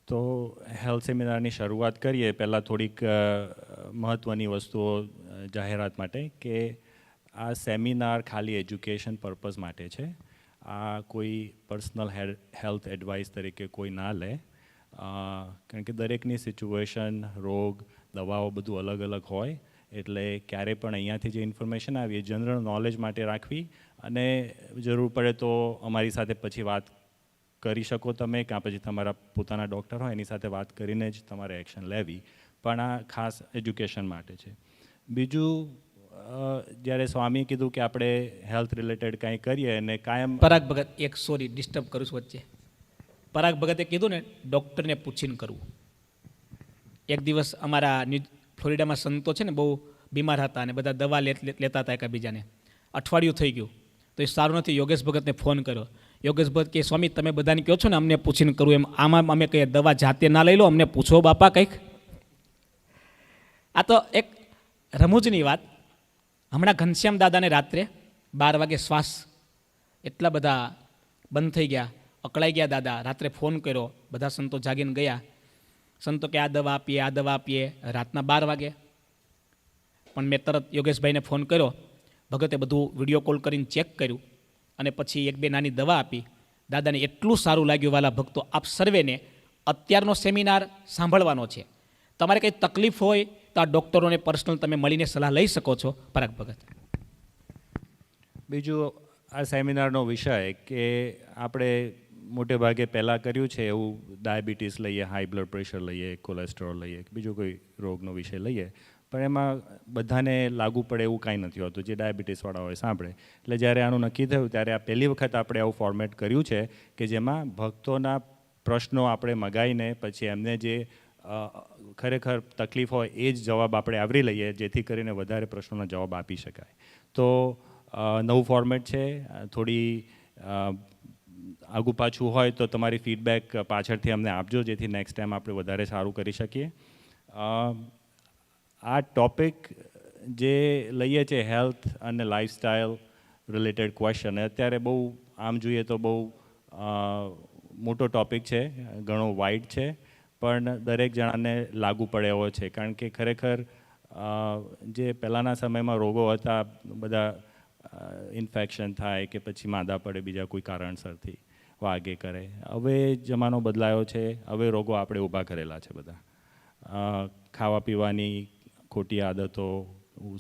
તો હેલ્થ સેમિનારની શરૂઆત કરીએ પહેલાં થોડીક મહત્ત્વની વસ્તુઓ જાહેરાત માટે કે આ સેમિનાર ખાલી એજ્યુકેશન પર્પઝ માટે છે. આ કોઈ પર્સનલ હેલ્થ એડવાઇસ તરીકે કોઈ ના લે, કારણ કે દરેકની સિચ્યુએશન, રોગ, દવાઓ બધું અલગ અલગ હોય, એટલે ક્યારે પણ અહીંયાથી જે ઇન્ફોર્મેશન આવી એ જનરલ નોલેજ માટે રાખવી, અને જરૂર પડે તો અમારી સાથે પછી વાત કરી શકો તમે, કાં પછી તમારા પોતાના ડૉક્ટર હોય એની સાથે વાત કરીને જ તમારે એક્શન લેવી, પણ આ ખાસ એજ્યુકેશન માટે છે. બીજું, જ્યારે સ્વામીએ કીધું કે આપણે હેલ્થ રિલેટેડ કંઈ કરીએ અને કાયમ પરાગ ભગત, એક સોરી ડિસ્ટર્બ કરું છું વચ્ચે. પરાગ ભગતે કીધું ને ડૉક્ટરને પૂછીને કરવું. એક દિવસ અમારા ફ્લોરિડામાં સંતો છે ને બહુ બીમાર હતા અને બધા દવા લેતા હતા એકબીજાને. અઠવાડિયું થઈ ગયું તો એ સારું નથી. યોગેશ ભગતને ફોન કર્યો. યોગેશ ભગત કે સ્વામી તમે બધાને કહો છો ને અમને પૂછીને કરવું, એમ આમાં અમે કહીએ દવા જાતે ના લઈ લો, અમને પૂછો બાપા કંઈક. આ તો એક રમૂજની વાત. હમણાં ઘનશ્યામ દાદાને રાત્રે 12 વાગે શ્વાસ એટલા બધા બંધ થઈ ગયા, અકળાઈ ગયા દાદા. રાત્રે ફોન કર્યો, બધા સંતો જાગીને ગયા. સંતો કે આ દવા આપીએ, આ દવા આપીએ, રાતના 12 વાગે. પણ મેં તરત યોગેશભાઈને ફોન કર્યો. ભગતે બધું વિડીયો કોલ કરીને ચેક કર્યું અને પછી 1-2 નાની દવા આપી. દાદાને એટલું સારું લાગ્યું. વાલા ભક્તો, આપ સર્વેને અત્યારનો સેમિનાર સાંભળવાનો છે. તમારે કંઈ તકલીફ હોય તો આ ડૉક્ટરોને પર્સનલ તમે મળીને સલાહ લઈ શકો છો. પરાગ ભગત. બીજું, આ સેમિનારનો વિષય કે આપણે મોટે ભાગે પહેલાં કર્યું છે એવું ડાયાબિટીસ લઈએ, હાઈ બ્લડ પ્રેશર લઈએ, કોલેસ્ટ્રોલ લઈએ, બીજો કોઈ રોગનો વિષય લઈએ, પણ એમાં બધાને લાગુ પડે એવું કાંઈ નથી હોતું. જે ડાયાબિટીસવાળા હોય સાંભળે. એટલે જ્યારે આનું નક્કી થયું ત્યારે આ પહેલી વખત આપણે આવું ફોર્મેટ કર્યું છે કે જેમાં ભક્તોના પ્રશ્નો આપણે મગાવીને પછી એમને જે ખરેખર તકલીફ હોય એ જ જવાબ આપણે આવરી લઈએ, જેથી કરીને વધારે પ્રશ્નોના જવાબ આપી શકાય. તો નવું ફોર્મેટ છે. થોડી આગું પાછું હોય તો તમારી ફીડબેક પાછળથી અમને આપજો, જેથી નેક્સ્ટ ટાઈમ આપણે વધારે સારું કરી શકીએ. આ ટૉપિક જે લઈએ છીએ હેલ્થ અને લાઇફસ્ટાઇલ રિલેટેડ ક્વેશ્ચન, અત્યારે બહુ આમ જોઈએ તો બહુ મોટો ટૉપિક છે, ઘણો વાઇડ છે, પણ દરેક જણાને લાગુ પડે એવો છે. કારણ કે ખરેખર જે પહેલાંના સમયમાં રોગો હતા, બધા ઇન્ફેક્શન થાય કે પછી માંદા પડે બીજા કોઈ કારણસરથી, વાગે કરે. હવે જમાનો બદલાયો છે. હવે રોગો આપણે ઊભા કરેલા છે બધા. ખાવા પીવાની ખોટી આદતો,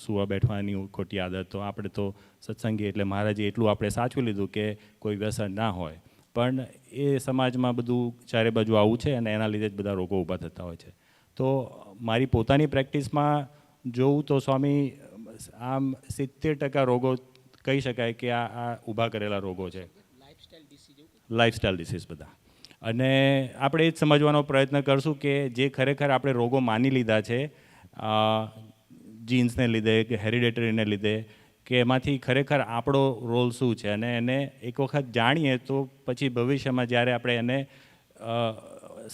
સૂવા બેઠવાની ખોટી આદતો. આપણે તો સત્સંગી એટલે મહારાજે એટલું આપણે સાચવી લીધું કે કોઈ વ્યસન ના હોય, પણ એ સમાજમાં બધું ચારે બાજુ આવું છે અને એના લીધે જ બધા રોગો ઊભા થતા હોય છે. તો મારી પોતાની પ્રેક્ટિસમાં જોઉં તો સ્વામી, આમ 70% રોગો કહી શકાય કે આ ઊભા કરેલા રોગો છે, લાઇફસ્ટાઇલ ડિસીઝ બધા. અને આપણે એ જ સમજવાનો પ્રયત્ન કરશું કે જે ખરેખર આપણે રોગો માની લીધા છે જીન્સને લીધે કે હેરિડેટરીને લીધે, કે એમાંથી ખરેખર આપણો રોલ શું છે, અને એને એક વખત જાણીએ તો પછી ભવિષ્યમાં જ્યારે આપણે એને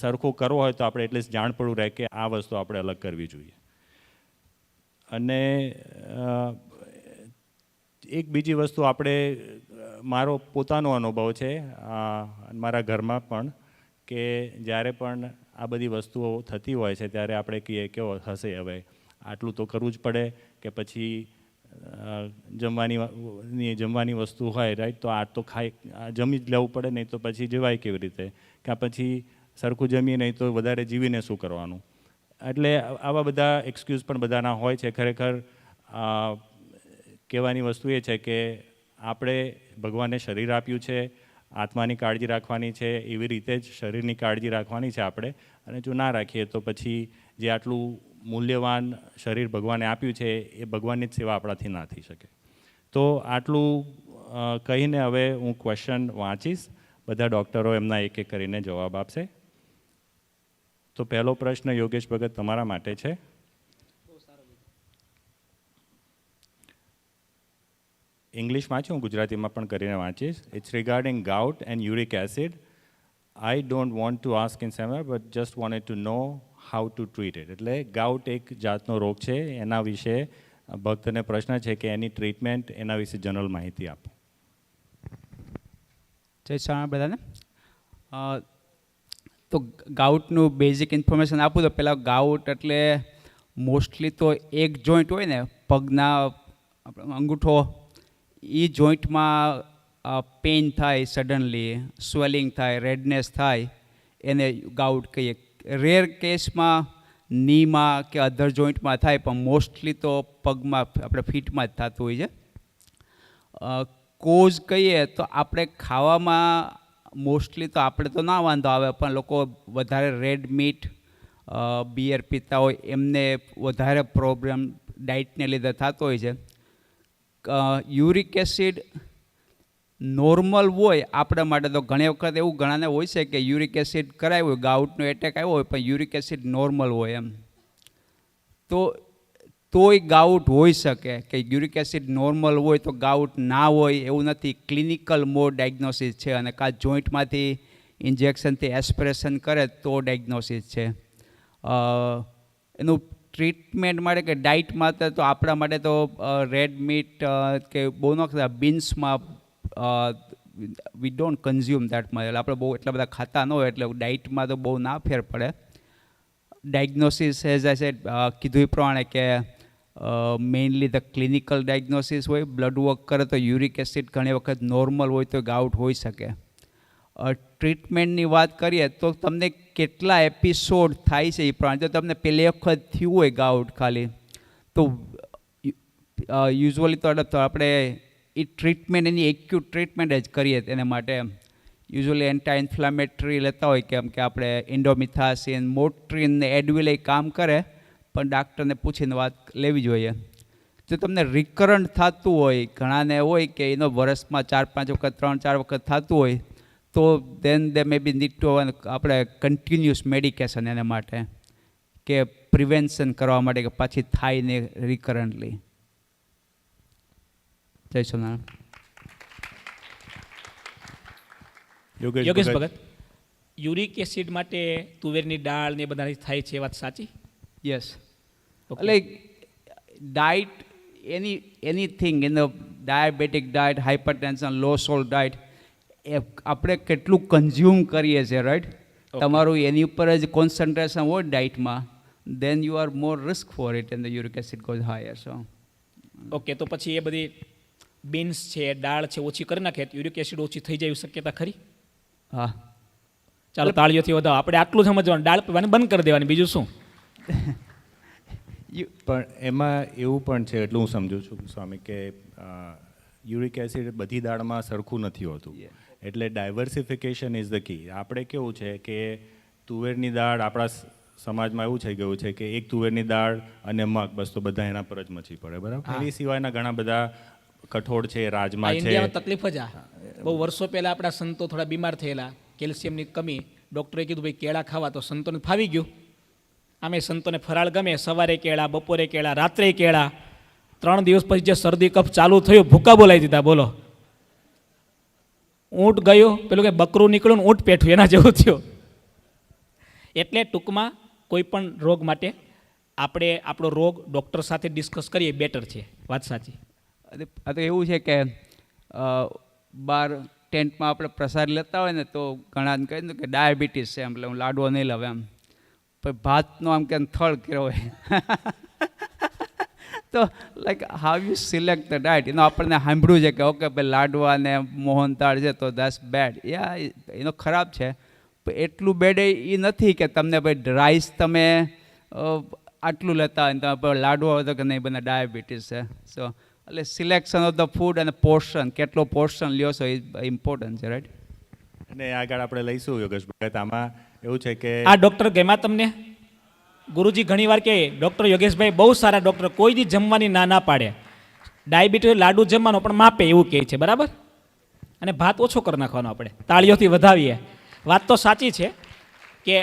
સરખું કરવો હોય તો આપણે એટલીસ્ટ જાણ પડવું રહે કે આ વસ્તુ આપણે અલગ કરવી જોઈએ. અને એક બીજી વસ્તુ, આપણે મારો પોતાનો અનુભવ છે મારા ઘરમાં પણ, કે જ્યારે પણ આ બધી વસ્તુઓ થતી હોય છે ત્યારે આપણે કહીએ કેવો હશે, હવે આટલું તો કરવું જ પડે, કે પછી જમવાની વસ્તુ હોય રાઈટ, તો આ તો જમી જ લેવું પડે, નહીં તો પછી જવાય કેવી રીતે, કે પછી સરખું જમીએ નહીં તો વધારે જીવીને શું કરવાનું. એટલે આવા બધા એક્સક્યુઝ પણ બધાના હોય છે. ખરેખર કહેવાની વસ્તુ એ છે કે આપણે ભગવાને શરીર આપ્યું છે, આત્માની કાળજી રાખવાની છે, એવી રીતે જ શરીરની કાળજી રાખવાની છે આપણે. અને જો ના રાખીએ તો પછી જે આટલું મૂલ્યવાન શરીર ભગવાને આપ્યું છે એ ભગવાનની જ સેવા આપણાથી ના થઈ શકે. તો આટલું કહીને હવે હું ક્વેશ્ચન વાંચીશ, બધા ડૉક્ટરો એમના એક એક કરીને જવાબ આપશે. તો પહેલો પ્રશ્ન યોગેશ ભગત તમારા માટે છે. ઇંગ્લિશમાં છે, હું ગુજરાતીમાં પણ કરીને વાંચીશ. It's regarding gout and uric acid. I don't want to ask in seminar, but just wanted to know how to treat it. એટલે ગાઉટ એક જાતનો રોગ છે, એના વિશે ભક્તને પ્રશ્ન છે કે એની ટ્રીટમેન્ટ, એના વિશે જનરલ માહિતી આપો. જય સ્વામી બધાને. તો ગાઉટનું બેઝિક ઇન્ફોર્મેશન આપું તો પહેલાં ગાઉટ એટલે મોસ્ટલી તો એક જોઈન્ટ હોય ને પગના અંગૂઠો, એ જોઈન્ટમાં પેઇન થાય, સડનલી સ્વેલિંગ થાય, રેડનેસ થાય, એને ગાઉટ કહીએ. રેર કેસમાં નીમાં કે અધર જોઈન્ટમાં થાય, પણ મોસ્ટલી તો પગમાં આપણે ફીટમાં જ થતું હોય છે. કોઝ કહીએ તો આપણે ખાવામાં મોસ્ટલી તો આપણે તો ના વાંધો આવે, પણ લોકો વધારે રેડ મીટ, બિયર પીતા હોય એમને વધારે પ્રોબ્લેમ ડાયટને લીધે થતો હોય છે. યુરિક એસિડ નોર્મલ હોય આપણા માટે તો ઘણી વખત એવું ઘણાને હોય છે કે યુરિક એસિડ કરાવ્યું હોય, ગાઉટનો એટેક આવ્યો હોય, પણ યુરિક એસિડ નોર્મલ હોય એમ, તોય ગાઉટ હોઈ શકે. કે યુરિક એસિડ નોર્મલ હોય તો ગાઉટ ના હોય એવું નથી. ક્લિનિકલ મોડ ડાયગ્નોસિસ છે, અને કાં જોઈન્ટમાંથી ઇન્જેક્શનથી એસ્પિરેશન કરે તો ડાયગ્નોસિસ છે. એનું ટ્રીટમેન્ટ માટે કે ડાયટ માટે તો આપણા માટે તો રેડ મીટ કે બહુ ન ખાતા, બીન્સમાં we don't consume that much, એટલે આપણે બહુ એટલા બધા ખાતા ન હોય એટલે ડાયટમાં તો બહુ ના ફેર પડે. ડાયગ્નોસિસ એઝ આઈ સેડ કીધું એ પ્રમાણે કે મેઇનલી ધ ક્લિનિકલ ડાયગ્નોસિસ હોય. બ્લડ વર્ક કરે તો યુરિક એસિડ ઘણી વખત નોર્મલ હોય તો ગાઉટ હોઈ શકે. ટ્રીટમેન્ટની વાત કરીએ તો તમને કેટલા એપિસોડ થાય છે એ પ્રમાણે. જો તમને પહેલી વખત થયું હોય ગાઉટ ખાલી, તો યુઝ્યુઅલી તો આપણે એ ટ્રીટમેન્ટ, એની એક્યુટ ટ્રીટમેન્ટ જ કરીએ. તેના માટે યુઝ્યુઅલી એન્ટી ઇન્ફ્લામેટરી લેતા હોય, કેમ કે આપણે ઇન્ડોમિથાસિન, મોટ્રીન ને એડવિલ કામ કરે, પણ ડાક્ટરને પૂછીને વાત લેવી જોઈએ. જો તમને રિકરન્ટ થતું હોય, ઘણાને હોય કે એનો વર્ષમાં 4-5 વખત, 3-4 વખત થતું હોય, તો દેન દે મે બી નીડ ટુ આપણે કન્ટિન્યુઅસ મેડિકેશન એના માટે, કે પ્રિવેન્શન કરવા માટે કે પાછી થાય ને રિકરન્ટલી. જય સોનારાયણ. યોગેશ ભગત, યુરિક એસિડ માટે તુવેરની દાળ ને બધા થાય છે, એ વાત સાચી? યસ. એટલે diet anything in the diabetic diet, hypertension, low salt diet, એ આપણે કેટલું કન્ઝ્યુમ કરીએ છીએ, રાઈટ? તમારું એની ઉપર જ કોન્સન્ટ્રેશન હોય ડાયટમાં, then you are more risk for it and the uric acid goes higher. So okay, તો પછી એ બધી બીન્સ છે, દાળ છે, ઓછી કરી નાખે યુરિક એસિડ ઓછી થઈ જાય એવી શક્યતા ખરી? હા. ચાલો તાળીઓથી વધાવો. આપણે આટલું સમજવાનું, દાળ પીવાની બંધ કરી દેવાની, બીજું શું? પણ એમાં એવું પણ છે, એટલું હું સમજુ છું સ્વામી, કે યુરિક એસિડ બધી દાળમાં સરખું નથી હોતું. એટલે ડાયવર્સિફિકેશન ઇઝ ધ કી. આપણે કેવું છે કે તુવેરની દાળ, આપણા સમાજમાં એવું થઈ ગયું છે કે એક તુવેરની દાળ અને મગ, બસ તો બધા એના પર જ મચી પડે, બરાબર? એની સિવાયના ઘણા બધા કઠોળ છે, રાજમા છે. ઇન્ડિયામાં તકલીફ જ આ. બહુ વર્ષો પહેલાં આપણા સંતો થોડા બીમાર થયેલા, કેલ્શિયમની કમી, ડૉક્ટરે કીધું ભાઈ કેળા ખાવા, તો સંતોને ફાવી ગયું. આમે સંતોને ફરાળ ગમે, સવારે કેળા, બપોરે કેળા, રાત્રે કેળા. 3 દિવસ પછી જે શરદી કફ ચાલુ થયો, ભૂકા બોલાવી દીધા. બોલો, ઊંટ ગયો, પેલું કે બકરું નીકળ્યું ને ઊંટ પેઠું, એના જેવું થયું. એટલે ટૂંકમાં કોઈ પણ રોગ માટે આપણે આપણો રોગ ડૉક્ટર સાથે ડિસ્કસ કરીએ બેટર છે. વાત સાચી. આ તો એવું છે કે બહાર ટેન્ટમાં આપણે પ્રસાદ લેતા હોય ને, તો ઘણાને કહી દઉં કે ડાયાબિટીસ છે, એમ એટલે હું લાડવો નહીં લઉં એમ. પછી ભાતનો આમ કે થળ કર્યો હોય. તો like how you select the diet, એનો આપણને સાંભળ્યું છે કે ઓકે ભાઈ લાડવા ને મોહનથાળ છે તો દેટ્સ બેડ. યા એનો ખરાબ છે, પણ એટલું બેડ એ નથી કે તમને ભાઈ રાઈસ તમે આટલું લેતા હોય ને તમે લાડવો હોય તો કે નહીં બને ડાયાબિટીસ છે. સો એટલે સિલેક્શન ઓફ ધ ફૂડ અને પોર્શન, કેટલો પોર્શન લ્યો છો એ ઇમ્પોર્ટન્ટ છે, રાઈટ? અને આગળ આપણે લઈશું યોગેશ ભગત. આમાં એવું છે કે આ ડૉક્ટર ગમ્યા તમને? ગુરુજી ઘણીવાર કહે ડૉક્ટર યોગેશભાઈ બહુ સારા ડૉક્ટર, કોઈ દી જમવાની ના પાડે. ડાયાબિટીસ લાડુ જમવાનો પણ માપે એવું કહે છે, બરાબર? અને ભાત ઓછો કરી નાખવાનો, આપણે તાળીઓથી વધાવીએ. વાત તો સાચી છે કે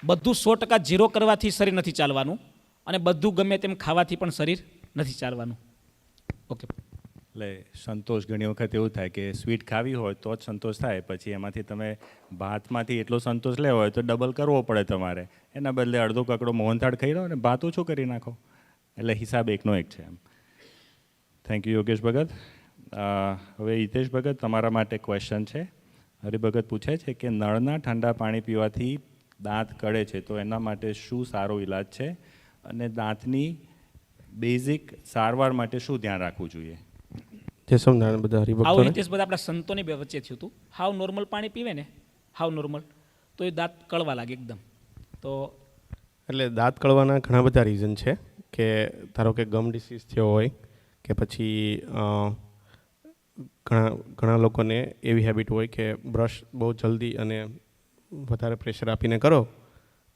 બધું 100% ઝીરો કરવાથી શરીર નથી ચાલવાનું, અને બધું ગમે તેમ ખાવાથી પણ શરીર નથી ચાલવાનું. ઓકે. એટલે સંતોષ ઘણી વખત એવું થાય કે સ્વીટ ખાવી હોય તો જ સંતોષ થાય, પછી એમાંથી તમે ભાતમાંથી એટલો સંતોષ લેવો હોય તો ડબલ કરવો પડે તમારે, એના બદલે અડધો કકડો મોહનથાળ ખાઈ લો અને ભાત ઓછું કરી નાખો. એટલે હિસાબ એકનો એક છે એમ. થેન્ક યુ યોગેશ ભગત. હવે હિતેશ ભગત, તમારા માટે ક્વેશ્ચન છે. હરિભગત પૂછે છે કે નળના ઠંડા પાણી પીવાથી દાંત કળે છે, તો એના માટે શું સારો ઈલાજ છે અને દાંતની બેઝિક સારવાર માટે શું ધ્યાન રાખવું જોઈએ? જય સ્વામિનારાયણ બધા આવું હરિભક્તોને. હિતેશ બધા આપણા સંતોની બે વચ્ચે થયું હતું. હાવ નોર્મલ પાણી પીવે ને, હાવ નોર્મલ, તો એ દાંત કળવા લાગે એકદમ. તો એટલે દાંત કળવાના ઘણા બધા રીઝન છે, કે ધારો કે ગમ ડિસીઝ થયો હોય કે પછી ઘણા લોકોને એવી હેબિટ હોય કે બ્રશ બહુ જલ્દી અને વધારે પ્રેશર આપીને કરો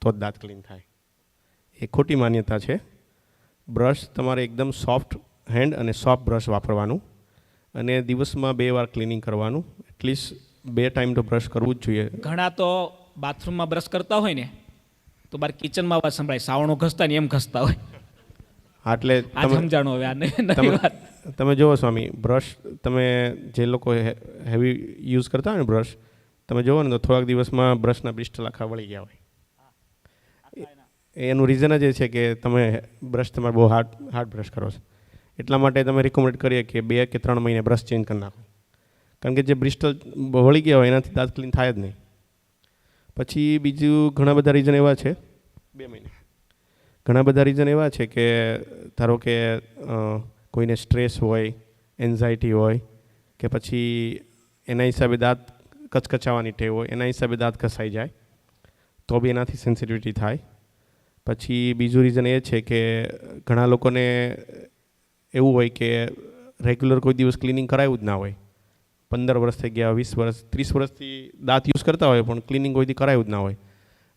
તો જ દાંત ક્લીન થાય. એ ખોટી માન્યતા છે. બ્રશ તમારે એકદમ સોફ્ટ હેન્ડ અને સોફ્ટ બ્રશ વાપરવાનું અને દિવસમાં 2 વાર ક્લિનિંગ કરવાનું. એટલીસ્ટ 2 ટાઈમ તો બ્રશ કરવું જ જોઈએ. ઘણા તો બાથરૂમમાં બ્રશ કરતા હોય ને તો બાર કિચનમાં અવાજ સંભળાય, સાવણો ઘસતા ને એમ ઘસતા હોય. એટલે આ સમજાણો હવે આ નવી વાત. તમે જુઓ સ્વામી, બ્રશ તમે જે લોકો હેવી યુઝ કરતા હોય ને બ્રશ, તમે જુઓ ને તો થોડાક દિવસમાં બ્રશના બ્રિસ્ટલ આખા વળી ગયા હોય. એનું રીઝન જ એ છે કે તમે બ્રશ તમારે બહુ હાર્ડ બ્રશ કરો છો. એટલા માટે તમે રિકમેન્ડ કરીએ કે 2 કે 3 મહિને બ્રશ ચેન્જ કરી નાખો. કારણ કે જે બ્રિસ્ટલ વળી ગયા હોય એનાથી દાંત ક્લીન થાય જ નહીં. પછી બીજું ઘણા બધા રીઝન એવા છે, 2 મહિને ઘણા બધા રીઝન એવા છે કે ધારો કે કોઈને સ્ટ્રેસ હોય, એન્ઝાયટી હોય, કે પછી એના હિસાબે દાંત કચકચાવાની ટેવ હોય, એના હિસાબે દાંત ઘસાઈ જાય તો બી એનાથી સેન્સિટિવિટી થાય. પછી બીજું રીઝન એ છે કે ઘણા લોકોને એવું હોય કે રેગ્યુલર કોઈ દિવસ ક્લિનિંગ કરાવ્યું જ ના હોય. 15 વર્ષ થઈ ગયા, 20 વર્ષ, 30 વર્ષથી દાંત યુઝ કરતા હોય પણ ક્લિનિંગ કોઈથી કરાવ્યું જ ના હોય.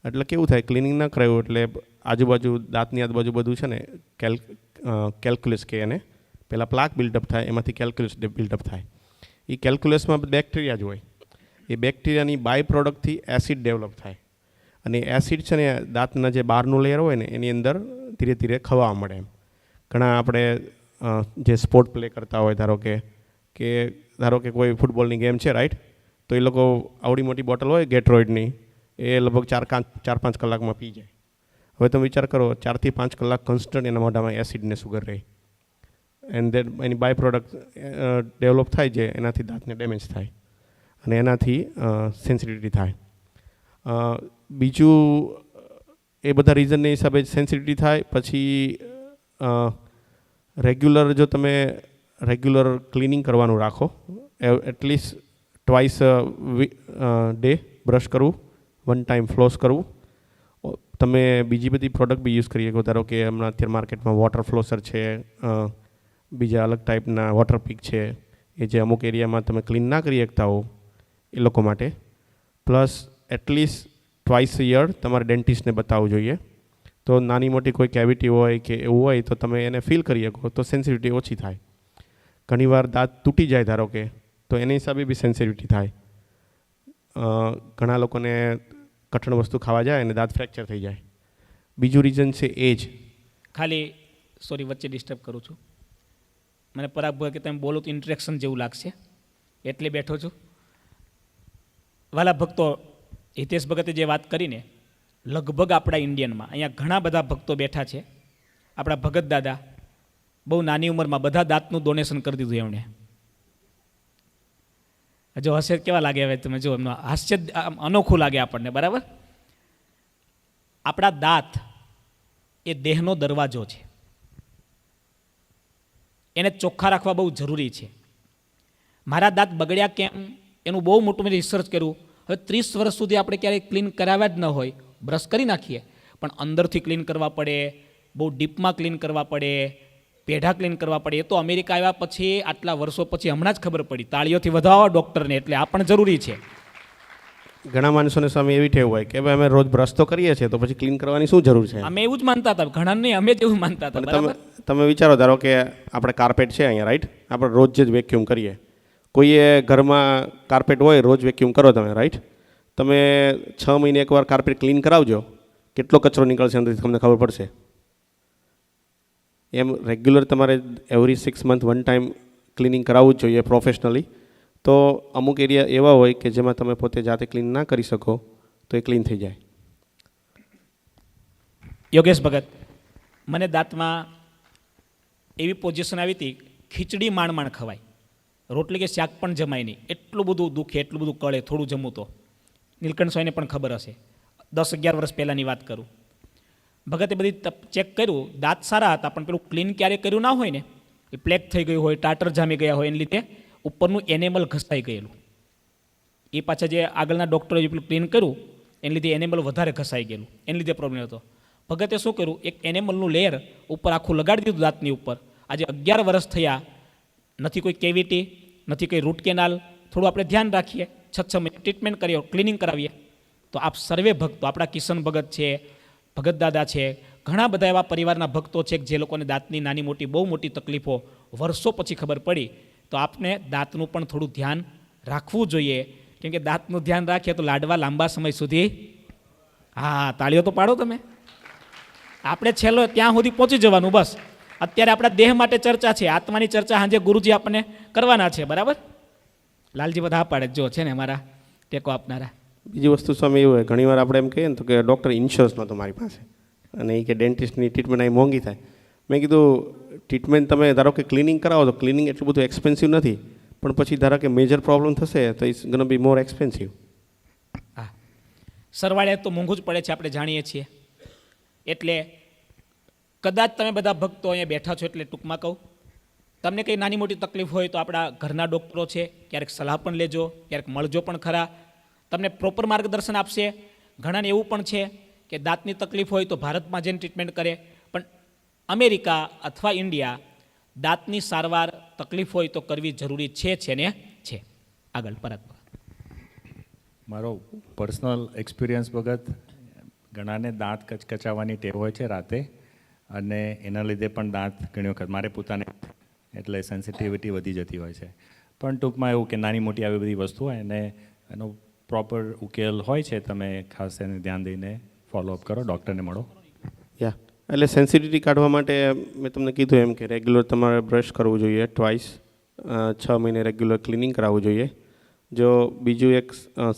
એટલે કેવું થાય, ક્લિનિંગ ના કરાવ્યું એટલે આજુબાજુ દાંતની આજુબાજુ બધું છે ને કેલ્ક્યુલસ કે એને પહેલાં પ્લાક બિલ્ડઅપ થાય, એમાંથી કેલ્ક્યુલસ બિલ્ડઅપ થાય. એ કેલ્ક્યુલસમાં બેક્ટેરિયા જ હોય. એ બેક્ટેરિયાની બાય પ્રોડક્ટથી એસિડ ડેવલપ થાય અને એસિડ છે ને દાંતના જે બહારનું લેયર હોય ને એની અંદર ધીરે ધીરે ખવા મળે. એમ ઘણા આપણે જે સ્પોર્ટ પ્લે કરતા હોય, ધારો કે કોઈ ફૂટબોલની ગેમ છે, રાઈટ, તો એ લોકો આવડી મોટી બોટલ હોય ગેટરોઇડની, એ લગભગ 4-5 કલાકમાં પી જાય. હવે તમે વિચાર કરો, 4 થી 5 કલાક કોન્સ્ટન્ટ એના મોઢામાં એસિડ ને સુગર રહે, એન્ડ દેટ એની બાય પ્રોડક્ટ ડેવલપ થાય છે, એનાથી દાંતને ડેમેજ થાય અને એનાથી સેન્સિટિવિટી થાય. બીજું એ બધા રીઝનને હિસાબે સેન્સિટિવિટી થાય. પછી રેગ્યુલર ક્લિનિંગ કરવાનું રાખો. એટલીસ્ટ ટ્વાઇસ ડે બ્રશ કરવું, 1 ટાઈમ ફ્લોસ કરવું. તમે બીજી બધી પ્રોડક્ટ બી યુઝ કરી શકો. ધારો કે હમણાં અત્યારે માર્કેટમાં વોટર ફ્લોસર છે, બીજા અલગ ટાઈપના વોટર પીક છે, એ જે અમુક એરિયામાં તમે ક્લીન ના કરી શકતા હો એ લોકો માટે. પ્લસ એટલીસ્ટ ટ્વાઇસ યર તમારે ડેન્ટિસ્ટને બતાવવું જોઈએ. તો નાની મોટી કોઈ કેવિટી હોય કે એવું હોય તો તમે એને ફીલ કરી શકો તો સેન્સિટિવિટી ઓછી થાય. ઘણીવાર દાંત તૂટી જાય ધારો કે, તો એના હિસાબે બી સેન્સિટિવિટી થાય. ઘણા લોકોને કઠણ વસ્તુ ખાવા જાય અને દાંત ફ્રેક્ચર થઈ જાય. બીજું રીઝન છે એજ. ખાલી સોરી વચ્ચે ડિસ્ટર્બ કરું છું, મને પરાગભાઈ કે તમે બોલો તો ઇન્ટરેક્શન જેવું લાગશે એટલે બેઠો છું. વાલા ભક્તો, હિતેશ ભગતે જે વાત કરીને, લગભગ આપણા ઇન્ડિયનમાં અહીંયા ઘણા બધા ભક્તો બેઠા છે. આપણા ભગત દાદા બહુ નાની ઉંમરમાં બધા દાંતનું ડોનેશન કરી દીધું એમણે. જો હશે કેવા લાગે હવે તમે જો, એમનું હાસ્ય અનોખું લાગે આપણને, બરાબર. આપણા દાંત એ દેહનો દરવાજો છે, એને ચોખ્ખા રાખવા બહુ જરૂરી છે. મારા દાંત બગડ્યા કેમ એનું બહુ મોટું મેં રિસર્ચ કર્યું. હવે 30 વર્ષ સુધી આપણે ક્યારેય ક્લીન કરાવ્યા જ ન હોય, બ્રશ કરી નાખીએ, પણ અંદરથી ક્લીન કરવા પડે, બહુ ડીપમાં ક્લીન કરવા પડે, પેઢા ક્લીન કરવા પડે. એ તો અમેરિકા આવ્યા પછી, આટલા વર્ષો પછી હમણાં જ ખબર પડી. તાળીઓથી વધાવો ડૉક્ટરને, એટલે આ પણ જરૂરી છે. ઘણા માણસોને સામે એવી ટેવ હોય કે ભાઈ અમે રોજ બ્રશ તો કરીએ છીએ તો પછી ક્લીન કરવાની શું જરૂર છે. અમે એવું જ માનતા હતા, ઘણા નહીં, અમે જ એવું માનતા હતા. બરાબર. તમે વિચારો, ધારો કે આપણે કાર્પેટ છે અહીંયા, રાઈટ, આપણે રોજ જ વેક્યુમ કરીએ. કોઈએ ઘરમાં કાર્પેટ હોય, રોજ વેક્યુમ કરો તમે, રાઈટ. તમે 6 મહિને એકવાર કાર્પેટ ક્લીન કરાવજો, કેટલો કચરો નીકળશે અંદરથી તમને ખબર પડશે. એમ રેગ્યુલર તમારે એવરી 6 મંથ 1 ટાઈમ ક્લિનિંગ કરાવવું જ જોઈએ પ્રોફેશનલી. તો અમુક એરિયા એવા હોય કે જેમાં તમે પોતે જાતે ક્લીન ના કરી શકો તો એ ક્લીન થઈ જાય. યોગેશ ભગત, મને દાંતમાં એવી પોઝિશન આવી હતી, ખીચડી માંડ ખવાય, રોટલી કે શાક પણ જમાય નહીં, એટલું બધું દુખે, એટલું બધું કળે, થોડું જમવું તો. નીલકંઠ સ્વામીને પણ ખબર હશે, 10-11 વર્ષ પહેલાંની વાત કરું. ભગતે બધી ચેક કર્યું, દાંત સારા હતા, પણ પેલું ક્લીન ક્યારે કર્યું ના હોય ને, એ પ્લેક થઈ ગયું હોય, ટાટર જામી ગયા હોય, એને લીધે ઉપરનું એનેમલ ઘસાઈ ગયેલું. એ પાછા જે આગળના ડૉક્ટરે જે પેલું ક્લીન કર્યું એને લીધે એનેમલ વધારે ઘસાઈ ગયેલું, એને લીધે પ્રોબ્લેમ હતો. ભગતે શું કર્યું, એક એનેમલનું લેયર ઉપર આખું લગાડી દીધું દાંતની ઉપર. આજે 11 વર્ષ થયા, નથી કોઈ કેવિટી, નથી કોઈ રૂટ કેનાલ. થોડું આપણે ધ્યાન રાખીએ, 6 મહિને ટ્રીટમેન્ટ કરીએ, ક્લિનિંગ કરાવીએ, તો આપ સર્વે ભક્તો, આપણા કિશન ભગત છે, ભગત દાદા છે, ઘણા બધા એવા પરિવારના ભક્તો છે જે લોકોને દાંતની નાની મોટી બહુ મોટી તકલીફો વર્ષો પછી ખબર પડી. તો આપને દાંતનું પણ થોડું ધ્યાન રાખવું જોઈએ, કેમ કે દાંતનું ધ્યાન રાખીએ તો લાડવા લાંબા સમય સુધી. હા, તાળીઓ તો પાડો તમે. આપણે છેલ્લો ત્યાં સુધી પહોંચી જવાનું બસ. અત્યારે આપણા દેહ માટે ચર્ચા છે, આત્માની ચર્ચા સાંજે ગુરુજી આપણને કરવાના છે, બરાબર? લાલજી બધા પાડે જો છે ને અમારા ટેકો આપનારા. બીજી વસ્તુ સ્વામી એવું હોય, ઘણીવાર આપણે એમ કહીએ ને તો કે ડૉક્ટર ઇન્સ્યોરન્સ નહોતો મારી પાસે, અને એ કે ડેન્ટિસ્ટની ટ્રીટમેન્ટ અહીં મોંઘી થાય. મેં કીધું ટ્રીટમેન્ટ તમે ધારો કે ક્લિનિંગ કરાવો તો ક્લિનિંગ એટલું બધું એક્સપેન્સિવ નથી, પણ પછી ધારો કે મેજર પ્રોબ્લેમ થશે તો ઇટ્સ ગોના બી મોર એક્સપેન્સિવ. હા, સરવાળે તો મોંઘું જ પડે છે, આપણે જાણીએ છીએ. એટલે કદાચ તમે બધા ભક્તો અહીંયા બેઠા છો એટલે ટૂંકમાં કહું, તમને કંઈ નાની મોટી તકલીફ હોય તો આપણા ઘરના ડૉક્ટરો છે, ક્યારેક સલાહ પણ લેજો, ક્યારેક મળજો પણ ખરા, તમને પ્રોપર માર્ગદર્શન આપશે. ઘણાને એવું પણ છે કે દાંતની તકલીફ હોય તો ભારતમાં જઈને ટ્રીટમેન્ટ કરે, પણ અમેરિકા અથવા ઇન્ડિયા દાંતની સારવાર તકલીફ હોય તો કરવી જરૂરી છે ને છે. આગળ પરત મારો પર્સનલ એક્સપિરિયન્સ ભગત, ઘણાને દાંત કચકચાવવાની ટેવ હોય છે રાતે, અને એના લીધે પણ દાંત ઘણી વખત મારે પોતાને એટલે સેન્સિટિવિટી વધી જતી હોય છે. પણ ટૂંકમાં એવું કે નાની મોટી આવી બધી વસ્તુ હોય અને એનો પ્રોપર ઉકેલ હોય છે, તમે ખાસ એને ધ્યાન દઈને ફોલોઅપ કરો, ડૉક્ટરને મળો. યા, એટલે સેન્સિટિવિટી કાઢવા માટે મેં તમને કીધું એમ કે રેગ્યુલર તમારે બ્રશ કરવું જોઈએ, ટ્વાઇસ 6 મહિને રેગ્યુલર ક્લિનિંગ કરાવવું જોઈએ. જો બીજું એક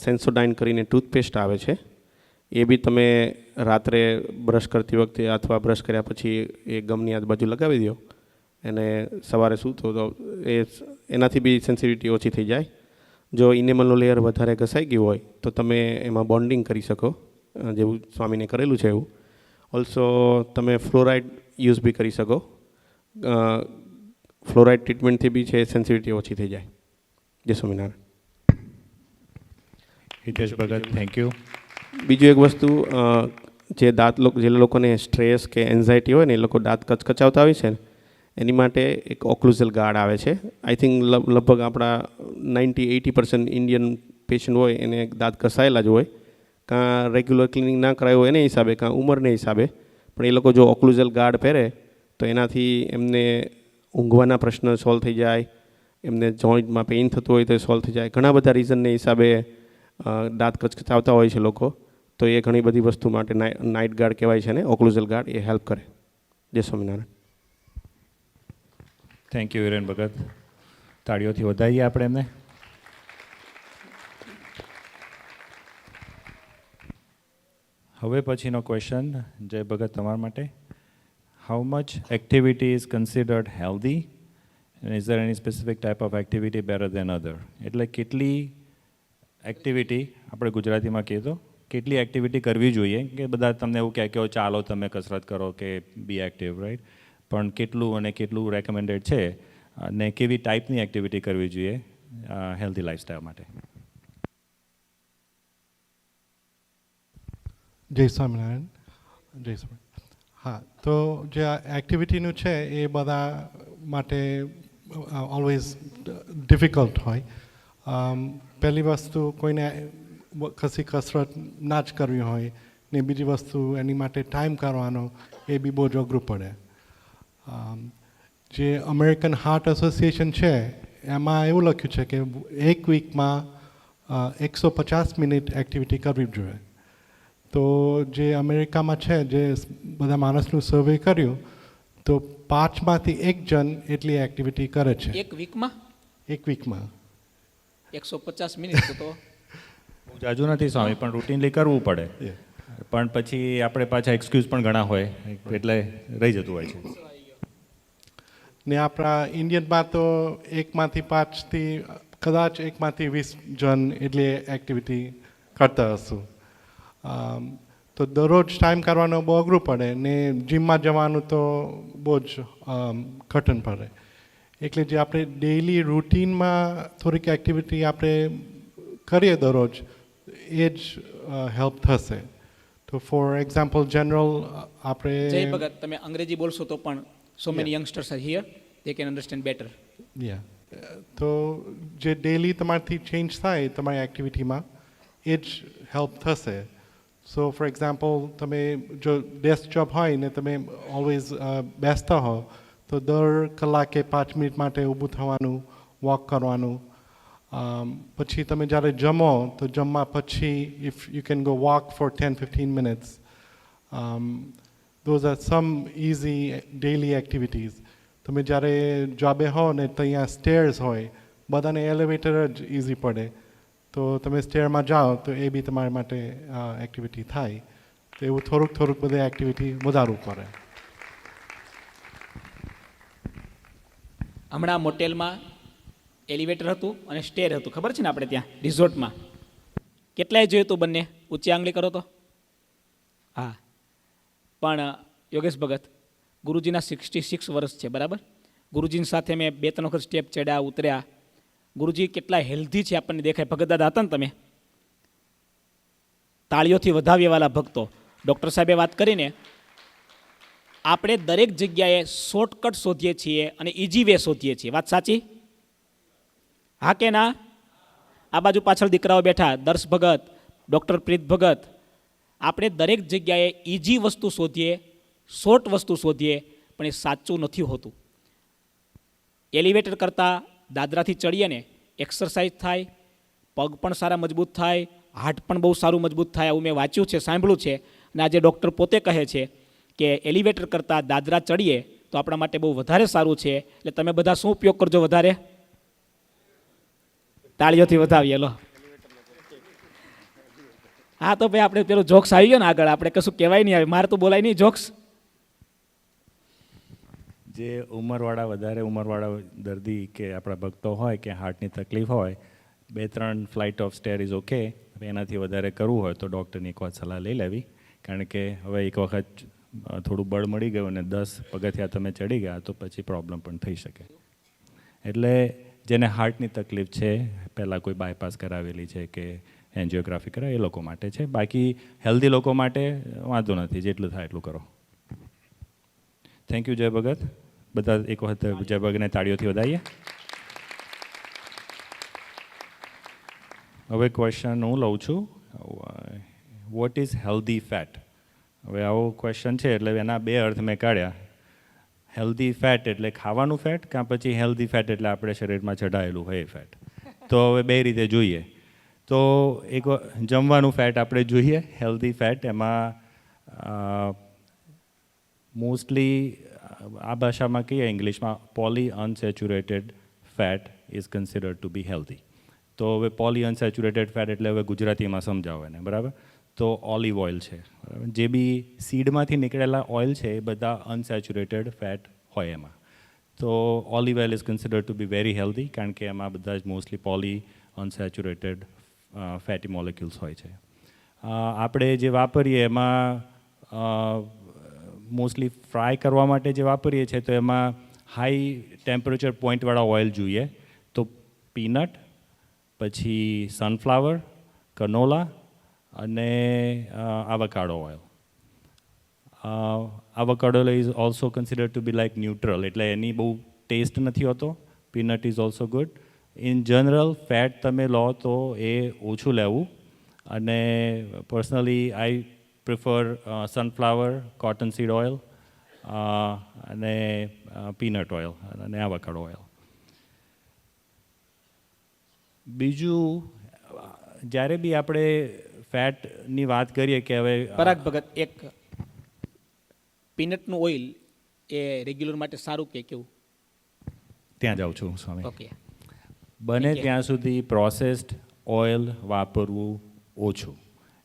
સેન્સોડાઇન કરીને ટૂથપેસ્ટ આવે છે, એ બી તમે રાત્રે બ્રશ કરતી વખતે અથવા બ્રશ કર્યા પછી એ ગમની આજુબાજુ લગાવી દો, અને સવારે સૂતો તો એનાથી બી સેન્સિટિવિટી ઓછી થઈ જાય. જો ઇનેમલનું લેયર વધારે ઘસાઈ ગયું હોય તો તમે એમાં બોન્ડિંગ કરી શકો, જેવું સ્વામીને કરેલું છે એવું. ઓલ્સો તમે ફ્લોરાઇડ યુઝ બી કરી શકો. ફ્લોરાઇડ ટ્રીટમેન્ટથી બી છે સેન્સિટિવિટી ઓછી થઈ જાય. જય સ્વામિનારાયણ. હિતેશ ભગત, થેન્ક યુ. બીજું એક વસ્તુ, જે જે લોકોને સ્ટ્રેસ કે એન્ઝાયટી હોય ને, એ લોકો દાંત કચકચાવતા હોય છે ને, એની માટે એક ઓક્લુઝલ ગાર્ડ આવે છે. આઈ થિંક લગભગ આપણા 90-80% ઇન્ડિયન પેશન્ટ હોય એને દાંત ઘસાયેલા જ હોય, કાં રેગ્યુલર ક્લિનિંગ ના કરાયું હોય એને હિસાબે, કાં ઉંમરને હિસાબે. પણ એ લોકો જો ઓક્લુઝલ ગાર્ડ પહેરે તો એનાથી એમને ઊંઘવાના પ્રશ્ન સોલ્વ થઈ જાય, એમને જોઈન્ટમાં પેઇન થતું હોય તો એ સોલ્વ થઈ જાય. ઘણા બધા રીઝનને હિસાબે દાંત કચકચાવતા હોય છે લોકો, તો એ ઘણી બધી વસ્તુ માટે નાઇટ ગાર્ડ કહેવાય છે ને, ઓક્લુઝલ ગાર્ડ, એ હેલ્પ કરે. જય સ્વામિનારાયણ. થેન્ક યુ હિરેન ભગત. તાળીઓથી વધારીએ આપણે એમને. હવે પછીનો ક્વેશ્ચન જય ભગત તમારા માટે. How much activity is considered healthy, is there any specific type of activity better than other? એટલે કેટલી એક્ટિવિટી, આપણે ગુજરાતીમાં કહીએ તો કેટલી એક્ટિવિટી કરવી જોઈએ? કે બધા તમને એવું કહે કે ચાલો તમે કસરત કરો કે બી એક્ટિવ, રાઈટ? પણ કેટલું અને કેટલું રેકમેન્ડેડ છે, અને કેવી ટાઈપની એક્ટિવિટી કરવી જોઈએ હેલ્ધી લાઈફસ્ટાઈલ માટે? જય સ્વામિનારાયણ. જય સ્વામિનારાયણ. હા, તો જે એક્ટિવિટીનું છે એ બધા માટે ઓલવેઝ ડિફિકલ્ટ હોય. પહેલી વસ્તુ, કોઈને કશી કસરત ના જ કરવી હોય ને બીજી વસ્તુ એની માટે ટાઈમ કાઢવાનો, એ બી બહુ જ અઘરું પડે. જે અમેરિકન હાર્ટ એસોસિએશન છે એમાં એવું લખ્યું છે કે એક વીકમાં 150 મિનિટ એક્ટિવિટી કરવી જોઈએ. તો જે અમેરિકામાં છે, જે બધા માણસનું સર્વે કર્યું તો 5માંથી 1 જણ એટલી એક્ટિવિટી કરે છે એક વીકમાં એક વીકમાં. 150 મિનિટ તો બહુ જાજુ નથી સ્વામી, પણ રૂટીનલી કરવું પડે. પણ પછી આપણે પાછા એક્સક્યુઝ પણ ઘણા હોય એટલે રહી જતું હોય છે. ને આપણા ઇન્ડિયનમાં તો 1માંથી 5થી કદાચ 1માંથી 20 જણ એટલી એક્ટિવિટી કરતા હશું. તો દરરોજ ટાઈમ કરવાનો બહુ અઘરું પડે ને જીમમાં જવાનું તો બહુ જ કઠિન પડે. એટલે જે આપણે ડેઇલી રૂટીનમાં થોડીક એક્ટિવિટી આપણે કરીએ દરરોજ એ જ હેલ્પ થશે. તો ફોર એક્ઝામ્પલ જનરલ જય આપણે ભગત, તમે અંગ્રેજી બોલશો તો પણ so many youngsters are here, they can understand better. તો જે ડેઇલી તમારાથી ચેન્જ થાય તમારી એક્ટિવિટીમાં એ જ હેલ્પ થશે. સો ફોર એક્ઝામ્પલ તમે જો ડેસ્ક જોબ હોય ને તમે ઓલવેઝ બેસતા હો તો દર કલાકે 5 મિનિટ માટે ઊભું થવાનું, વોક કરવાનું. પછી તમે જ્યારે જમો તો જમવા પછી if you can go walk for 10-15 minutes. Those are some easy daily activities. તમે જ્યારે જોબે હો ને ત્યાં સ્ટેર્સ હોય, બધાને એલિવેટર જ ઇઝી પડે, તો તમે સ્ટેરમાં જાઓ તો એ બી તમારા માટે એક્ટિવિટી થાય. તો એવું થોડુંક બધી એક્ટિવિટી વધારવું પડે. હમણાં મોટેલમાં એલિવેટર હતું અને સ્ટેર હતું, ખબર છે ને આપણે ત્યાં રિઝોર્ટમાં. કેટલાય જોયું હતું બંને? ઊંચી આંગળી કરો તો. હા, પણ યોગેશ ભગત, ગુરુજીના 66 વર્ષ છે, બરાબર? ગુરુજીની સાથે મેં 2-3 વખત સ્ટેપ ચડ્યા ઉતર્યા. ગુરુજી કેટલા હેલ્ધી છે આપણને દેખાય. ભગત દાદા હતા ને તમે, તાળીઓથી વધાવીએ વાલા ભક્તો. ડૉક્ટર સાહેબે વાત કરીને આપણે દરેક જગ્યાએ શોર્ટકટ શોધીએ છીએ અને ઇઝી વે શોધીએ છીએ. વાત સાચી? હા કે ના? આ બાજુ પાછળ દીકરાઓ બેઠા, દર્શ ભગત, ડૉક્ટર પ્રીત ભગત. આપણે દરેક જગ્યાએ ઇઝી વસ્તુ શોધીએ, શોર્ટ વસ્તુ શોધીએ, પણ એ સાચું નથી હોતું. એલિવેટર કરતાં દાદરાથી ચડીએ ને એક્સરસાઇઝ થાય, પગ પણ સારા મજબૂત થાય, હાર્ટ પણ બહુ સારું મજબૂત થાય. આવું મેં વાંચ્યું છે, સાંભળ્યું છે. અને આજે ડૉક્ટર પોતે કહે છે કે એલિવેટર કરતાં દાદરા ચડીએ તો આપણા માટે બહુ વધારે સારું છે. એટલે તમે બધા શું ઉપયોગ કરજો વધારે? તાળીઓથી વધાવીએ. લો, હા તો ભાઈ આપણે પેલો જોક્સ આવી ગયો ને આગળ, આપણે કશું કહેવાય નહીં આવે, મારે તો બોલાય નહીં જોક્સ. જે વધારે ઉંમરવાળા દર્દી કે આપણા ભક્તો હોય કે હાર્ટની તકલીફ હોય, 2-3 flight of stare is okay. એનાથી વધારે કરવું હોય તો ડૉક્ટરની એક વખત સલાહ લઈ લેવી. કારણ કે હવે એક વખત થોડું બળ મળી ગયું અને 10 પગથિયાં તમે ચડી ગયા તો પછી પ્રોબ્લેમ પણ થઈ શકે. એટલે જેને હાર્ટની તકલીફ છે, પહેલાં કોઈ બાયપાસ કરાવેલી છે કે એન્જિયોગ્રાફી કરાવે, એ લોકો માટે છે. બાકી હેલ્ધી લોકો માટે વાંધો નથી, જેટલું થાય એટલું કરો. થેન્ક યુ જય ભગત. બધા એક વખત જય ભગતને તાળીઓથી વધાવીએ. હવે ક્વેશ્ચન હું લઉં છું, વોટ ઇઝ હેલ્ધી ફેટ? હવે આવો ક્વેશ્ચન છે એટલે એના 2 અર્થ મેં કાઢ્યા. હેલ્ધી ફેટ એટલે ખાવાનું ફેટ, કાં પછી હેલ્ધી ફેટ એટલે આપણે શરીરમાં ચઢાયેલું હોય એ ફેટ. તો હવે 2 રીતે જોઈએ. તો એક જમવાનું ફેટ આપણે જોઈએ. હેલ્ધી ફેટ એમાં મોસ્ટલી આ ભાષામાં કહીએ ઇંગ્લિશમાં poly unsaturated fat is considered to be healthy. તો હવે પોલી અનસેચ્યુરેટેડ ફેટ એટલે હવે ગુજરાતીમાં સમજાવો એને, બરાબર? તો ઓલિવ ઓઇલ છે, બરાબર? જે બી સીડમાંથી નીકળેલા ઓઇલ છે એ બધા અનસેચ્યુરેટેડ ફેટ હોય એમાં. તો olive oil is considered to be very healthy, કારણ કે એમાં બધા જ mostly polyunsaturated fatty molecules હોય છે. આપણે જે વાપરીએ એમાં મોસ્ટલી ફ્રાય કરવા માટે જે વાપરીએ છીએ તો એમાં હાઈ ટેમ્પરેચર પોઈન્ટવાળા ઓઇલ જોઈએ. તો પીનટ, પછી સનફ્લાવર, કનોલા અને avocado oil. avocado is also considered to be like neutral, એટલે એની બહુ ટેસ્ટ નથી હોતો. Peanut is also good. In general fat તમે લો તો એ ઓછું લેવું. અને personally I prefer sunflower, cotton seed oil અને પીનટ ઓઇલ અને avocado ઓઇલ. બીજું, જ્યારે બી આપણે ફેટની વાત કરીએ કે હવે પરાગ ભગત, એક પીનટનું ઓઇલ એ રેગ્યુલર માટે સારું કે કેવું? ત્યાં જાઉં છું સ્વામી. ઓકે. બને Okay. ત્યાં સુધી પ્રોસેસ્ડ ઓઇલ વાપરવું ઓછું.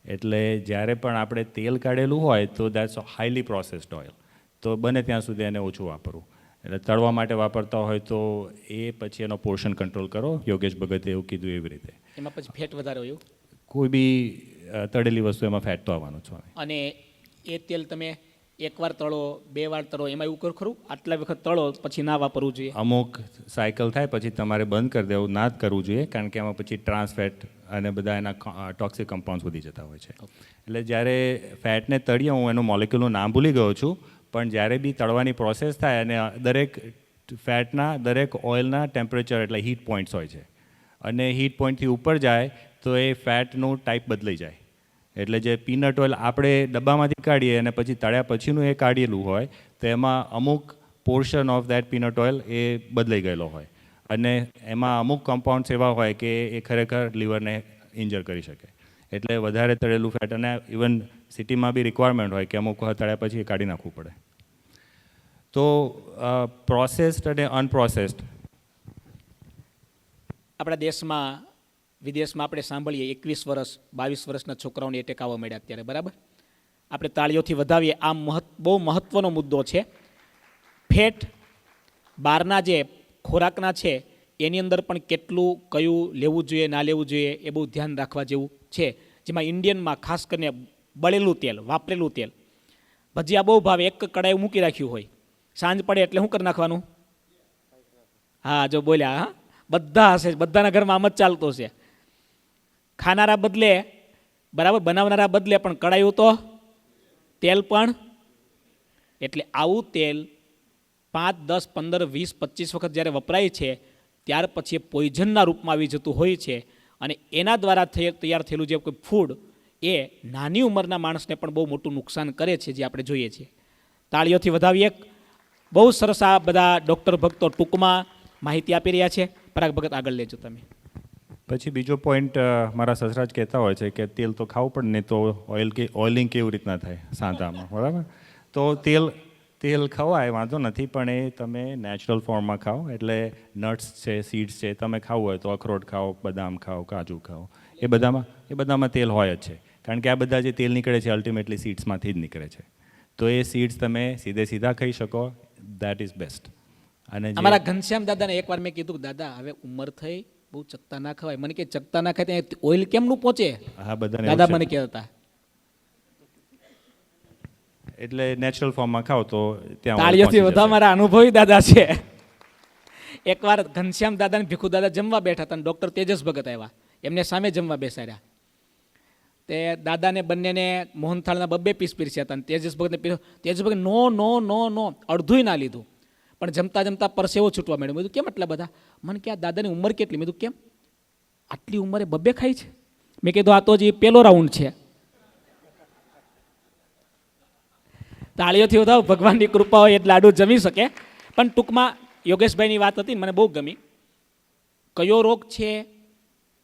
એટલે જ્યારે પણ આપણે તેલ કાઢેલું હોય તો દેટ્સ હાઈલી પ્રોસેસ્ડ ઓઇલ, તો બને ત્યાં સુધી એને ઓછું વાપરવું. એટલે તળવા માટે વાપરતા હોય તો એ પછી એનો પોર્શન કંટ્રોલ કરો, યોગેશ ભગતે એવું કીધું એવી રીતે. એમાં પછી ફેટ વધારે હોય એવું? કોઈ બી તળેલી વસ્તુ એમાં ફેટ તો આવવાનો જ હોય. અને એ તેલ તમે એકવાર તળો, 2 વાર તળો, એમાં એવું કરું ખરું? આટલા વખત તળો પછી ના વાપરવું જોઈએ? અમુક સાયકલ થાય પછી તમારે બંધ કરી દેવું, ના જ કરવું જોઈએ, કારણ કે એમાં પછી ટ્રાન્સ ફેટ અને બધા એના ટોક્સિક કમ્પાઉન્ડ્સ વધી જતા હોય છે. એટલે જ્યારે ફેટને તળીએ, હું એનું મોલિક્યુલનું નામ ભૂલી ગયો છું, પણ જ્યારે બી તળવાની પ્રોસેસ થાય અને દરેક ફેટના, દરેક ઓઇલના ટેમ્પરેચર એટલે હીટ પોઈન્ટ્સ હોય છે, અને હીટ પોઈન્ટથી ઉપર જાય તો એ ફેટનું ટાઈપ બદલાઈ જાય. એટલે જે પીનટ ઓઇલ આપણે ડબ્બામાંથી કાઢીએ અને પછી તળ્યા પછીનું એ કાઢેલું હોય તો એમાં અમુક portion of that peanut oil એ બદલાઈ ગયેલો હોય, અને એમાં અમુક કમ્પાઉન્ડ્સ એવા હોય કે એ ખરેખર લીવરને ઇન્જર કરી શકે. એટલે વધારે તળેલું ફેટ, અને ઇવન સિટીમાં બી રિક્વાયરમેન્ટ હોય કે અમુક વખત તળ્યા પછી એ કાઢી નાખવું પડે. તો પ્રોસેસ્ડ અને અનપ્રોસેસ્ડ આપણા દેશમાં, વિદેશમાં આપણે સાંભળીએ 21 વર્ષ 22 વર્ષના છોકરાઓને એટેક આવવા મળ્યા અત્યારે, બરાબર? આપણે તાળીઓથી વધાવીએ. આ બહુ મહત્ત્વનો મુદ્દો છે. ફેટ બહારના જે ખોરાકના છે એની અંદર પણ કેટલું કયું લેવું જોઈએ, ના લેવું જોઈએ, એ બહુ ધ્યાન રાખવા જેવું છે. જેમાં ઇન્ડિયનમાં ખાસ કરીને બળેલું તેલ, વાપરેલું તેલ, ભજીયા બહુ ભાવે, એક કડાઈ મૂકી રાખ્યું હોય, સાંજ પડે એટલે શું કરી નાખવાનું? હા, જો બોલ્યા, હા, બધા હશે, બધાના ઘરમાં આમ જ ચાલતું છે. ખાનારા બદલે, બરાબર, બનાવનારા બદલે, પણ કડાયું તો તેલ પણ. એટલે આવું તેલ 5, 10, 15, 20, 25 વખત જ્યારે વપરાય છે ત્યાર પછી એ પોઈઝનના રૂપમાં આવી જતું હોય છે, અને એના દ્વારા તૈયાર થયેલું જે કોઈ ફૂડ એ નાની ઉંમરના માણસને પણ બહુ મોટું નુકસાન કરે છે, જે આપણે જોઈએ છીએ. તાળીઓથી વધાવીએ. બહુ સરસ આ બધા ડૉક્ટર ભક્તો ટૂંકમાં માહિતી આપી રહ્યા છે. પરાગ ભગત, આગળ લેજો તમે. પછી બીજો પોઈન્ટ મારા સસરા જ કહેતા હોય છે કે તેલ તો ખાવું પડે, નહીં તો ઓઇલિંગ કેવી રીતના થાય સાંધામાં, બરાબર? તો તેલ ખવાય, વાંધો નથી, પણ એ તમે નેચરલ ફોર્મમાં ખાઓ. એટલે નટ્સ છે, સીડ્સ છે, તમે ખાવું હોય તો અખરોટ ખાઓ, બદામ ખાઓ, કાજુ ખાઓ, એ બધામાં તેલ હોય જ છે. કારણ કે આ બધા જે તેલ નીકળે છે અલ્ટિમેટલી સીડ્સમાંથી જ નીકળે છે. તો એ સીડ્સ તમે સીધા ખાઈ શકો, દેટ ઇઝ બેસ્ટ. અને અમારા ઘનશ્યામ દાદાને એકવાર મેં કીધું, દાદા હવે ઉંમર થઈ, બહુ ચકતા ના ખવાય. મને કે ચકતા ના ખાય ત્યાં ઓઇલ કેમનું પહોંચે? હા, બધાને દાદા એવું મને છે. કહેતા. એટલે નેચરલ ફોર્મમાં ખાઓ તો ત્યાં તાળીઓથી પહોંચી બધા જશે. મારા અનુભવી દાદા છે. એકવાર ઘનશ્યામ દાદા ને ભીખુ દાદા જમવા બેઠા હતા, ડૉક્ટર તેજસ ભગત આવ્યા, એમને સામે જમવા બેસાડ્યા. તે દાદાને બંનેને મોહનથાળના 2 પીસ પીરસ્યા હતા, અને તેજસ ભગતને તેજસ ભગત નો નો નો નો અડધુંય ના લીધું. પણ જમતા જમતા પરસેવો છૂટવા માંડ્યો. મેં કીધું કેમ આટલા બધા? મને કે આ દાદાની ઉંમર કેટલી? મેં કીધું કેમ આટલી ઉંમરે 2 ખાય છે? મેં કીધું આ તો જે પહેલો રાઉન્ડ છે. તાળીઓથી વધાવો. ભગવાનની કૃપા હોય એટલે આડું જમી શકે. પણ ટૂંકમાં યોગેશભાઈની વાત હતી, મને બહુ ગમી. કયો રોગ છે,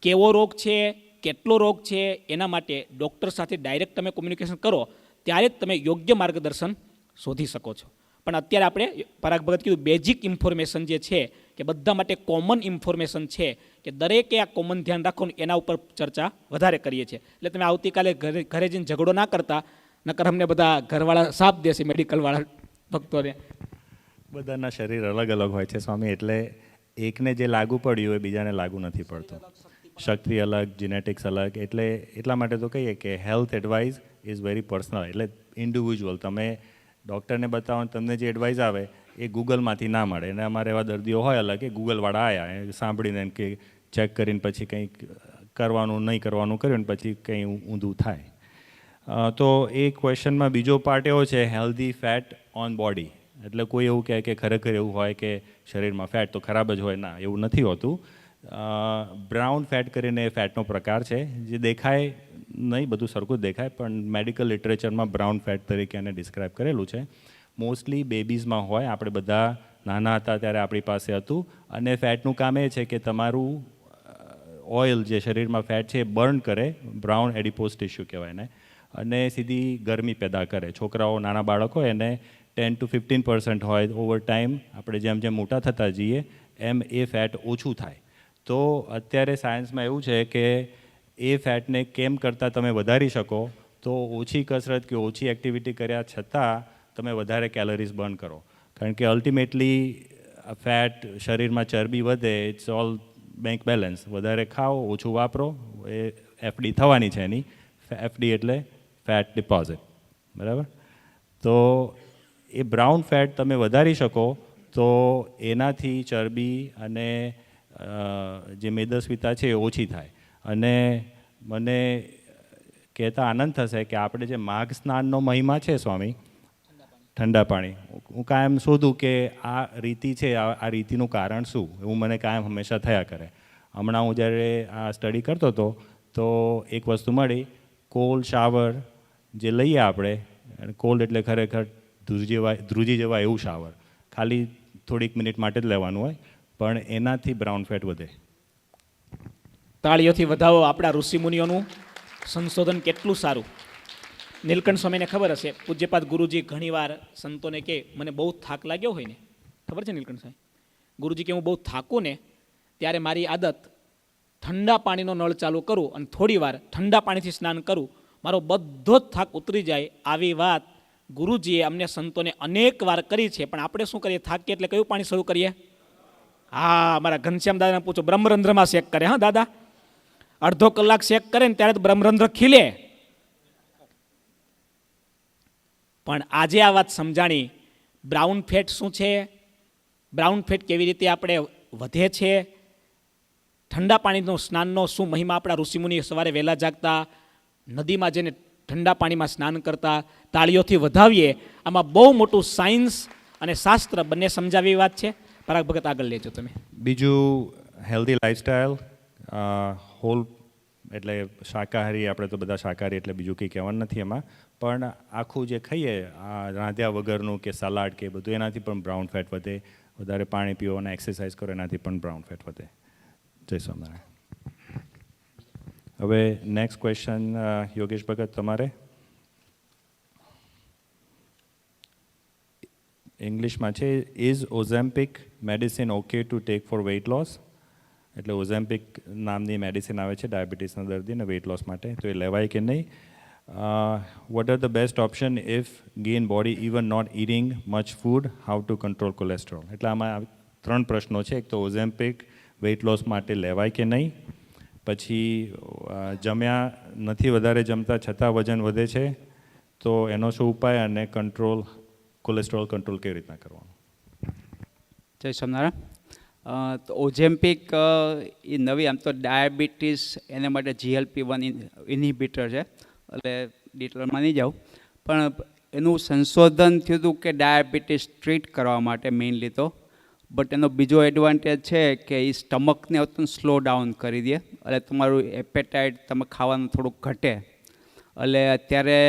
કેવો રોગ છે, કેટલો રોગ છે, એના માટે ડૉક્ટર સાથે ડાયરેક્ટ તમે કોમ્યુનિકેશન કરો ત્યારે જ તમે યોગ્ય માર્ગદર્શન શોધી શકો છો. પણ અત્યારે આપણે પરાગ ભગત કીધું બેઝિક ઇન્ફોર્મેશન જે છે કે બધા માટે કોમન ઇન્ફોર્મેશન છે કે દરેકે આ કોમન ધ્યાન રાખવાનું, એના ઉપર ચર્ચા વધારે કરીએ છીએ. એટલે તમે આવતીકાલે ઘરે જઈને ઝઘડો ના કરતા, નકર અમને બધા ઘરવાળા સાપ દેશે, મેડિકલવાળા ભક્તોને. બધાના શરીર અલગ અલગ હોય છે સ્વામી, એટલે એકને જે લાગુ પડ્યું એ બીજાને લાગુ નથી પડતું. શક્તિ અલગ, જીનેટિક્સ અલગ. એટલે એટલા માટે તો કહીએ કે health advice is very personal. એટલે ઇન્ડિવિજ્યુઅલ તમે ડૉક્ટરને બતાવો, તમને જે એડવાઇસ આવે એ ગૂગલમાંથી ના મળે. અને અમારે એવા દર્દીઓ હોય અલગ કે ગૂગલવાળા આવ્યા, એ સાંભળીને કે ચેક કરીને પછી કંઈક કરવાનું નહીં કરવાનું કર્યું ને પછી કંઈ ઊંધું થાય. તો એ ક્વેશ્ચનમાં બીજો પાર્ટ એવો છે, હેલ્ધી ફેટ ઓન બોડી. એટલે કોઈ એવું કહે કે ખરેખર એવું હોય કે શરીરમાં ફેટ તો ખરાબ જ હોય? ના, એવું નથી હોતું. બ્રાઉન ફેટ કરીને ફેટનો પ્રકાર છે, જે દેખાય નહીં, બધું સરખું જ દેખાય, પણ મેડિકલ લિટરેચરમાં બ્રાઉન ફેટ તરીકે એને ડિસ્ક્રાઇબ કરેલું છે. મોસ્ટલી બેબીઝમાં હોય. આપણે બધા નાના હતા ત્યારે આપણી પાસે હતું. અને ફેટનું કામ એ છે કે તમારું ઓઇલ જે શરીરમાં ફેટ છે એ બર્ન કરે, બ્રાઉન એડિપોઝ ટિશ્યુ કહેવાય એને, અને સીધી ગરમી પેદા કરે. છોકરાઓ, નાના બાળકો એને 10-15% હોય, ઓવર ટાઈમ આપણે જેમ જેમ મોટા થતા જઈએ એમ એ ફેટ ઓછું થાય. તો અત્યારે સાયન્સમાં એવું છે કે એ ફેટને કેમ કરતાં તમે વધારી શકો તો ઓછી કસરત કે ઓછી એક્ટિવિટી કર્યા છતાં તમે વધારે કેલરીઝ બર્ન કરો. કારણ કે અલ્ટિમેટલી ફેટ શરીરમાં ચરબી વધે, ઇટ્સ ઓલ બેંક બેલેન્સ. વધારે ખાઓ, ઓછું વાપરો, એ એફડી થવાની છે એની. એફડી એટલે ફેટ ડિપોઝિટ, બરાબર? તો એ બ્રાઉન ફેટ તમે વધારી શકો તો એનાથી ચરબી અને જે મેદસ્વીતા છે એ ઓછી થાય. અને મને કહેતા આનંદ થશે કે આપણે જે માઘ સ્નાનનો મહિમા છે સ્વામી, ઠંડા પાણી, હું કાયમ શોધું કે આ રીતિ છે, આ રીતિનું કારણ શું, એવું મને કાયમ હંમેશા થયા કરે. હમણાં હું જ્યારે આ સ્ટડી કરતો હતો તો એક વસ્તુ મળી, કોલ્ડ શાવર જે લઈએ આપણે, કોલ્ડ એટલે ખરેખર ધ્રુજી જવા એવું શાવર, ખાલી થોડીક મિનિટ માટે જ લેવાનું હોય, પણ એનાથી બ્રાઉન ફેટ વધે. તાળીઓથી વધાવો આપણા ઋષિમુનિઓનું સંશોધન કેટલું સારું. નીલકંઠ સ્વામીને ખબર હશે, પૂજ્યપાદ ગુરુજી ઘણીવાર સંતોને કે મને બહુ થાક લાગ્યો હોય ને, ખબર છે નીલકંઠ સાહેબ, ગુરુજી કે હું બહુ થાકું ને ત્યારે મારી આદત ઠંડા પાણીનો નળ ચાલુ કરું અને થોડી વાર ઠંડા પાણીથી સ્નાન કરું, મારો બધો જ થાક ઉતરી જાય. આવી વાત ગુરુજીએ અમને સંતોને અનેક વાર કરી છે. પણ આપણે શું કરીએ, થાકીએ એટલે કયું પાણી શરૂ કરીએ? હા, અમારા ઘનશ્યામ દાદાને પૂછો, બ્રહ્મરંધ્રમાં શેક કરે. હા દાદા, અડધો કલાક શેક કરે ને ત્યારે બ્રહ્મરંધ્ર ખીલે. પણ આજે આ વાત સમજાણી, બ્રાઉન ફેટ શું છે, બ્રાઉન ફેટ કેવી રીતે આપણે વધે છે, ઠંડા પાણીનો સ્નાનનો શું મહિમા. આપણા ઋષિમુનિ સવારે વહેલા જાગતા, નદીમાં જઈને ઠંડા પાણીમાં સ્નાન કરતા, તાળીઓથી વધાવીએ. આમાં બહુ મોટું સાયન્સ અને શાસ્ત્ર બંને સમજાવી વાત છે. પરાગ ભગત આગળ લેજો તમે. બીજું હેલ્ધી લાઇફસ્ટાઈલ, હોલ એટલે શાકાહારી, આપણે તો બધા શાકાહારી એટલે બીજું કંઈ કહેવાનું નથી એમાં, પણ આખું જે ખાઈએ રાંધ્યા વગરનું કે સલાડ કે બધું, એનાથી પણ બ્રાઉન ફેટ વધે. વધારે પાણી પીવો અને એક્સરસાઇઝ કરો, એનાથી પણ બ્રાઉન ફેટ વધે. જય સ્વામિનારાયણ. હવે નેક્સ્ટ ક્વેશ્ચન યોગેશ ભગત તમારે. ઇંગ્લિશમાં છે, is Ozempic medicine okay to take for weight loss? એટલે ઓઝેમ્પિક નામની મેડિસિન આવે છે ડાયાબિટીસના દર્દીને વેઇટ લોસ માટે, તો એ લેવાય કે નહીં? What are the best option if gain body even not eating much food? How to control cholesterol? એટલે આમાં 3 પ્રશ્નો છે. એક તો ઓઝેમ્પિક વેઇટ લોસ માટે લેવાય કે નહીં, પછી જમ્યા નથી, વધારે જમતા છતાં વજન વધે છે તો એનો શું ઉપાય, અને કોલેસ્ટ્રોલ કંટ્રોલ કેવી રીતના કરવાનું? જય સ્વામિનારાયણ. તો ઓઝેમ્પિક એ નવી, આમ તો ડાયાબિટીસ એના માટે GLP-1 ઇન્હિબિટર છે, એટલે ડિટેલમાં નહીં જાઉં, પણ એનું સંશોધન થયું હતું કે ડાયાબિટીસ ટ્રીટ કરવા માટે મેઇનલી તો. બટ એનો બીજો એડવાન્ટેજ છે કે એ સ્ટમકને સ્લો ડાઉન કરી દે, એટલે તમારું એપેટાઇટ, તમે ખાવાનું થોડુંક ઘટે. એટલે અત્યારે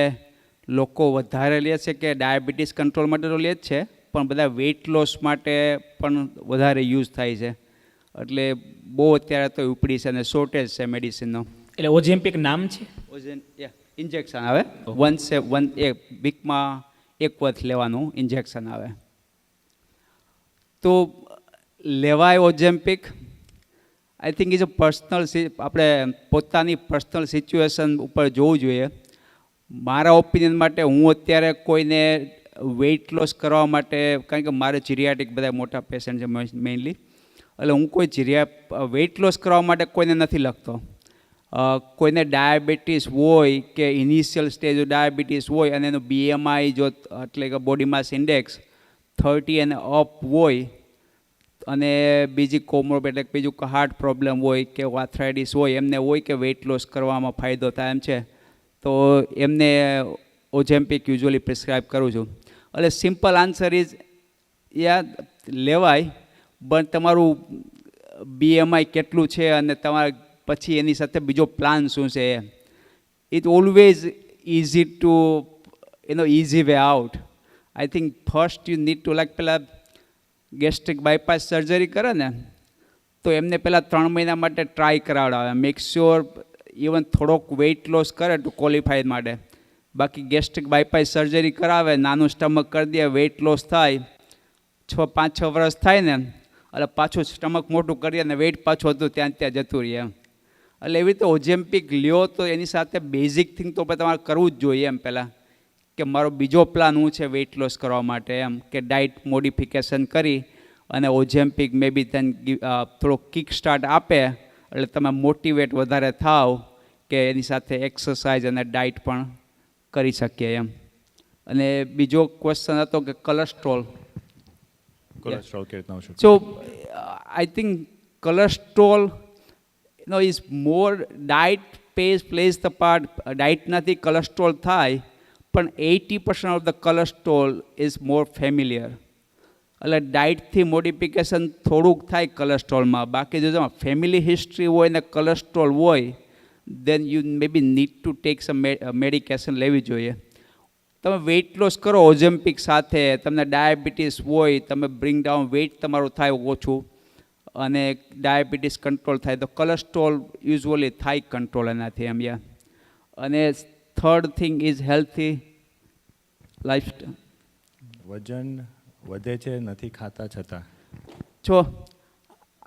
લોકો વધારે લે છે કે ડાયાબિટીસ કંટ્રોલ માટે તો લે જ છે, પણ બધા વેઇટ લોસ માટે પણ વધારે યુઝ થાય છે. એટલે બહુ અત્યારે તો ઉપડી છે અને શોર્ટેજ છે મેડિસિનનો. એટલે ઓઝેમ્પિક નામ છે, ઇન્જેક્શન આવે, એક વીકમાં એક વખત લેવાનું ઇન્જેક્શન આવે. તો લેવાય Ozempic. I think is a personal, આપણે પોતાની પર્સનલ સિચ્યુએશન ઉપર જોવું જોઈએ. મારા ઓપિનિયન માટે હું અત્યારે કોઈને વેઇટ લોસ કરવા માટે, કારણ કે મારે જીરિયાટિક બધા મોટા પેશન્ટ છે મેઇનલી, એટલે હું કોઈ વેઇટ લોસ કરવા માટે કોઈને નથી લખતો. કોઈને ડાયાબિટીસ હોય કે ઇનિશિયલ સ્ટેજ ડાયાબિટીસ હોય અને એનું BMI જો એટલે કે બોડી માસ ઇન્ડેક્સ 30 અને અપ હોય, અને બીજી કોમોર્બિડ એટલે બીજું હાર્ટ પ્રોબ્લેમ હોય કે આર્થરાઇટિસ હોય, એમને હોય કે વેઇટ લોસ કરવામાં ફાયદો થાય એમ છે, તો એમને ઓઝેમ્પિક યુઝ્યુઅલી પ્રિસ્ક્રાઇબ કરું છું. એટલે સિમ્પલ આન્સર ઇઝ લેવાય, પણ તમારું BMI કેટલું છે અને તમારે પછી એની સાથે બીજો પ્લાન શું છે. It always easy to easy way out. I think first you need to પહેલાં ગેસ્ટ્રિક બાયપાસ સર્જરી કરે ને તો એમને પહેલાં 3 મહિના માટે ટ્રાય કરાવડાવે, મેક શ્યોર ઇવન થોડોક વેઇટ લોસ કરે ટુ ક્વોલિફાય માટે. બાકી ગેસ્ટ્રિક બાયપાસ સર્જરી કરાવે, નાનું સ્ટમક કરી દે, વેઇટ લોસ થાય, 5-6 વર્ષ થાય ને એટલે પાછું સ્ટમક મોટું કરી અને વેઇટ પાછું હતું ત્યાં જતું રહે એમ. એટલે એવી રીતે ઓજેમ્પિક લ્યો તો એની સાથે બેઝિક થિંગ તો તમારે કરવું જ જોઈએ એમ પહેલાં, કે મારો બીજો પ્લાન શું છે વેઇટ લોસ કરવા માટે એમ, કે ડાયટ મોડિફિકેશન કરી અને ઓજેમ્પિક મે બી તેને થોડો કિક સ્ટાર્ટ આપે એટલે તમે મોટિવેટ વધારે થાવ કે એની સાથે એક્સરસાઇઝ અને ડાયટ પણ કરી શકીએ એમ. અને બીજો ક્વેશ્ચન હતો કે કોલેસ્ટ્રોલ. કોલેસ્ટ્રોલ કેવી રીતના ઓછું? So I think cholesterol, is more diet plays the part. Diet નથી cholesterol થાય, પણ 80% of the cholesterol is more familiar. એટલે ડાયટથી મોડિફિકેશન થોડુંક થાય કોલેસ્ટ્રોલમાં. બાકી જો ફેમિલી હિસ્ટ્રી હોય ને કોલેસ્ટ્રોલ હોય, then you may be need to take some medication લેવી જોઈએ. તમે વેઇટ લોસ કરો ઓજેમ્પિક સાથે, તમને ડાયાબિટીસ હોય, તમે બ્રિંગ ડાઉન વેઇટ તમારું થાય ઓછું અને ડાયાબિટીસ કંટ્રોલ થાય, તો કોલેસ્ટ્રોલ યુઝ્યુઅલી થાય કંટ્રોલ એનાથી એમ. અને third thing is healthy lifestyle. વજન વધે છે નથી ખાતા છતાં? જો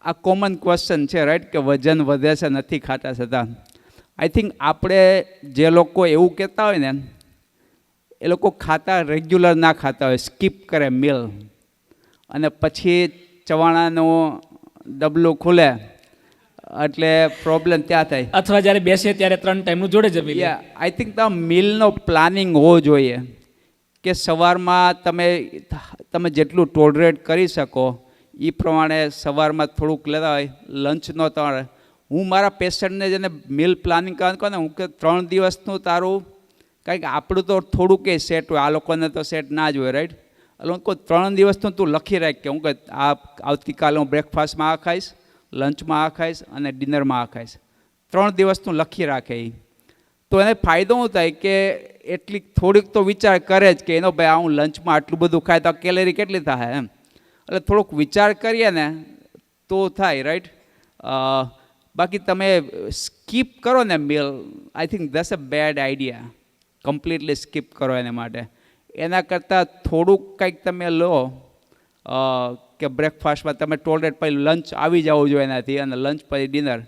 આ કોમન ક્વેશ્ચન છે રાઈટ, કે વજન વધે છે નથી ખાતા છતાં. આઈ થિંક આપણે જે લોકો એવું કહેતા હોય ને એ લોકો ખાતા રેગ્યુલર ના ખાતા હોય, સ્કીપ કરે મીલ, અને પછી ચવાણાનું ડબલું ખુલે એટલે પ્રોબ્લેમ ત્યાં થાય. અથવા જ્યારે બેસે ત્યારે 3 ટાઈમનું જોડે જમી લે. આઈ થિંક તો મીલનો પ્લાનિંગ હોવો જોઈએ, કે સવારમાં તમે જેટલું ટોલરેટ કરી શકો એ પ્રમાણે સવારમાં થોડુંક લેતા હોય, લંચનો તમારે. હું મારા પેશન્ટને જેને મિલ પ્લાનિંગ કરવાનું કહું ને, હું કે 3 દિવસનું તારું, કારણ કે આપણું તો થોડુંક એ સેટ હોય, આ લોકોને તો સેટ ના જ હોય રાઈટ. એટલે હું કહું 3 દિવસનું તું લખી રાખ, કે હું કે આ આવતીકાલે હું બ્રેકફાસ્ટમાં આ ખાઈશ, લંચમાં આ ખાઈશ અને ડિનરમાં આ ખાઈશ. 3 દિવસનું લખી રાખે એ. તો એને ફાયદો શું થાય કે એટલી થોડીક તો વિચાર કરે જ કે એનો ભાઈ આ હું લંચમાં આટલું બધું ખાય તો કેલેરી કેટલી થાય એમ. એટલે થોડોક વિચાર કરીએ ને તો થાય રાઈટ. બાકી તમે સ્કીપ કરો ને meal, I think that's a bad idea. Completely skip કરો એને માટે. એના કરતાં થોડુંક કંઈક તમે લો, કે બ્રેકફાસ્ટમાં તમે ટોલરેટ પછી લંચ આવી જવું જોઈએ એનાથી, અને લંચ પછી ડિનર.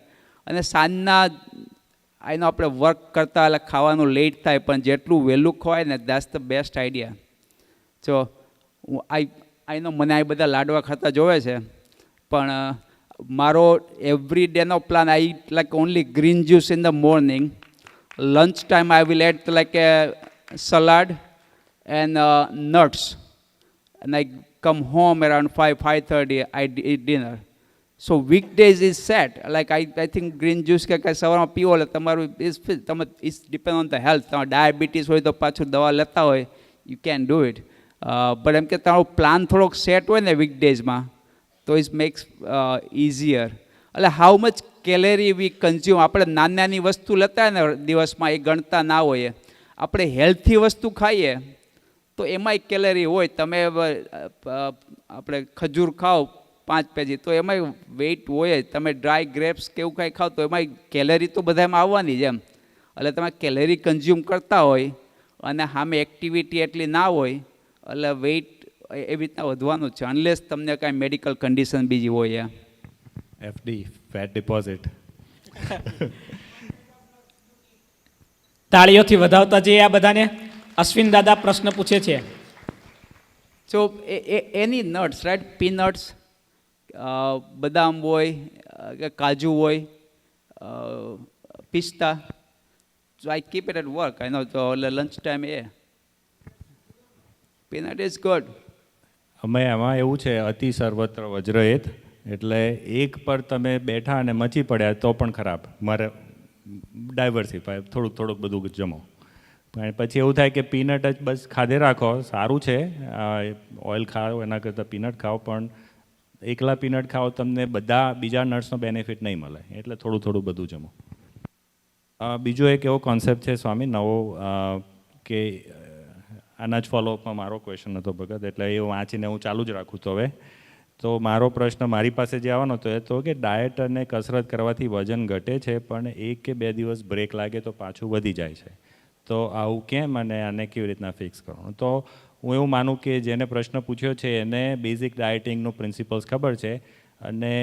અને સાંજના આનો આપણે વર્ક કરતા એટલે ખાવાનું લેટ થાય, પણ જેટલું વહેલું ખવાય ને દેટ્સ ધ બેસ્ટ આઈડિયા. જો આઈનો મને આ બધા લાડવા ખાતા જોવે છે, પણ મારો એવરી ડેનો plan, I like only green juice in the morning. Lunch time I will eat like a salad and nuts, and I come home around 5:30. I eat dinner. So weekdays is set. Like I think green juice કે કાંઈ સવારમાં પીવો એટલે તમારું તમે it's depend on the health. તમારે diabetes હોય તો પાછું દવા લેતા હોય, you can do it. But એમ કે તમારો પ્લાન થોડોક સેટ હોય ને વીકડેઝમાં, તો ઇટ મેક્સ ઇઝીયર. એટલે how much calorie we consume, આપણે નાની વસ્તુ લેતા હોય ને દિવસમાં એ ગણતા ના હોઈએ. આપણે હેલ્થી વસ્તુ ખાઈએ તો એમાંય કેલેરી હોય. તમે આપણે ખજૂર ખાઓ 5 પેજી તો એમાંય વેઇટ હોય જ. તમે ડ્રાય ગ્રેપ્સ કે એવું કાંઈ ખાઓ તો એમાંય કેલેરી તો બધામાં આવવાની જ એમ. એટલે તમે કેલેરી કન્ઝ્યુમ કરતા હોય અને સામે એક્ટિવિટી એટલી ના હોય, એટલે વેઇટ એવી રીતના વધવાનું છે, અનલેસ તમને કાંઈ મેડિકલ કન્ડિશન બીજી હોય. FD, fat deposit. તાળીઓથી વધાવતા જઈએ આ બધાને. અશ્વિન દાદા પ્રશ્ન પૂછે છે. So any nuts right, peanuts, બદામ હોય કે કાજુ હોય, પિસ્તા. So I keep it at work. I know તો એટલે lunch time peanut is good. અમે એમાં એવું છે, અતિ સર્વત્ર વજ્રએત, એટલે એક પર તમે બેઠા અને મચી પડ્યા તો પણ ખરાબ. મારે ડાયવર્સિફાય, થોડુંક બધું જમો. પણ પછી એવું થાય કે પીનટ જ બસ ખાધે રાખો, સારું છે ઓઇલ ખાઓ એના કરતાં પીનટ ખાઓ, પણ એકલા પીનટ ખાઓ તમને બધા બીજા નટ્સનો બેનિફિટ નહીં મળે, એટલે થોડું બધું જમો. બીજો એક એવો કોન્સેપ્ટ છે સ્વામી નવો, કે આના જ ફોલોઅપમાં મારો ક્વેશ્ચન હતો ભગત, એટલે એ વાંચીને હું ચાલુ જ રાખું. તો હવે તો મારો પ્રશ્ન મારી પાસે જે આવવાનો હતો એ તો કે ડાયટ અને કસરત કરવાથી વજન ઘટે છે, પણ 1 કે 2 દિવસ બ્રેક લાગે તો પાછું વધી જાય છે. તો આવું કેમ અને આને કેવી રીતના ફિક્સ કરવાનું. તો હું એવું માનું કે જેને પ્રશ્ન પૂછ્યો છે એને બેઝિક ડાયટિંગનો પ્રિન્સિપલ્સ ખબર છે અને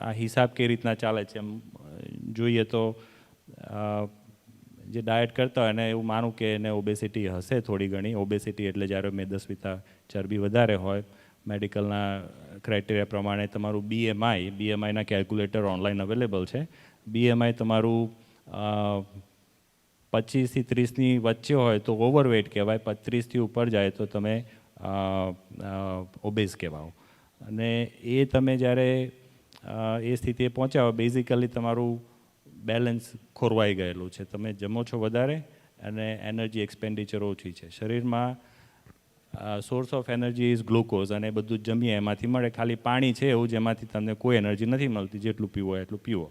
આ હિસાબ કેવી રીતના ચાલે છે એમ જોઈએ તો જે ડાયટ કરતા હોય એને એવું માનું કે એને ઓબેસિટી હશે થોડી ઘણી. ઓબેસિટી એટલે જ્યારે મેદસ્વીતા ચરબી વધારે હોય, મેડિકલના ક્રાઇટેરિયા પ્રમાણે તમારું બીએમઆઈના કેલ્ક્યુલેટર ઓનલાઈન અવેલેબલ છે. બીએમઆઈ તમારું 25 થી 30ની વચ્ચે હોય તો ઓવરવેટ કહેવાય, 35થી ઉપર જાય તો તમે ઓબેઝ કહેવાઓ. અને એ તમે જ્યારે એ સ્થિતિએ પહોંચ્યા હોય બેઝિકલી તમારું બેલેન્સ ખોરવાઈ ગયેલું છે. તમે જમો છો વધારે અને એનર્જી એક્સપેન્ડિચર ઓછી છે. શરીરમાં source of energy is glucose અને એ બધું જ જમીએ એમાંથી મળે. ખાલી પાણી છે એવું જેમાંથી તમને કોઈ એનર્જી નથી મળતી, જેટલું પીવો હોય એટલું પીવો.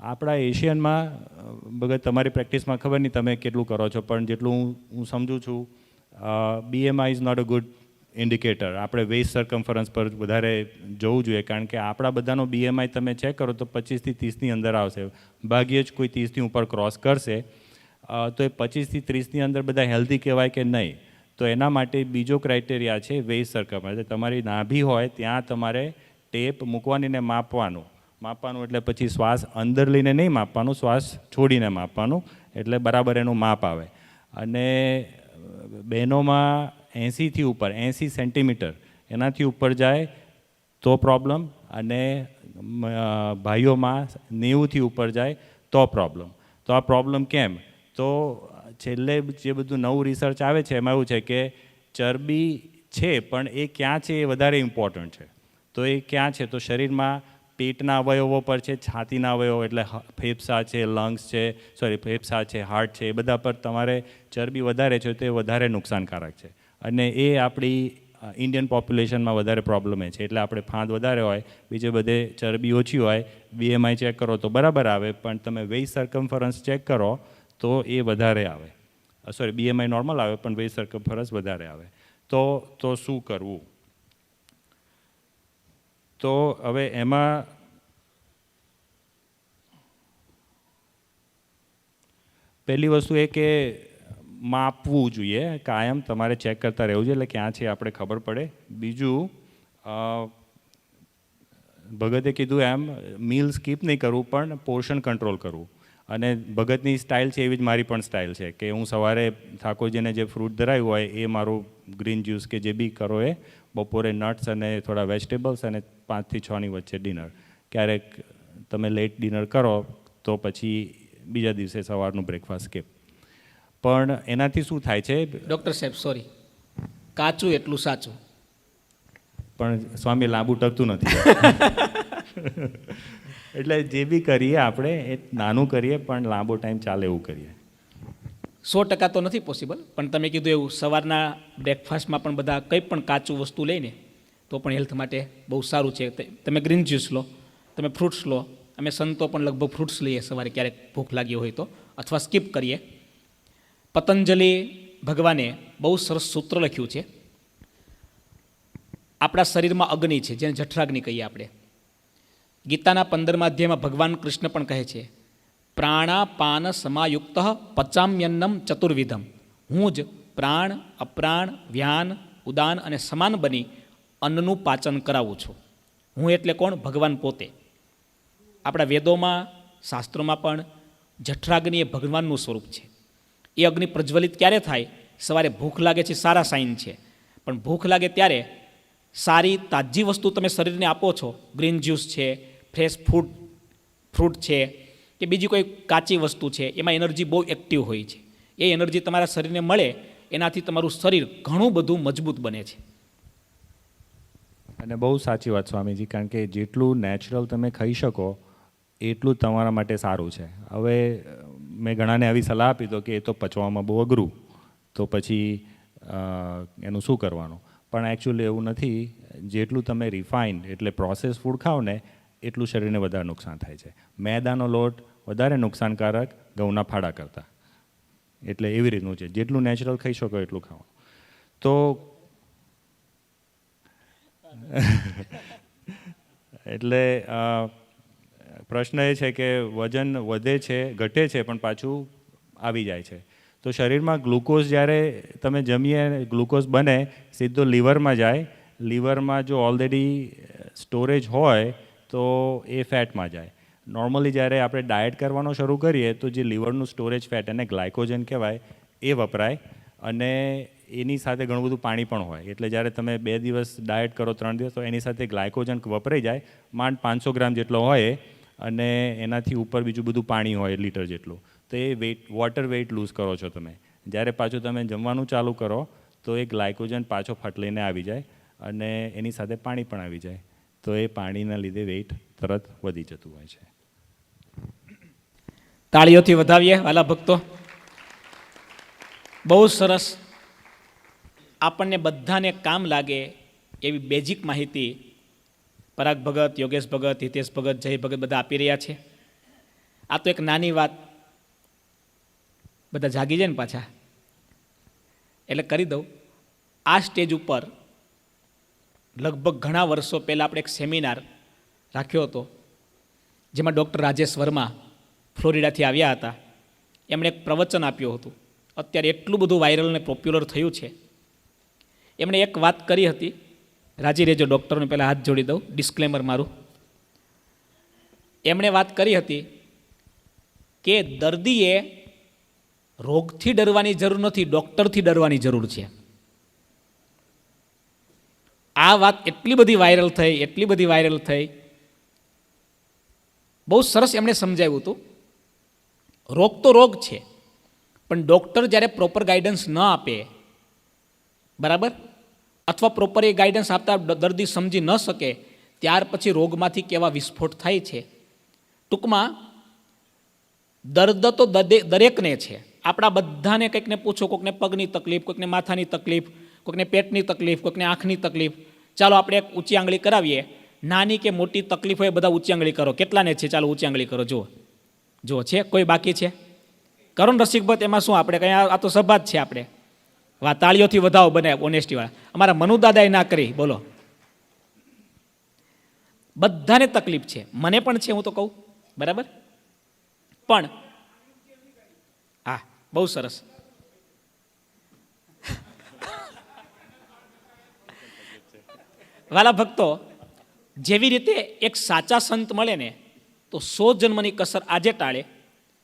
આપણા એશિયનમાં ભગત તમારી પ્રેક્ટિસમાં ખબર નહીં તમે કેટલું કરો છો, પણ જેટલું હું સમજું છું BMI is not a good indicator. આપણે વેસ્ટ સરકમફરન્સ પર વધારે જવું જોઈએ, કારણ કે આપણા બધાનો બીએમઆઈ તમે ચેક કરો તો 25 થી 30ની અંદર આવશે. ભાગ્યે જ કોઈ 30ની ઉપર ક્રોસ કરશે. તો એ 25 થી 30ની અંદર બધા હેલ્ધી કહેવાય કે નહીં? તો એના માટે બીજો ક્રાઇટેરિયા છે વેસ્ટ સરકમફરન્સ. તમારી નાભી હોય ત્યાં તમારે ટેપ મૂકવાની ને માપવાનું એટલે પછી શ્વાસ અંદર લઈને નહીં માપવાનું, શ્વાસ છોડીને માપવાનું, એટલે બરાબર એનું માપ આવે. અને બહેનોમાં 80થી ઉપર 80 સેન્ટીમીટર એનાથી ઉપર જાય તો પ્રોબ્લેમ, અને ભાઈઓમાં 90થી ઉપર જાય તો પ્રોબ્લેમ. તો આ પ્રોબ્લેમ કેમ? તો છેલ્લે જે બધું નવું રિસર્ચ આવે છે એમાં એવું છે કે ચરબી છે પણ એ ક્યાં છે એ વધારે ઇમ્પોર્ટન્ટ છે. તો એ ક્યાં છે? તો શરીરમાં પેટના અવયવો પર છે, છાતીના અવયવો એટલે ફેફસા છે, લંગ્સ છે, ફેફસા છે, હાર્ટ છે, એ બધા પર તમારે ચરબી વધારે છે તો એ વધારે નુકસાનકારક છે. અને એ આપણી ઇન્ડિયન પોપ્યુલેશનમાં વધારે પ્રોબ્લેમ છે. એટલે આપણે ફાંદ વધારે હોય, બીજે બધે ચરબી ઓછી હોય, બીએમઆઈ ચેક કરો તો બરાબર આવે, પણ તમે વેઇસ્ટ સરકમફરન્સ ચેક કરો તો એ વધારે આવે. બીએમઆઈ નોર્મલ આવે પણ વેઇસ્ટ સરકમફરન્સ વધારે આવે. તો શું કરવું? તો હવે એમાં પહેલી વસ્તુ એ કે માપવું જોઈએ, કાયમ તમારે ચેક કરતા રહેવું જોઈએ, એટલે ક્યાં છે આપણે ખબર પડે. બીજું, ભગતે કીધું એમ મીલ સ્કીપ નહીં કરવું પણ પોર્શન કંટ્રોલ કરવું. અને ભગતની સ્ટાઇલ છે એવી જ મારી પણ સ્ટાઇલ છે કે હું સવારે ઠાકોરજીને જે ફ્રૂટ ધરાવ્યું હોય એ મારું ગ્રીન જ્યુસ કે જે બી કરો એ, બપોરે નટ્સ અને થોડા વેજીટેબલ્સ, અને 5 થી 6ની વચ્ચે ડિનર. ક્યારેક તમે લેટ ડિનર કરો તો પછી બીજા દિવસે સવારનું બ્રેકફાસ્ટ સ્કીપ. પણ એનાથી શું થાય છે? ડૉક્ટર સાહેબ સોરી, કાચું એટલું સાચું. પણ સ્વામી લાંબુ ટકતું નથી. એટલે જે બી કરીએ આપણે એ નાનું કરીએ પણ લાંબો ટાઈમ ચાલે એવું કરીએ. 100% તો નથી પોસિબલ, પણ તમે કીધું એવું સવારના બ્રેકફાસ્ટમાં પણ બધા કંઈ પણ કાચું વસ્તુ લઈને તો પણ હેલ્થ માટે બહુ સારું છે. તમે ગ્રીન જ્યુસ લો, તમે ફ્રૂટ્સ લો. અમે સંતો પણ લગભગ ફ્રૂટ્સ લઈએ સવારે ક્યારેક ભૂખ લાગી હોય તો, અથવા સ્કીપ કરીએ. પતંજલિ ભગવાને બહુ સરસ સૂત્ર લખ્યું છે. આપણા શરીરમાં અગ્નિ છે જેને જઠરાગ્નિ કહીએ આપણે. ગીતાના 15મા અધ્યાયમાં ભગવાન કૃષ્ણ પણ કહે છે, પ્રાણાપાન સમાયુક્ત પચામ્યન્નમ ચતુર્વિધમ. હું જ પ્રાણ, અપ્રાણ, વ્યાન, ઉદાન અને સમાન બની અન્નનું પાચન કરાવું છું. હું એટલે કોણ? ભગવાન પોતે. આપણા વેદોમાં, શાસ્ત્રોમાં પણ જઠરાગ્નિ એ ભગવાનનું સ્વરૂપ છે. એ અગ્નિ પ્રજ્વલિત ક્યારે થાય? સવારે ભૂખ લાગે છે, સારા સાઇન છે. પણ ભૂખ લાગે ત્યારે સારી તાજી વસ્તુ તમે શરીરને આપો છો, ગ્રીન જ્યુસ છે, ફ્રેશ ફ્રૂટ છે, કે બીજી કોઈ કાચી વસ્તુ છે, એમાં એનર્જી બહુ એક્ટિવ હોય છે. એ એનર્જી તમારા શરીરને મળે એનાથી તમારું શરીર ઘણું બધું મજબૂત બને છે. અને બહુ સાચી વાત સ્વામીજી, કારણ કે જેટલું નેચરલ તમે ખાઈ શકો એટલું તમારા માટે સારું છે. હવે મેં ઘણાને આવી સલાહ આપી તો કે એ તો પચવામાં બહુ અઘરું, તો પછી એનું શું કરવાનું? પણ એકચ્યુઅલી એવું નથી. જેટલું તમે રિફાઇન્ડ એટલે પ્રોસેસ ફૂડ ખાઓ ને એટલું શરીરને વધારે નુકસાન થાય છે. મેદાનો લોટ વધારે નુકસાનકારક ઘઉંના ફાડા કરતાં. એટલે એવી રીતનું છે, જેટલું નેચરલ ખાઈ શકો એટલું ખાઓ. તો એટલે પ્રશ્ન એ છે કે વજન વધે છે, ઘટે છે, પણ પાછું આવી જાય છે. તો શરીરમાં ગ્લુકોઝ જ્યારે તમે જમીએ ગ્લુકોઝ બને સીધો લીવરમાં જાય. લીવરમાં જો ઓલરેડી સ્ટોરેજ હોય તો એ ફેટમાં જાય. નોર્મલી જ્યારે આપણે ડાયટ કરવાનો શરૂ કરીએ તો જે લીવરનું સ્ટોરેજ ફેટ એને ગ્લાયકોજન કહેવાય એ વપરાય અને એની સાથે ઘણું બધું પાણી પણ હોય. એટલે જ્યારે તમે 2 દિવસ ડાયટ કરો 3 દિવસ તો એની સાથે ગ્લાયકોજન વપરાઈ જાય. માંડ 500 ગ્રામ જેટલો હોય અને એનાથી ઉપર બીજું બધું પાણી હોય લીટર જેટલું. તો એ વોટર વેઇટ લૂઝ કરો છો તમે. જ્યારે પાછું તમે જમવાનું ચાલુ કરો તો એ ગ્લાયકોજન પાછો ફટલીને આવી જાય અને એની સાથે પાણી પણ આવી જાય. તો એ પાણીના લીધે વેઇટ તરત વધી જતું હોય છે. તાળીઓથી વધાવીએ વાલા ભક્તો. બહુ સરસ. આપણને બધાને કામ લાગે એવી બેઝિક માહિતી પરાગ ભગત, યોગેશ ભગત, હિતેશ ભગત, જય ભગત બધા આપી રહ્યા છે. આ તો એક નાની વાત. બધા જાગી જાય ને પાછા એટલે કરી દઉં. આ સ્ટેજ ઉપર લગભગ ઘણા વર્ષો પહેલાં આપણે એક સેમિનાર રાખ્યો હતો જેમાં ડૉક્ટર રાજેશ વર્મા ફ્લોરિડાથી આવ્યા હતા. એમણે એક પ્રવચન આપ્યું હતું. અત્યારે એટલું બધું વાયરલ અને પોપ્યુલર થયું છે. એમણે એક વાત કરી હતી. રાજી રહેજો ડૉક્ટરને પહેલાં હાથ જોડી દઉં, ડિસ્ક્લેમર મારું. એમણે વાત કરી હતી કે દર્દીએ રોગથી ડરવાની જરૂર નથી, ડૉક્ટરથી ડરવાની જરૂર છે. આ વાત એટલી બધી વાયરલ થઈ. બહુ સરસ એમણે સમજાવ્યું હતું. રોગ તો રોગ છે, પણ ડૉક્ટર જ્યારે પ્રોપર ગાઈડન્સ ન આપે, બરાબર, અથવા પ્રોપર એ ગાઈડન્સ આપતા દર્દી સમજી ન શકે, ત્યાર પછી રોગમાંથી કેવા વિસ્ફોટ થાય છે. ટૂંકમાં દર્દ તો દરેકને છે. આપણા બધાને કંઈકને પૂછો, કોઈકને પગની તકલીફ, કોઈકને માથાની તકલીફ, કોઈકને પેટની તકલીફ, કોઈકને આંખની તકલીફ. ચાલો આપણે એક ઊંચી આંગળી કરાવીએ. નાની કે મોટી તકલીફ હોય બધા ઊંચી આંગળી કરો. કેટલાને છે? ચાલો ઊંચી આંગળી કરો. જુઓ છે કોઈ બાકી છે? કરો ને રસિકભત. એમાં શું આપણે કંઈ, આ તો સભા જ છે. આપણે વાહ, તાળીઓથી વધાવો બને ઓનેસ્ટીવાળા. અમારા મનુદાદાએ ના કરી. બોલો. બધાને તકલીફ છે, મને પણ છે, હું તો કહું, બરાબર. પણ હા, બહુ સરસ. વાલા ભક્તો, જેવી રીતે એક સાચા સંત મળે ને તો 100 જન્મની કસર આજે ટાળે,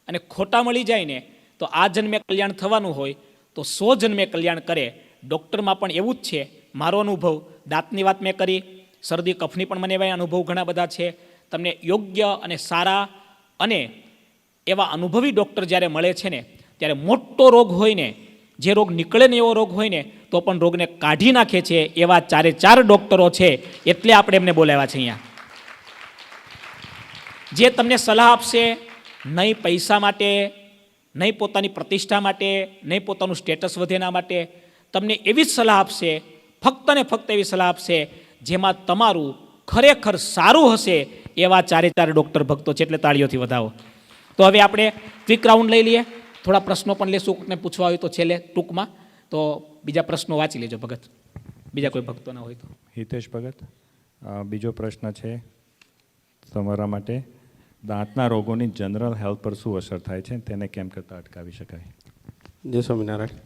અને ખોટા મળી જાય ને તો આ જન્મે કલ્યાણ થવાનું હોય તો 100 જન્મે કલ્યાણ કરે. ડૉક્ટરમાં પણ એવું જ છે. મારો અનુભવ, દાંતની વાત મેં કરી, શરદી કફની પણ મને એવા અનુભવ ઘણા બધા છે. તમને યોગ્ય અને સારા અને એવા અનુભવી ડૉક્ટર જ્યારે મળે છે ને ત્યારે મોટો રોગ હોય ને, જે રોગ નીકળે ને એવો રોગ હોય ને તો પણ રોગને કાઢી નાખે છે. એવા 4 ડૉક્ટરો છે, એટલે આપણે એમને બોલાવ્યા છે અહીંયા. જે તમને સલાહ આપશે નહીં પૈસા માટે, નહીં પોતાની પ્રતિષ્ઠા માટે, નહીં પોતાનું સ્ટેટસ વધે એના માટે. તમને એવી જ સલાહ આપશે, ફક્ત ને ફક્ત એવી સલાહ આપશે જેમાં તમારું ખરેખર સારું હશે. એવા 4 ડૉક્ટર ભક્તો છે, એટલે તાળીઓથી વધાવો. તો હવે આપણે ક્વિક રાઉન્ડ લઈ લઈએ. થોડા પ્રશ્નો પણ લેશું, કોઈને પૂછવા હોય તો છેલ્લે ટૂંકમાં. તો બીજા પ્રશ્નો વાંચી લેજો ભગત, બીજા કોઈ ભક્તો ના હોય તો. હિતેશ ભગત, બીજો પ્રશ્ન છે તમારા માટે. દાંતના રોગોની જનરલ હેલ્થ પર શું અસર થાય છે, તેને કેમ કરતાં અટકાવી શકાય? જય સ્વામિનારાયણ.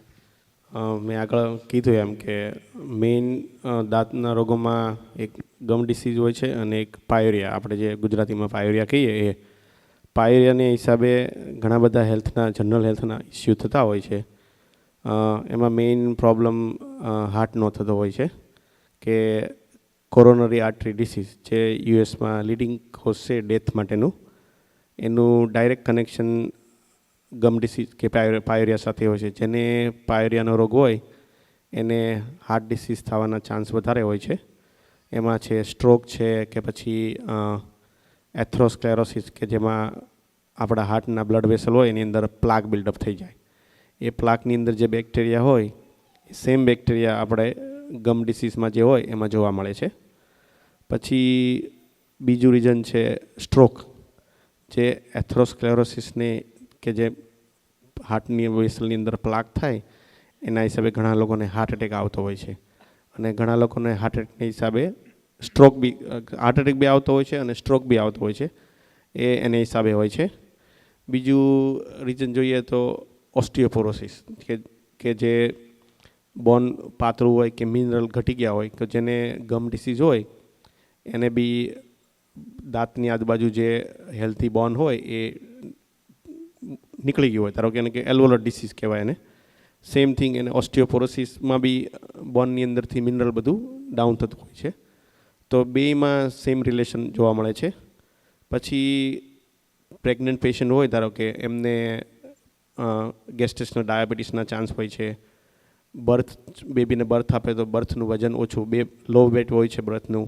મેં આગળ કીધું એમ કે મેઇન દાંતના રોગોમાં એક ગમ ડિસીઝ હોય છે અને એક પાયોરિયા, આપણે જે ગુજરાતીમાં પાયોરિયા કહીએ, એ પાયોરિયાને હિસાબે ઘણા બધા હેલ્થના, જનરલ હેલ્થના ઇસ્યુ થતા હોય છે. એમાં મેઇન પ્રોબ્લેમ હાર્ટનો થતો હોય છે કે કોરોનરી આર્ટરી ડિસીઝ, જે યુએસમાં લીડિંગ કોઝ છે ડેથ માટેનું, એનું ડાયરેક્ટ કનેક્શન ગમ ડિસીઝ કે પાયોરિયા સાથે હોય છે. જેને પાયોરિયાનો રોગ હોય એને હાર્ટ ડિસીઝ થવાના ચાન્સ વધારે હોય છે. એમાં છે સ્ટ્રોક છે કે પછી એથ્રોસ્ક્લેરોસિસ, કે જેમાં આપણા હાર્ટના બ્લડ વેસલ હોય એની અંદર પ્લાક બિલ્ડઅપ થઈ જાય. એ પ્લાકની અંદર જે બેક્ટેરિયા હોય એ સેમ બેક્ટેરિયા આપણે ગમ ડિસીઝમાં જે હોય એમાં જોવા મળે છે. પછી બીજું રીઝન છે સ્ટ્રોક, જે એથ્રોસ્ક્લેરોસિસને કે જે હાર્ટની વેસલની અંદર પ્લાક થાય એના હિસાબે ઘણા લોકોને હાર્ટ એટેક આવતો હોય છે. અને ઘણા લોકોને હાર્ટ એટેકના હિસાબે હાર્ટ એટેક બી આવતો હોય છે અને સ્ટ્રોક બી આવતો હોય છે. એ એને હિસાબે હોય છે. બીજું રીઝન જોઈએ તો ઓસ્ટિયોપોરોસિસ કે જે બોન પાતળું હોય કે મિનરલ ઘટી ગયા હોય, કે જેને ગમ ડિસીઝ હોય એને બી દાંતની આજુબાજુ જે હેલ્થી બોન હોય એ નીકળી ગયું હોય, ધારો કે એને કે એલ્વોલર ડિસીઝ કહેવાય એને. સેમ થિંગ એને ઓસ્ટિયોપોરોસિસમાં બી બોનની અંદરથી મિનરલ બધું ડાઉન થતું હોય છે. તો બેમાં સેમ રિલેશન જોવા મળે છે. પછી પ્રેગ્નન્ટ પેશન્ટ હોય, ધારો કે એમને ગેસ્ટેશનલ ડાયાબિટીસના ચાન્સ હોય છે. બેબીને બર્થ આપે તો બર્થનું વજન ઓછું, લો વેટ હોય છે બર્થનું.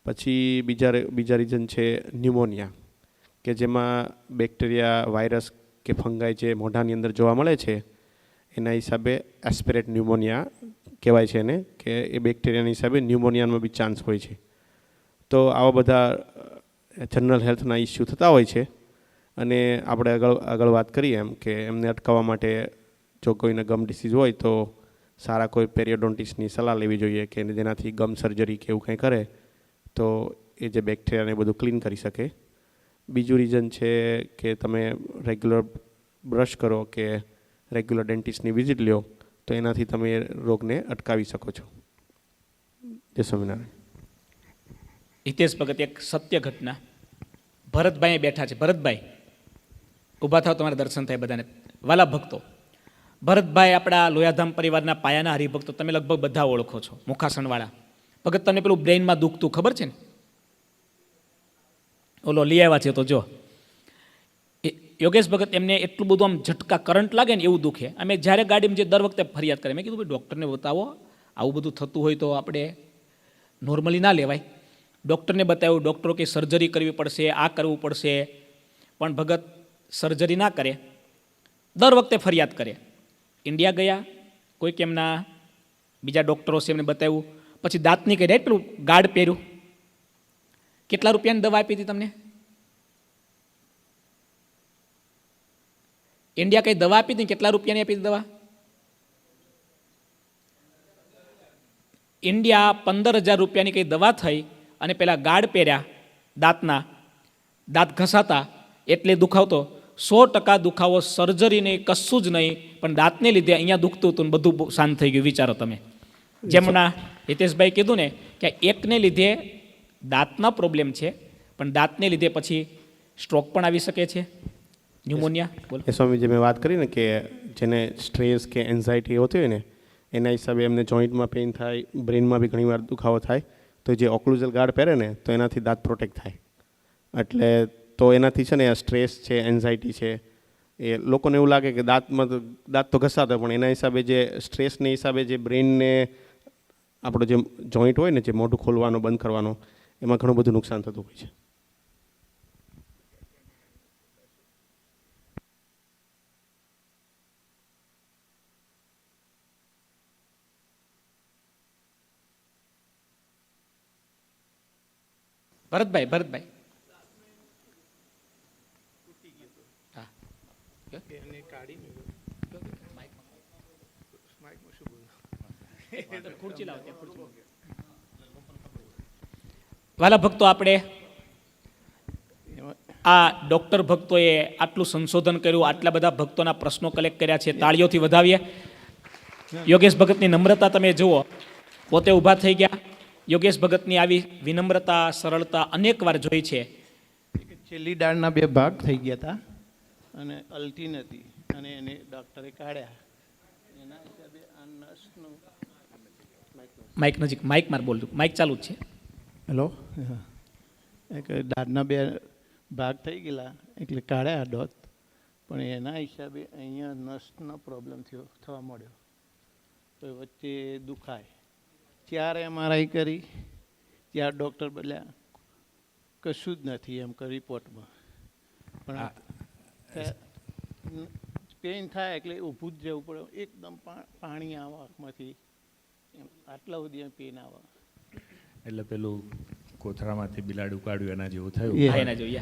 પછી બીજા રીઝન છે ન્યુમોનિયા, કે જેમાં બેક્ટેરિયા, વાયરસ કે ફંગાઈ જે મોઢાની અંદર જોવા મળે છે એના હિસાબે એસ્પિરેટ ન્યુમોનિયા કહેવાય છે એને, કે એ બેક્ટેરિયાના હિસાબે ન્યુમોનિયાનો બી ચાન્સ હોય છે. તો આવા બધા જનરલ હેલ્થના ઇસ્યુ થતા હોય છે. અને આપણે આગળ વાત કરીએ એમ કે એમને અટકાવવા માટે જો કોઈને ગમ ડિસીઝ હોય તો સારા કોઈ પેરિયોડોન્ટિસ્ટની સલાહ લેવી જોઈએ, કે જેનાથી ગમ સર્જરી કે એવું કંઈ કરે તો એ જે બેક્ટેરિયાને બધું ક્લીન કરી શકે. બીજું રીઝન છે કે તમે રેગ્યુલર બ્રશ કરો કે રેગ્યુલર ડેન્ટિસ્ટની વિઝિટ લ્યો તો એનાથી તમે રોગને અટકાવી શકો છો. જય સ્વામિનારાયણ. હિતેશ ભગત, એક સત્ય ઘટના. ભરતભાઈ બેઠા છે. ભરતભાઈ ઊભા થાવ, તમારે દર્શન થાય બધાને. વાલા ભક્તો, ભરતભાઈ આપણા લોયાધામ પરિવારના પાયાના હરિભક્તો, તમે લગભગ બધા ઓળખો છો, મુખાસણવાળા. ભગત, તમને પેલું બ્રેઇનમાં દુખતું ખબર છે ને? ઓલો લઈ આવ્યા છે તો જો યોગેશ ભગત, એમને એટલું બધું આમ ઝટકા કરંટ લાગે ને એવું દુખે. અમે જ્યારે ગાડીમાં જે દર વખતે ફરિયાદ કરે, મેં કીધું ભાઈ ડૉક્ટરને બતાવો, આવું બધું થતું હોય તો આપણે નોર્મલી ના લેવાય. ડૉક્ટરને બતાવ્યું, ડૉક્ટરો કે સર્જરી કરવી પડશે, આ કરવું પડશે. પણ ભગત સર્જરી ના કરે, દર વખતે ફરિયાદ કરે. ઇન્ડિયા ગયા, કોઈક એમના બીજા ડૉક્ટરો છે એમને બતાવ્યું, પછી દાંતની કરી પેલું ગાર્ડ પહેર્યું. કેટલા રૂપિયાની દવા આપી હતી તમને? ઇન્ડિયા કઈ દવા આપી હતી? કેટલા રૂપિયાની આપી હતી દવા? ઇન્ડિયા 15,000 રૂપિયાની કઈ દવા થઈ અને પેલા ગાર્ડ પહેર્યા દાંતના, દાંત ઘસાતા એટલે દુખાવતો. 100% દુખાવો, સર્જરી નહીં, કશું જ નહીં, પણ દાંતને લીધે અહીંયા દુખતું હતું, બધું શાંત થઈ ગયું. વિચારો તમે. જેમના હિતેશભાઈ કીધું ને કે એકને લીધે દાંતના પ્રોબ્લેમ છે, પણ દાંતને લીધે પછી સ્ટ્રોક પણ આવી શકે છે, ન્યુમોનિયા. બોલો. એ સ્વામીજી મેં વાત કરી ને કે જેને સ્ટ્રેસ કે એન્ઝાયટી હોતી હોય ને એના હિસાબે એમને જોઈન્ટમાં પેઇન થાય, બ્રેઇનમાં બી ઘણીવાર દુખાવો થાય. તો જે ઓક્લુઝલ ગાર્ડ પહેરે ને તો એનાથી દાંત પ્રોટેક્ટ થાય. એટલે તો એનાથી છે ને આ સ્ટ્રેસ છે, એન્ઝાયટી છે, એ લોકોને એવું લાગે કે દાંત તો ઘસાતા, પણ એના હિસાબે જે સ્ટ્રેસને હિસાબે જે બ્રેઇનને આપણો જે જોઈન્ટ હોય ને, જે મોઢું ખોલવાનો બંધ કરવાનો, એમાં ઘણું બધું નુકસાન થતું હોય છે. ભરતભાઈ વાલા ભક્તો, આપણે આ ડૉક્ટર ભક્તોએ આટલું સંશોધન કર્યું, આટલા બધા ભક્તોના પ્રશ્નો કલેક્ટ કર્યા છે. તાળીઓથી વધાવીએ. યોગેશ ભગતની નમ્રતા તમે જુઓ, પોતે ઊભા થઈ ગયા. યોગેશ ભગતની આવી વિનમ્રતા, સરળતા અનેક વાર જોઈ છે. છેલ્લી દાળના 2 ભાગ થઈ ગયા હતા અને અલટી નથી અને એને ડૉક્ટરે કાઢ્યા. એના હિસાબે આ નસનું માઇક નજીક, માઇક માર બોલતું, માઇક ચાલુ જ છે. હેલો, એક દાળના 2 ભાગ થઈ ગયેલા એટલે કાઢ્યા ડોત, પણ એના હિસાબે અહીંયા નસનો પ્રોબ્લેમ થવા મળ્યો. તો વચ્ચે દુખાય. 4 MRI કરી, ત્યાં ડૉક્ટર બોલ્યા કશું જ નથી એમ કરી રિપોર્ટમાં. પણ પેઇન થાય એટલે ઊભું જ જવું પડે, એકદમ પાણી આવે આંખમાંથી, એમ આટલા સુધી પેઇન આવે. એટલે પેલું કોથળામાંથી બિલાડું કાઢ્યું એના જેવું થયું. હા, એના જોઈએ.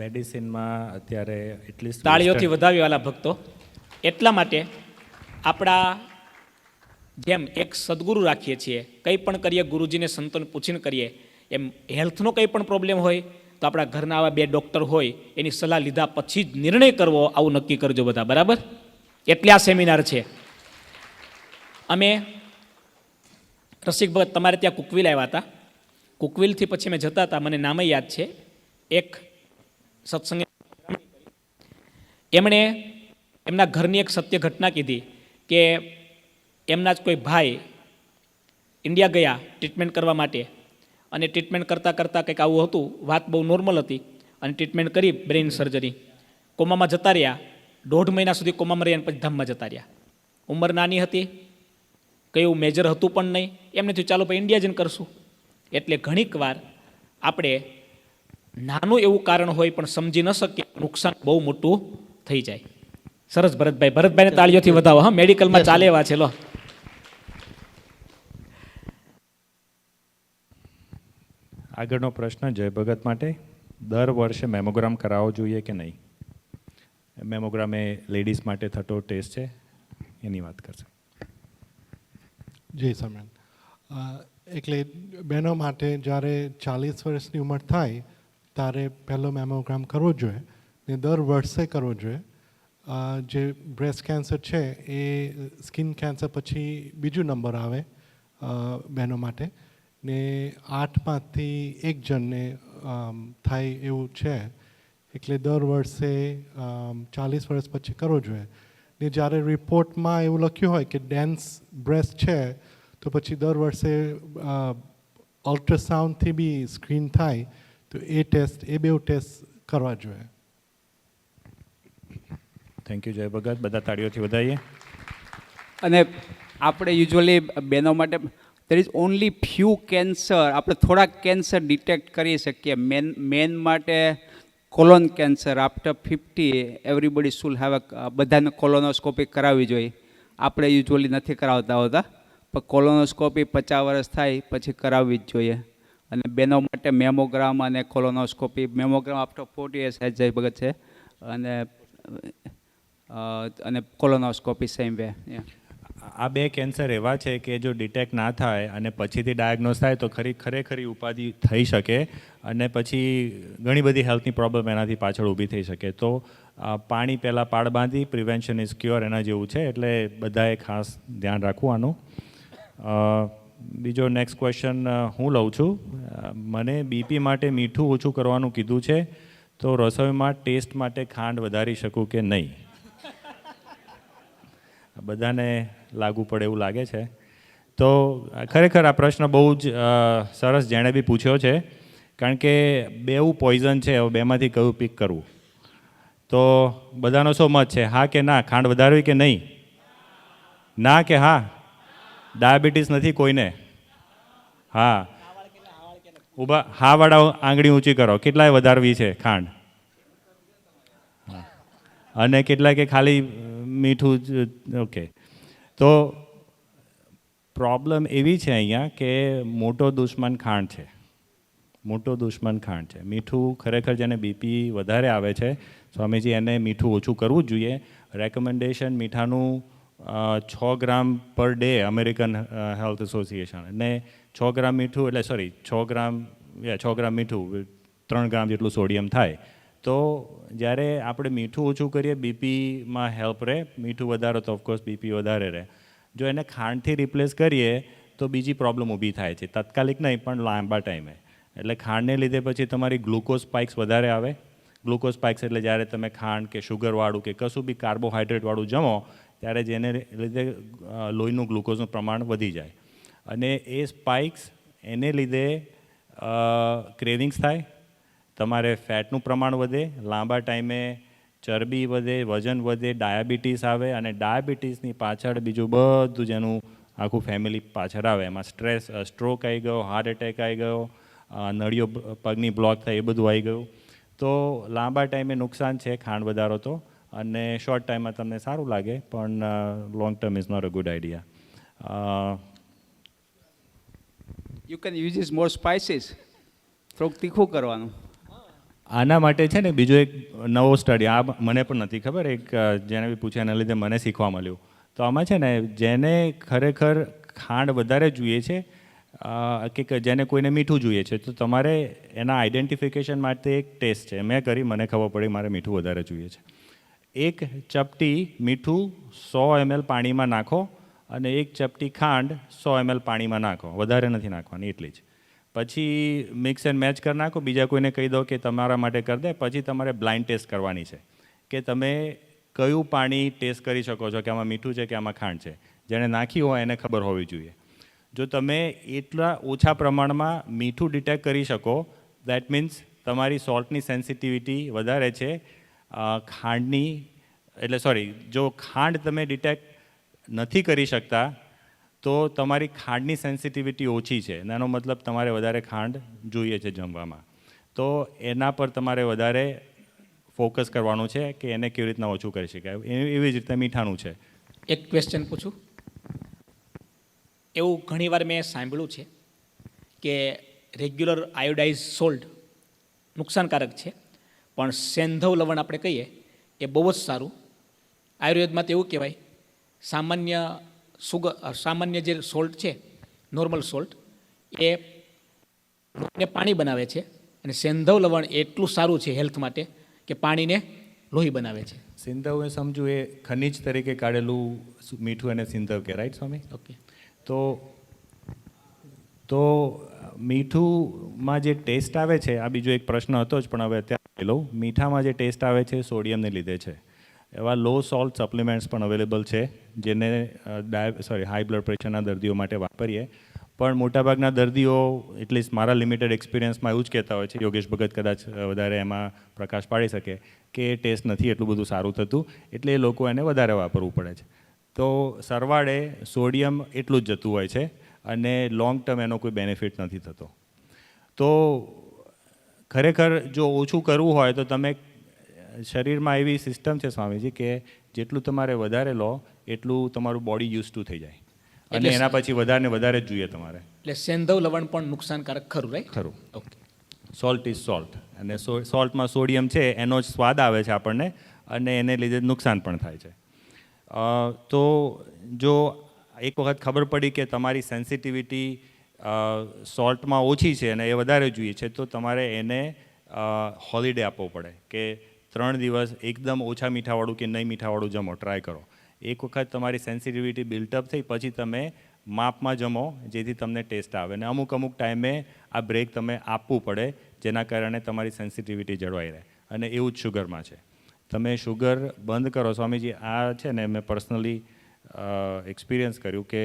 મેડિસિનમાં અત્યારે એટલીસ્ટ તાળીઓથી વધાવી વાલા ભક્તો. એટલા માટે આપણા જેમ એક સદગુરુ રાખીએ છીએ, કંઈ પણ કરીએ ગુરુજીને, સંતોને પૂછીને કરીએ, એમ હેલ્થનો કંઈ પણ પ્રોબ્લેમ હોય તો આપણા ઘરના આવા 2 ડૉક્ટર હોય એની સલાહ લીધા પછી જ નિર્ણય કરવો, આવું નક્કી કરજો બધા. બરાબર? એટલે આ સેમિનાર છે. અમે રસિક ભગત તમારે ત્યાં કુકવિલ આવ્યા હતા. કુકવિલથી પછી અમે જતા હતા, મને નામે યાદ છે, એક સત્સંગ એમણે એમના ઘરની એક સત્ય ઘટના કીધી કે એમના જ કોઈ ભાઈ ઇન્ડિયા ગયા ટ્રીટમેન્ટ કરવા માટે, અને ટ્રીટમેન્ટ કરતાં કરતાં કંઈક આવું હતું, વાત બહુ નોર્મલ હતી, અને ટ્રીટમેન્ટ કરી બ્રેઇન સર્જરી, કોમામાં જતા રહ્યા, 1.5 મહિના સુધી કોમામાં રહ્યા, પછી ધામમાં જતા રહ્યા. ઉંમર નાની હતી, કયું મેજર હતું પણ નહીં, એમને થયું ચાલો ભાઈ ઇન્ડિયા જઈને કરશું. એટલે ઘણીક વાર આપણે નાનું એવું કારણ હોય પણ સમજી ન શકીએ, નુકસાન બહુ મોટું થઈ જાય. સરસ ભરતભાઈ, ભરતભાઈને તાળીઓથી વધાવો. હા, મેડિકલમાં ચાલે એવા છે. લો, આગળનો પ્રશ્ન જય ભગત માટે. દર વર્ષે મેમોગ્રામ કરાવવો જોઈએ કે નહીં? મેમોગ્રામ એ લેડીઝ માટે થતો ટેસ્ટ છે, એની વાત કરશે. જી સમેન. એટલે બહેનો માટે જ્યારે 40 વર્ષની ઉંમર થાય ત્યારે પહેલો મેમોગ્રામ કરવો જોઈએ ને દર વર્ષે કરવો જોઈએ. જે બ્રેસ્ટ કેન્સર છે એ સ્કિન કેન્સર પછી બીજું નંબર આવે બહેનો માટે, ને 8માંથી 1 જણને થાય એવું છે. એટલે દર વર્ષે 40 વર્ષ પછી કરવો જોઈએ. ને જ્યારે રિપોર્ટમાં એવું લખ્યું હોય કે ડેન્સ બ્રેસ્ટ છે તો પછી દર વર્ષે અલ્ટ્રાસાઉન્ડથી બી સ્ક્રીન થાય તો એ ટેસ્ટ, એ બે ટેસ્ટ કરવા જોઈએ. થેન્ક યુ જય ભગત. બધા તાળીઓથી વધારીએ. અને આપણે યુઝ્યુઅલી બહેનો માટે there is only few cancer, આપણે થોડાક કેન્સર ડિટેક્ટ કરી શકીએ. મેન માટે colon cancer after 50 everybody should have બધાને કોલોનોસ્કોપી કરાવવી જોઈએ. આપણે યુઝ્યુઅલી નથી કરાવતા હોતા, પણ કોલોનોસ્કોપી 50 વર્ષ થાય પછી કરાવવી જ જોઈએ. અને બહેનો માટે મેમોગ્રામ અને કોલોનોસ્કોપી, મેમોગ્રામ આફ્ટર 40 years જય ભગત છે, અને કોલોનોસ્કોપી સેમ વે. આ બે કેન્સર એવા છે કે જો ડિટેક્ટ ના થાય અને પછીથી ડાયગ્નોઝ થાય તો ખરેખરી ઉપાધિ થઈ શકે, અને પછી ઘણી બધી હેલ્થની પ્રોબ્લેમ એનાથી પાછળ ઊભી થઈ શકે. તો પાણી પહેલાં પાડ બાંધી, પ્રિવેન્શન ઇઝ ક્યોર એના જેવું છે. એટલે બધાએ ખાસ ધ્યાન રાખવું આનું. બીજો નેક્સ્ટ ક્વેશ્ચન હું લઉં છું. મને બીપી માટે મીઠું ઓછું કરવાનું કીધું છે, તો રસોઈમાં ટેસ્ટ માટે ખાંડ વધારી શકું કે નહીં? બધાને લાગુ પડે એવું લાગે છે. તો ખરેખર આ પ્રશ્ન બહુ જ સરસ જેણે બી પૂછ્યો છે, કારણ કે બેઉ પોઈઝન છે. હવે બેમાંથી કયું પિક કરવું? તો બધાનો શું મત છે? હા કે ના? ખાંડ વધારવી કે નહીં? ના કે હા? ડાયાબિટીસ નથી કોઈને? હા. ઊભા હા વાળા આંગળી ઊંચી કરો. કેટલાય વધારવી છે ખાંડ? અને કેટલાય કે ખાલી મીઠું જ? ઓકે. તો પ્રોબ્લેમ એવી છે અહીંયા કે મોટો દુશ્મન ખાંડ છે. મોટો દુશ્મન ખાંડ છે. મીઠું ખરેખર જેને બીપી વધારે આવે છે, સ્વામીજી, એને મીઠું ઓછું કરવું જ જોઈએ. રેકમેન્ડેશન મીઠાનું 6 ગ્રામ per day, American health association. અને 6 ગ્રામ મીઠું એટલે 6 ગ્રામ મીઠું 3 ગ્રામ જેટલું સોડિયમ થાય. તો જ્યારે આપણે મીઠું ઓછું કરીએ બીપીમાં હેલ્પ રહે, મીઠું વધારો તો ઓફકોર્સ બીપી વધારે રહે. જો એને ખાંડથી રિપ્લેસ કરીએ તો બીજી પ્રોબ્લેમ ઊભી થાય છે, તાત્કાલિક નહીં પણ લાંબા ટાઈમે. એટલે ખાંડને લીધે પછી તમારી ગ્લુકોઝ સ્પાઇક્સ વધારે આવે. ગ્લુકોઝ સ્પાઇક્સ એટલે જ્યારે તમે ખાંડ કે શુગરવાળું કે કશું બી કાર્બોહાઈડ્રેટવાળું જમો ત્યારે જેને લીધે લોહીનું ગ્લુકોઝનું પ્રમાણ વધી જાય. અને એ સ્પાઇક્સ એને લીધે ક્રેવિંગ્સ થાય, તમારે ફેટનું પ્રમાણ વધે, લાંબા ટાઈમે ચરબી વધે, વજન વધે, ડાયાબિટીસ આવે. અને ડાયાબિટીસની પાછળ બીજું બધું જેનું આખું ફેમિલી પાછળ આવે. એમાં સ્ટ્રોક આવી ગયો, હાર્ટ એટેક આવી ગયો, નળીઓ પગની બ્લોક થાય, એ બધું આવી ગયું. તો લાંબા ટાઈમે નુકસાન છે ખાંડ વધારો તો. અને શોર્ટ ટાઈમમાં તમને સારું લાગે, પણ long term is not a good idea. You can use more spices, થોડુંક તીખું કરવાનું. આના માટે છે ને બીજો એક નવો સ્ટડી, આ મને પણ નથી ખબર, એક જેને બી પૂછ્યા એના લીધે મને શીખવા મળ્યું. તો આમાં છે ને જેને ખરેખર ખાંડ વધારે જોઈએ છે કે જેને કોઈને મીઠું જોઈએ છે, તો તમારે એના આઈડેન્ટિફિકેશન માટે એક ટેસ્ટ છે મેં કરી, મને ખબર પડી મારે મીઠું વધારે જોઈએ છે. એક ચપટી મીઠું 100 ml પાણીમાં નાખો અને એક ચપટી ખાંડ 100 ml પાણીમાં નાખો, વધારે નથી નાખવાની એટલી જ. પછી મિક્સ એન્ડ મેચ કરી નાખો, બીજા કોઈને કહી દો કે તમારા માટે કરી દે. પછી તમારે બ્લાઇન્ડ ટેસ્ટ કરવાની છે કે તમે કયું પાણી ટેસ્ટ કરી શકો છો કે આમાં મીઠું છે કે આમાં ખાંડ છે. જેણે નાખી હોય એને ખબર હોવી જોઈએ. જો તમે એટલા ઓછા પ્રમાણમાં મીઠું ડિટેક્ટ કરી શકો, દેટ મીન્સ તમારી સોલ્ટની સેન્સિટિવિટી વધારે છે ખાંડની, એટલે સોરી, જો ખાંડ તમે ડિટેક્ટ નથી કરી શકતા તો તમારી ખાંડની સેન્સિટિવિટી ઓછી છે. એનો મતલબ તમારે વધારે ખાંડ જોઈએ છે જમવામાં. તો એના પર તમારે વધારે ફોકસ કરવાનું છે કે એને કેવી રીતના ઓછું કરી શકાય. એવી જ રીતે મીઠાનું છે. એક ક્વેશ્ચન પૂછું. એવું ઘણીવાર મેં સાંભળ્યું છે કે રેગ્યુલર આયોડાઇઝ સોલ્ટ નુકસાનકારક છે, પણ સેંધવ લવણ આપણે કહીએ એ બહુ જ સારું. આયુર્વેદમાં તો એવું કહેવાય, સામાન્ય જે સોલ્ટ છે, નોર્મલ સોલ્ટ, એ લોહીને પાણી બનાવે છે, અને સેંધવ લવણ એટલું સારું છે હેલ્થ માટે કે પાણીને લોહી બનાવે છે. સિંધવ એ સમજુ એ ખનિજ તરીકે કાઢેલું મીઠું અને સિંધવ કે, રાઈટ સ્વામી? ઓકે. તો મીઠુંમાં જે ટેસ્ટ આવે છે, આ બીજો એક પ્રશ્ન હતો જ પણ હવે અત્યારે લઉં. મીઠામાં જે ટેસ્ટ આવે છે સોડિયમને લીધે છે. એવા લો સોલ્ટ સપ્લિમેન્ટ્સ પણ અવેલેબલ છે જેને હાઈ બ્લડ પ્રેશરના દર્દીઓ માટે વાપરીએ. પણ મોટાભાગના દર્દીઓ, એટલીસ્ટ મારા લિમિટેડ એક્સપિરિયન્સમાં એવું જ કહેતા હોય છે, યોગેશ ભગત કદાચ વધારે એમાં પ્રકાશ પાડી શકે, કે એ ટેસ્ટ નથી એટલું બધું સારું થતું, એટલે એ લોકો એને વધારે વાપરવું પડે છે. તો સરવાળે સોડિયમ એટલું જ જતું હોય છે અને લોંગ ટર્મ એનો કોઈ બેનિફિટ નથી થતો. તો ખરેખર જો ઓછું કરવું હોય તો તમે, શરીરમાં એવી સિસ્ટમ છે સ્વામીજી કે જેટલું તમારે વધારે લો એટલું તમારું બોડી યુઝ ટુ થઈ જાય, અને એના પછી વધારે ને વધારે જ જોઈએ તમારે. એટલે સેંધવ લવણ પણ નુકસાનકારક ખરું, રાઈટ? ખરું. ઓકે. સોલ્ટ ઇઝ સોલ્ટ, અને સોલ્ટમાં સોડિયમ છે એનો જ સ્વાદ આવે છે આપણને, અને એને લીધે નુકસાન પણ થાય છે. તો જો એક વખત ખબર પડી કે તમારી સેન્સિટિવિટી સોલ્ટમાં ઓછી છે અને એ વધારે જોઈએ છે, તો તમારે એને હોલિડે આપવો પડે કે 3 દિવસ એકદમ ઓછા મીઠાવાળું કે નહીં મીઠાવાળું જમો, ટ્રાય કરો. એક વખત તમારી સેન્સિટિવિટી બિલ્ટઅપ થઈ પછી તમે માપમાં જમો જેથી તમને ટેસ્ટ આવે. અને અમુક ટાઈમે આ બ્રેક તમે આપવું પડે જેના કારણે તમારી સેન્સિટિવિટી જળવાઈ રહે. અને એવું જ શુગરમાં છે. તમે શુગર બંધ કરો, સ્વામીજી આ છે ને મેં પર્સનલી એક્સપિરિયન્સ કર્યું કે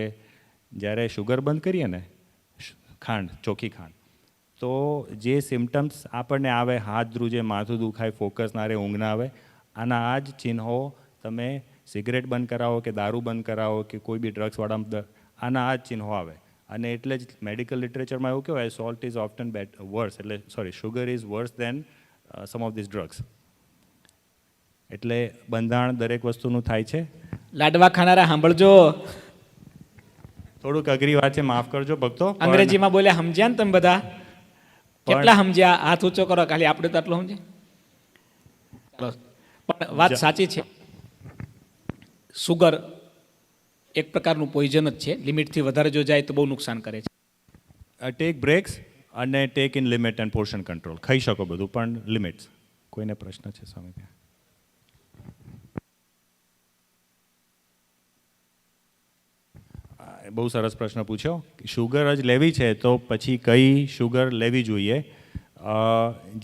જ્યારે શુગર બંધ કરીએ ને, ખાંડ, ચોખ્ખી ખાંડ, તો જે સિમ્ટમ્સ આપણને આવે, હાથ ધ્રુજે, માથું દુખાય, ફોકસ ના રહે, ઊંઘ ના આવે, આના આ જ ચિહ્નો તમે સિગરેટ બંધ કરાવો કે દારૂ બંધ કરાવો કે કોઈ બી ડ્રગ્સવાળા, આના આ જ ચિહ્નો આવે. અને એટલે જ મેડિકલ લિટરેચરમાં એવું કહેવાય, સોલ્ટ ઇઝ ઓફટન વર્સ, એટલે sorry, sugar is worse than some of these drugs. એટલે બંધાણ દરેક વસ્તુનું થાય છે. લાડવા ખાનારા સાંભળજો. થોડુંક અઘરી વાત છે, માફ કરજો ભક્તો. અંગ્રેજીમાં બોલ્યા, સમજ્યા ને તમે બધા? કેટલા સમજ્યા? હાથ ઊંચો કરો. ખાલી આપણે તો આટલું સમજે. પણ વાત સાચી છે. સુગર એક પ્રકારનું પોઈઝન જ છે. લિમિટથી વધારે જો જાય તો બહુ નુકસાન કરે છે. ટેક બ્રેક્સ અને tech in limit and portion control. ખાઈ શકો બધું, પણ લિમિટ્સ. કોઈને પ્રશ્ન છે સ્વામી? ત્યાં બહુ સરસ પ્રશ્ન પૂછ્યો. શુગર જ લેવી છે તો પછી કઈ શુગર લેવી જોઈએ?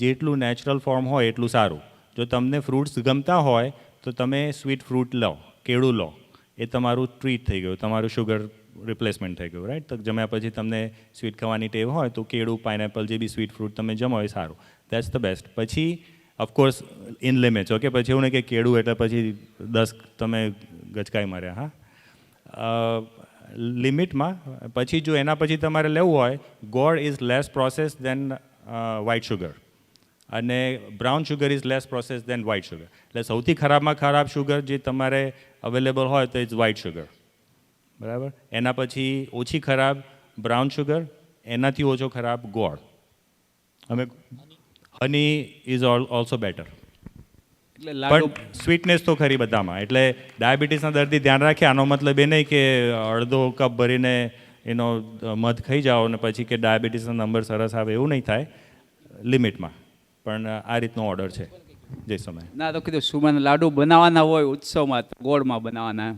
જેટલું નેચરલ ફોર્મ હોય એટલું સારું. જો તમને ફ્રૂટ્સ ગમતા હોય તો તમે સ્વીટ ફ્રૂટ લો, કેળું લો, એ તમારું ટ્રીટ થઈ ગયું, તમારું શુગર રિપ્લેસમેન્ટ થઈ ગયું, રાઈટ? તો જમ્યા પછી તમને સ્વીટ ખાવાની ટેવ હોય તો કેળું, પાઇનેપલ, જે બી સ્વીટ ફ્રૂટ તમે જમો એ સારું. That's the best. પછી ઓફકોર્સ ઇન લિમિટ્સ, ઓકે? પછી એવું નહીં કે કેળું એટલે પછી 10 તમે ગચકાઈ માર્યા. હા, લિમિટમાં. પછી જો એના પછી તમારે લેવું હોય, ગોળ is less process than white sugar, અને brown sugar is less process than white sugar. એટલે સૌથી ખરાબમાં ખરાબ શુગર જે તમારે અવેલેબલ હોય તો ઇઝ વ્હાઇટ શુગર, બરાબર? એના પછી ઓછી ખરાબ બ્રાઉન શુગર, એનાથી ઓછો ખરાબ ગોળ. Honey is also better. પણ સ્વીટનેસ તો ખરી બધામાં. એટલે ડાયાબિટીસના દર્દી ધ્યાન રાખે, આનો મતલબ એ નહીં કે અડધો કપ ભરીને એનો મધ ખાઈ જાઓ ને પછી કે ડાયાબિટીસના નંબર સરસ આવે, એવું નહીં થાય. લિમિટમાં. પણ આ રીતનો ઓર્ડર છે. જય સમય. ના તો કીધું સુમન લાડુ બનાવવાના હોય ઉત્સવમાં તો ગોળમાં બનાવવાના.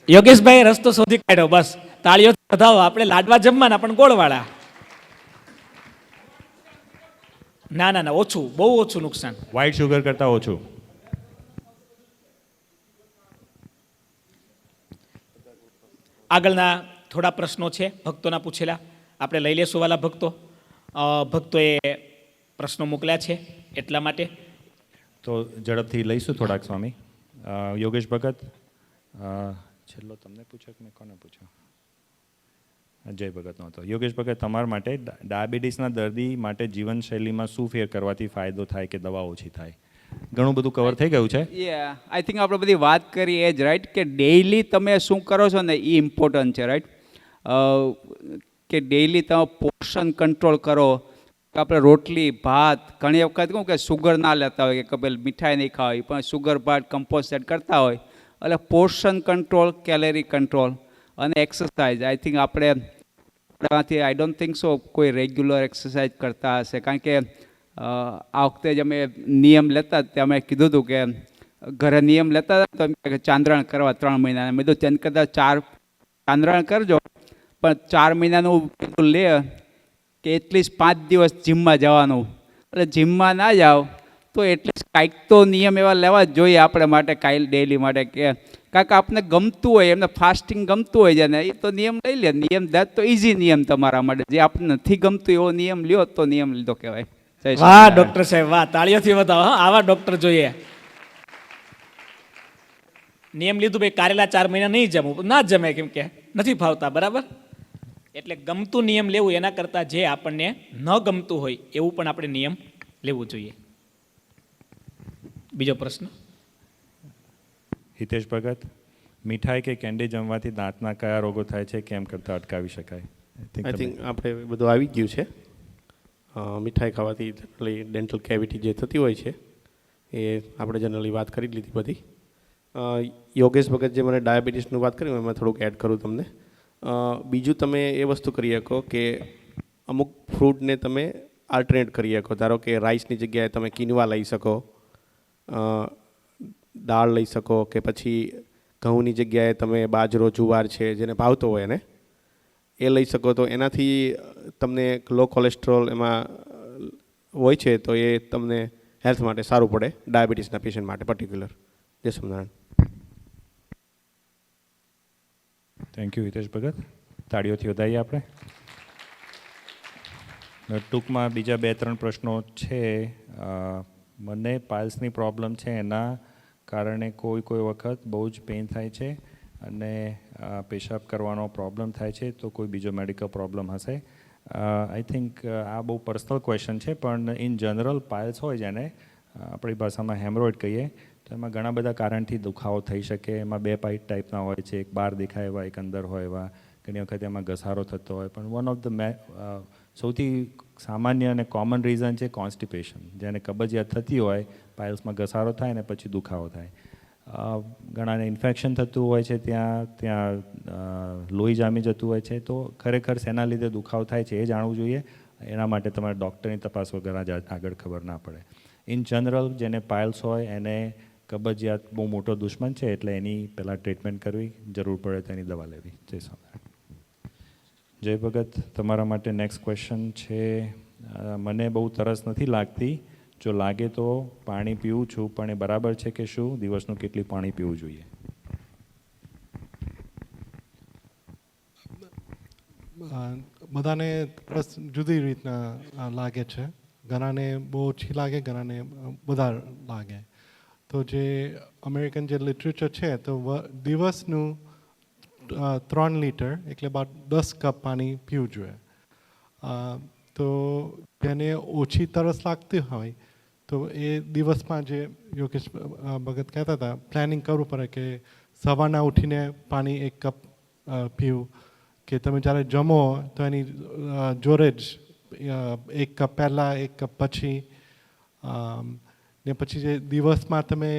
યોગેશભાઈ રસ્તો શોધી કાઢ્યો, બસ તાળીઓ વધાવો. આપણે લાડવા જમવાના પણ ગોળવાળા. ના ના ના, ઓછું, બહુ ઓછું નુકસાન. વ્હાઇટ શુગર કરતાં ઓછું. આગળના થોડા પ્રશ્નો છે ભક્તોના પૂછેલા, આપણે લઈ લેશું વાલા ભક્તો. ભક્તોએ પ્રશ્નો મોકલ્યા છે એટલા માટે. તો ઝડપથી લઈશું થોડાક સ્વામી. યોગેશ ભગત, છેલ્લો તમને પૂછો કે મેં કોને પૂછ્યો? જય ભગતનો હતો. યોગેશ ભગત, તમારા માટે ડાયાબિટીસના દર્દી માટે જીવનશૈલીમાં શું ફેર કરવાથી ફાયદો થાય કે દવા ઓછી થાય? ઘણું બધું કવર થઈ ગયું છે. આઈ થિંક આપણે બધી વાત કરી એ જ, રાઈટ, કે ડેઇલી તમે શું કરો છો ને એ ઇમ્પોર્ટન્ટ છે, રાઈટ. કે ડેઇલી તમે પોર્શન કંટ્રોલ કરો. આપણે રોટલી ભાત ઘણી વખત કહું કે સુગર ના લેતા હોય કે પેલી મીઠાઈ નહીં ખાવી, પણ સુગર ભાત કમ્પોઝેટ કરતા હોય. એટલે પોર્શન કંટ્રોલ, કેલેરી કંટ્રોલ અને એક્સરસાઇઝ. આઈ થિંક આપણાથી આઈ ડોન્ટ થિંક સો કોઈ રેગ્યુલર એક્સરસાઇઝ કરતા હશે, કારણ કે આ વખતે જ અમે નિયમ લેતા ત્યાં અમે કીધું હતું કે ઘરે નિયમ લેતા હતા તો એમ કે ચાંદ્રાયણ કરવા 3 મહિના. મેં કીધું તેને કદાચ 4 ચાંદ્રાયણ કરજો, પણ 4 મહિનાનું કીધું લે કે એટલીસ્ટ 5 દિવસ જીમમાં જવાનું. એટલે જીમમાં ના જાઓ તો એટલીસ્ટ કાંઈક તો નિયમ એવા લેવા જ જોઈએ આપણે માટે, કાંઈ ડેઇલી માટે. કે કાંઈક આપને ગમતું હોય, એમને ફાસ્ટિંગ ગમતું હોય છે ને એ તો નિયમ લઈ લે. નિયમ દેટ તો ઇઝી નિયમ તમારા માટે. જે આપણને નથી ગમતું એવો નિયમ લ્યો તો નિયમ લીધો કહેવાય. વાહ ડોક્ટર સાહેબ, વાહ, તાળીઓથી બતાવો. આવા ડોક્ટર જોઈએ. નિયમ લીધું ભાઈ કારેલા 4 મહિના નહીં જમવું, ના જમે કેમ કે નથી ભાવતા, બરાબર. એટલે ગમતું નિયમ લેવું એના કરતાં જે આપણને ન ગમતું હોય એવું પણ આપણે નિયમ લેવું જોઈએ. બીજો પ્રશ્ન. હિતેશ ભગત, મીઠાઈ કે કેન્ડી જમવાથી દાંતના કયા રોગો થાય છે, કેમ કરતાં અટકાવી શકાય? આઈ થિંક આપણે બધું આવી ગયું છે. મીઠાઈ ખાવાથી જનરલી ડેન્ટલ કેવિટી જે થતી હોય છે એ આપણે જનરલી વાત કરી લીધી બધી. યોગેશ ભગત જે મને ડાયાબિટીસનું વાત કર્યું એમાં થોડુંક એડ કરું તમને. બીજું તમે એ વસ્તુ કરી શકો કે અમુક ફ્રૂટને તમે આલ્ટરનેટ કરી શકો. ધારો કે રાઈસની જગ્યાએ તમે કિનવા લઈ શકો, દાળ લઈ શકો, કે પછી ઘઉંની જગ્યાએ તમે બાજરો, જુવાર છે જેને ભાવતો હોય એને એ લઈ શકો. તો એનાથી તમને લો કોલેસ્ટ્રોલ એમાં હોય છે તો એ તમને હેલ્થ માટે સારું પડે, ડાયાબિટીસના પેશન્ટ માટે પર્ટિક્યુલર. જય સ્વામિનારાયણ. થેન્ક યુ હિતેશ ભગત. તાળીઓથી વધારીએ આપણે. ટૂંકમાં બીજા 2-3 પ્રશ્નો છે. મને પાઇલ્સની પ્રોબ્લેમ છે, એના કારણે કોઈ વખત બહુ જ પેઇન થાય છે અને પેશાબ કરવાનો પ્રોબ્લેમ થાય છે, તો કોઈ બીજો મેડિકલ પ્રોબ્લેમ હશે? આઈ થિંક આ બહુ પર્સનલ ક્વેશ્ચન છે, પણ ઇન જનરલ પાઇલ્સ હોય જેને આપણી ભાષામાં હેમરોઇડ કહીએ, તો એમાં ઘણા બધા કારણથી દુખાવો થઈ શકે. એમાં 2 ટાઈપના હોય છે, એક બહાર દેખાય એવા, એક અંદર હોય એવા. ઘણી વખત એમાં ઘસારો થતો હોય, પણ વન ઓફ ધ સૌથી સામાન્ય અને કોમન રીઝન છે કોન્સ્ટિપેશન. જેને કબજિયાત થતી હોય, પાઇલ્સમાં ઘસારો થાય ને પછી દુખાવો થાય. ઘણાને ઇન્ફેક્શન થતું હોય છે, ત્યાં લોહી જામી જતું હોય છે. તો ખરેખર શેના લીધે દુખાવો થાય છે એ જાણવું જોઈએ. એના માટે તમારે ડૉક્ટરની તપાસ વગર આગળ ખબર ના પડે. ઇન જનરલ જેને પાઇલ્સ હોય એને કબજિયાત બહુ મોટો દુશ્મન છે, એટલે એની પહેલાં ટ્રીટમેન્ટ કરવી, જરૂર પડે તો એની દવા લેવી. જય સ્વામિનારાયણ. જય ભગત, તમારા માટે નેક્સ્ટ ક્વેશ્ચન છે. મને બહુ તરસ નથી લાગતી, જો લાગે તો પાણી પીવું છું, પણ એ બરાબર છે કે શું? દિવસનું કેટલું પાણી પીવું જોઈએ? બધાને તરસ જુદી રીતના લાગે છે. ઘણાને બહુ ઓછી લાગે, ઘણાને વધારે લાગે. તો જે અમેરિકન જે લિટરેચર છે તો દિવસનું 3 લીટર એટલે 10 કપ પાણી પીવું જોઈએ. તો જેને ઓછી તરસ લાગતી હોય તો એ દિવસમાં જે યોગેશ ભગત કહેતા હતા, પ્લાનિંગ કરવું પડે કે સવારના ઉઠીને પાણી 1 કપ પીવું, કે તમે જ્યારે જમો તો એની જોડે જ 1 કપ પહેલાં, 1 કપ પછી. ને પછી જે દિવસમાં તમે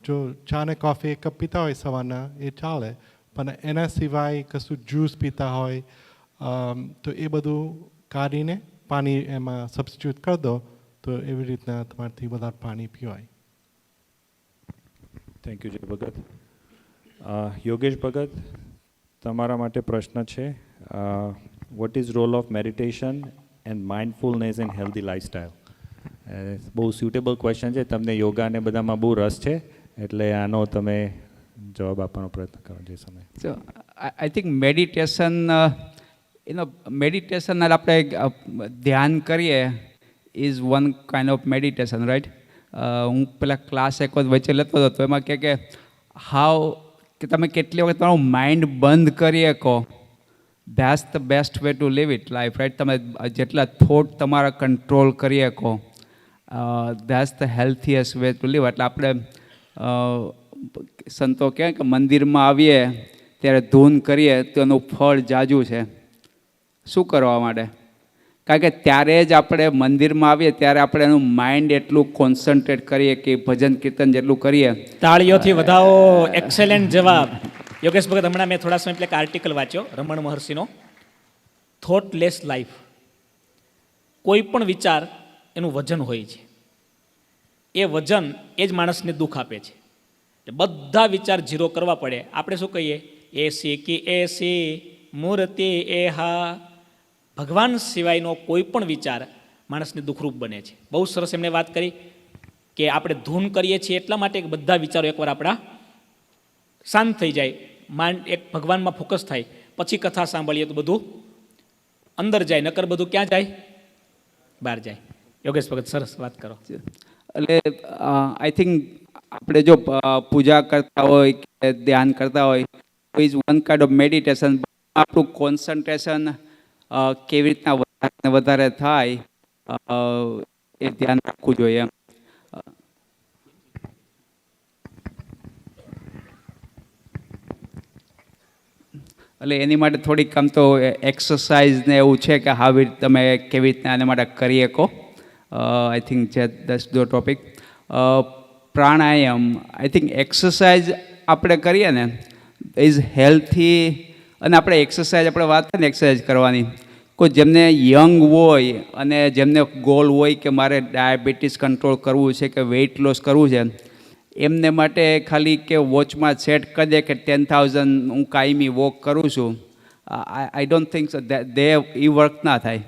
જો ચા ને કોફી 1 કપ પીતા હોય સવારના એ ચાલે, પણ એના સિવાય કશું જ્યુસ પીતા હોય તો એ બધું કાઢીને પાણી એમાં સબસ્ટિટ્યૂટ કરી દો તો એવી રીતના તમારાથી વધારે પાણી પીવાય. થેન્ક યુ જય ભગત. યોગેશ ભગત, તમારા માટે પ્રશ્ન છે. What is role of meditation and mindfulness in healthy lifestyle? બહુ સ્યુટેબલ ક્વેશ્ચન છે. તમને યોગા ને બધામાં બહુ રસ છે, એટલે આનો તમે જવાબ આપવાનો પ્રયત્ન કરો જે સમય. So I think meditation, meditation આપણે ધ્યાન કરીએ is one kind of meditation, right? હું પેલા ક્લાસ એક વખત વચ્ચે લેતો હતો તો એમાં કે હાઉ કે તમે કેટલી વખત તમારું માઇન્ડ બંધ કરી શકો, that's the best way to live it life, right? તમે જેટલા થોટ તમારા કંટ્રોલ કરી શકો, that's the healthiest way to live. એટલે આપણે સંતો કહે કે મંદિરમાં આવીએ ત્યારે ધૂન કરીએ તો એનું ફળ જાજુ છે. શું કરવા માટે? કારણ કે ત્યારે જ આપણે મંદિરમાં આવીએ ત્યારે આપણે એનું માઇન્ડ એટલું કોન્સન્ટ્રેટ કરીએ કે ભજન કીર્તન જેટલું કરીએ. તાળીઓથી વધાવો. એક્સેલન્ટ જવાબ યોગેશ ભગત. હમણાં મેં થોડા સમય પહેલાં એક આર્ટિકલ વાંચ્યો રમણ મહર્ષિનો, થોટલેસ લાઈફ. કોઈ પણ વિચાર એનું વજન હોય છે, એ વજન એ જ માણસને દુઃખ આપે છે. બધા વિચાર ઝીરો કરવા પડે. આપણે શું કહીએ? એસી કી એસી મૂર્તિ એહા. ભગવાન સિવાયનો કોઈ પણ વિચાર માણસને દુઃખરૂપ બને છે. બહુ સરસ એમણે વાત કરી કે આપણે ધૂન કરીએ છીએ એટલા માટે કે બધા વિચારો એકવાર આપણા શાંત થઈ જાય, માઇન્ડ એક ભગવાનમાં ફોકસ થાય, પછી કથા સાંભળીએ તો બધું અંદર જાય, નકર બધું ક્યાં જાય? બહાર જાય. યોગેશ ભગત સરસ વાત કરો. એટલે આઈ થિંક આપણે જો પૂજા કરતા હોય કે ધ્યાન કરતા હોય તો is one kind of meditation. આપણું કોન્સન્ટ્રેશન કેવી રીતના વધારે થાય એ ધ્યાન રાખવું જોઈએ એમ. એટલે એની માટે થોડીક આમ તો એક્સરસાઇઝ ને એવું છે કે હાવી તમે કેવી રીતના એના માટે કરી શકો. I think that's the topic. Pranayama, I think exercise આપણે કરીએ ને ઇઝ હેલ્થી. અને આપણે એક્સરસાઇઝ આપણે વાત કરીએ ને એક્સરસાઇઝ કરવાની, કોઈ જેમને યંગ હોય અને જેમને ગોલ હોય કે મારે ડાયાબિટીસ કંટ્રોલ કરવું છે કે વેઇટ લોસ કરવું છે, એમને માટે ખાલી કે વોચમાં સેટ કરી દે કે 10,000 હું કાયમી વોક કરું છું. I don't think they A work ના થાય.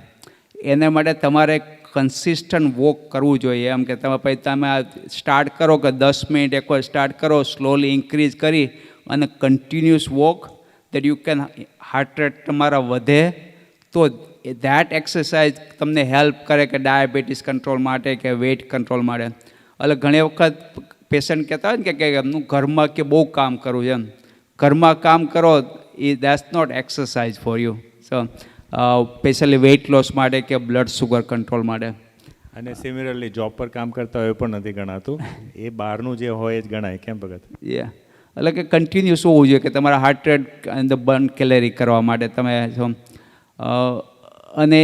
એના માટે તમારે કન્સિસ્ટન્ટ વોક કરવું જોઈએ. એમ કે તમે પછી તમે સ્ટાર્ટ કરો કે 10 મિનિટ એકવાર સ્ટાર્ટ કરો, સ્લોલી ઇન્ક્રીઝ કરી અને continuous walk that you can heart rate તમારા વધે તો ધેટ એક્સરસાઇઝ તમને હેલ્પ કરે કે ડાયાબિટીસ કંટ્રોલ માટે કે વેઇટ કંટ્રોલ માટે. એટલે ઘણી વખત પેશન્ટ કહેતા હોય ને કે એમનું ઘરમાં કે બહુ કામ કરવું છે એમ. ઘરમાં કામ કરો એ that's not exercise for you. So specially weight loss માટે કે બ્લડ સુગર કંટ્રોલ માટે. અને સિમિલરલી જોબ પર કામ કરતા હોય પણ નથી ગણાતું, એ બહારનું જે હોય એ જ ગણાય. કેમ ભગત? એટલે કે કન્ટિન્યુઅસ હોવું જોઈએ કે તમારા હાર્ટ રેટ અને બર્ન કેલેરી કરવા માટે તમે અને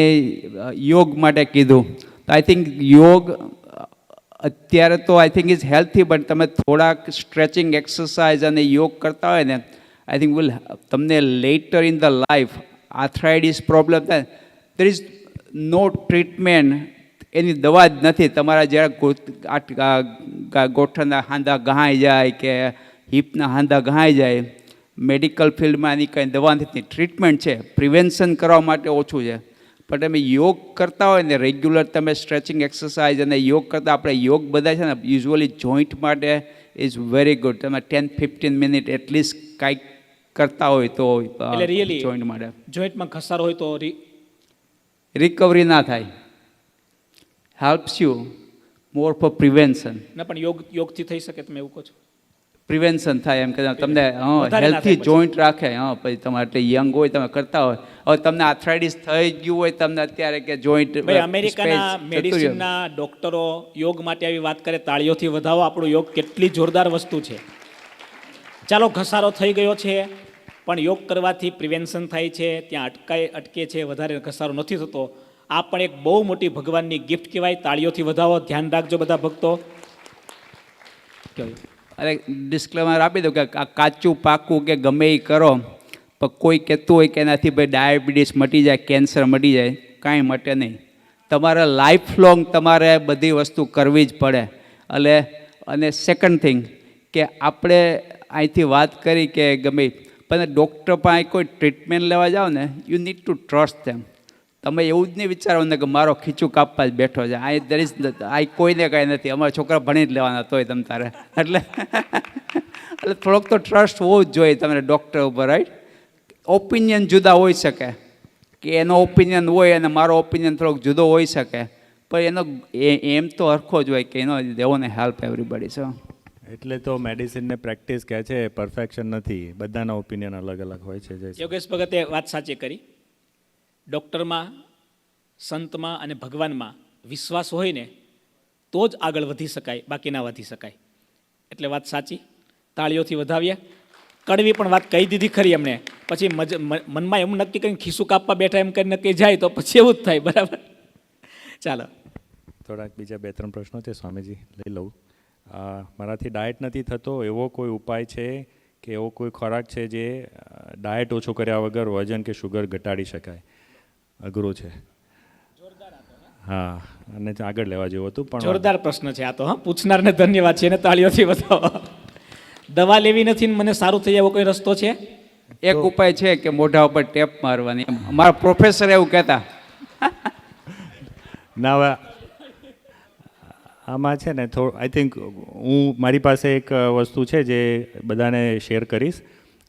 યોગ માટે કીધું તો આઈ થિંક યોગ અત્યારે તો આઈ થિંક ઇઝ હેલ્થી, બટ તમે થોડાક સ્ટ્રેચિંગ એક્સરસાઇઝ અને યોગ કરતા હોય ને આઈ થિંક વિલ તમને letter in the life arthritis problem થાય, દેર ઇઝ નો ટ્રીટમેન્ટ, એની દવા જ નથી. તમારા જ્યારે ગોઠણના હાંધા ઘાઈ જાય કે હિપના હાંધા ઘાઈ જાય, મેડિકલ ફિલ્ડમાં એની કંઈ દવા નથી, ટ્રીટમેન્ટ છે, પ્રિવેન્શન કરવા માટે ઓછું છે. પણ તમે યોગ કરતા હોય ને રેગ્યુલર તમે સ્ટ્રેચિંગ એક્સરસાઇઝ અને યોગ કરતાં આપણે યોગ બધા છે ને યુઝ્યુઅલી જોઈન્ટ માટે ઇઝ વેરી ગુડ. તમે 10-15 મિનિટ એટલીસ્ટ કાંઈક કરતા હોય તો જોઈન્ટ માટે. જોઈન્ટમાં ઘસારો હોય તો રિકવરી ના થાય. Helps you more for prevention. ના પણ યોગથી થઈ શકે, તમે એવું કહો છો? પ્રિવેન્શન થાય એમ કે તમને હેલ્થી જોઈન્ટ રાખે. પછી તમારે એટલે યંગ હોય તમે કરતા હોય, હવે તમને આર્થરાઇટિસ થઈ ગયું હોય તમને અત્યારે કે જોઈન્ટ. અમેરિકાના મેડિસિનના ડોક્ટરો યોગ માટે આવી વાત કરે, તાળીઓથી વધાવો. આપણો યોગ કેટલી જોરદાર વસ્તુ છે. ચાલો ઘસારો થઈ ગયો છે પણ યોગ કરવાથી પ્રિવેન્શન થાય છે, ત્યાં અટકે છે, વધારે ઘસારો નથી થતો. આ પણ એક બહુ મોટી ભગવાનની ગિફ્ટ કહેવાય. તાળીઓથી વધાવો. ધ્યાન રાખજો બધા ભક્તો. અરે ડિસ્ક્લેમર આપી દઉં કે આ કાચું પાકું કે ગમે એ કરો પણ કોઈ કહેતું હોય કે એનાથી ભાઈ ડાયાબિટીસ મટી જાય, કેન્સર મટી જાય, કાંઈ મટે નહીં. તમારે લાઈફ લોંગ તમારે બધી વસ્તુ કરવી જ પડે. અને સેકન્ડ થિંગ કે આપણે અહીંથી વાત કરી કે ગમે પણ ડૉક્ટર પાસે કોઈ ટ્રીટમેન્ટ લેવા જાઓ ને, યુ નીડ ટુ ટ્રસ્ટ ધેમ. તમે એવું જ નહીં વિચારો ને કે મારો ખીચું કાપવા જ બેઠો છે, આ દેર ઇઝ આ કોઈને કાંઈ નથી, અમારા છોકરા ભણી જ લેવાના તોય તમ તારે. એટલે થોડોક તો ટ્રસ્ટ હોવો જ જોઈએ તમને ડૉક્ટર ઉપર, રાઈટ? ઓપિનિયન જુદા હોઈ શકે કે એનો ઓપિનિયન હોય અને મારો ઓપિનિયન થોડોક જુદો હોઈ શકે, પણ એનો એમ તો હરખો જ હોય કે એનો દે વોન્ટ હેલ્પ એવરીબડી. સો એટલે તો મેડિસિનને પ્રેક્ટિસ કહે છે, પરફેક્શન નથી, બધાના ઓપિનિયન અલગ અલગ હોય છે. યોગેશ ભગતે વાત સાચી કરી. ડૉક્ટરમાં, સંતમાં અને ભગવાનમાં વિશ્વાસ હોય ને તો જ આગળ વધી શકાય, બાકી ના વધી શકાય. એટલે વાત સાચી, તાળીઓથી વધાવીએ. કડવી પણ વાત કહી દીધી ખરી એમણે, પછી મનમાં એમ નક્કી કરીને ખિસ્સું કાપવા બેઠા એમ કરીને નક્કી જાય તો પછી એવું જ થાય. બરાબર, ચાલો થોડાક બીજા 2-3 પ્રશ્નો છે સ્વામીજી, લઈ લઉં. મારાથી ડાયટ નથી થતો, એવો કોઈ ઉપાય છે કે એવો કોઈ ખોરાક છે જે ડાયટ ઓછો કર્યા વગર વજન કે શુગર ઘટાડી શકાય? અઘરું છે. હા, અને આગળ લેવા જેવું હતું પણ જોરદાર પ્રશ્ન છે આ તો. હા, પૂછનારને ધન્યવાદ છે, એને તાળીઓથી બતાવો. દવા લેવી નથી ને મને સારું થઈ જાય એવો કોઈ રસ્તો છે? એક ઉપાય છે કે મોઢા ઉપર ટેપ મારવાની. મારા પ્રોફેસર એવું કહેતા. ના, હવે આમાં છે ને થોડું આઈ થિંક મારી પાસે એક વસ્તુ છે જે બધાને શેર કરીશ.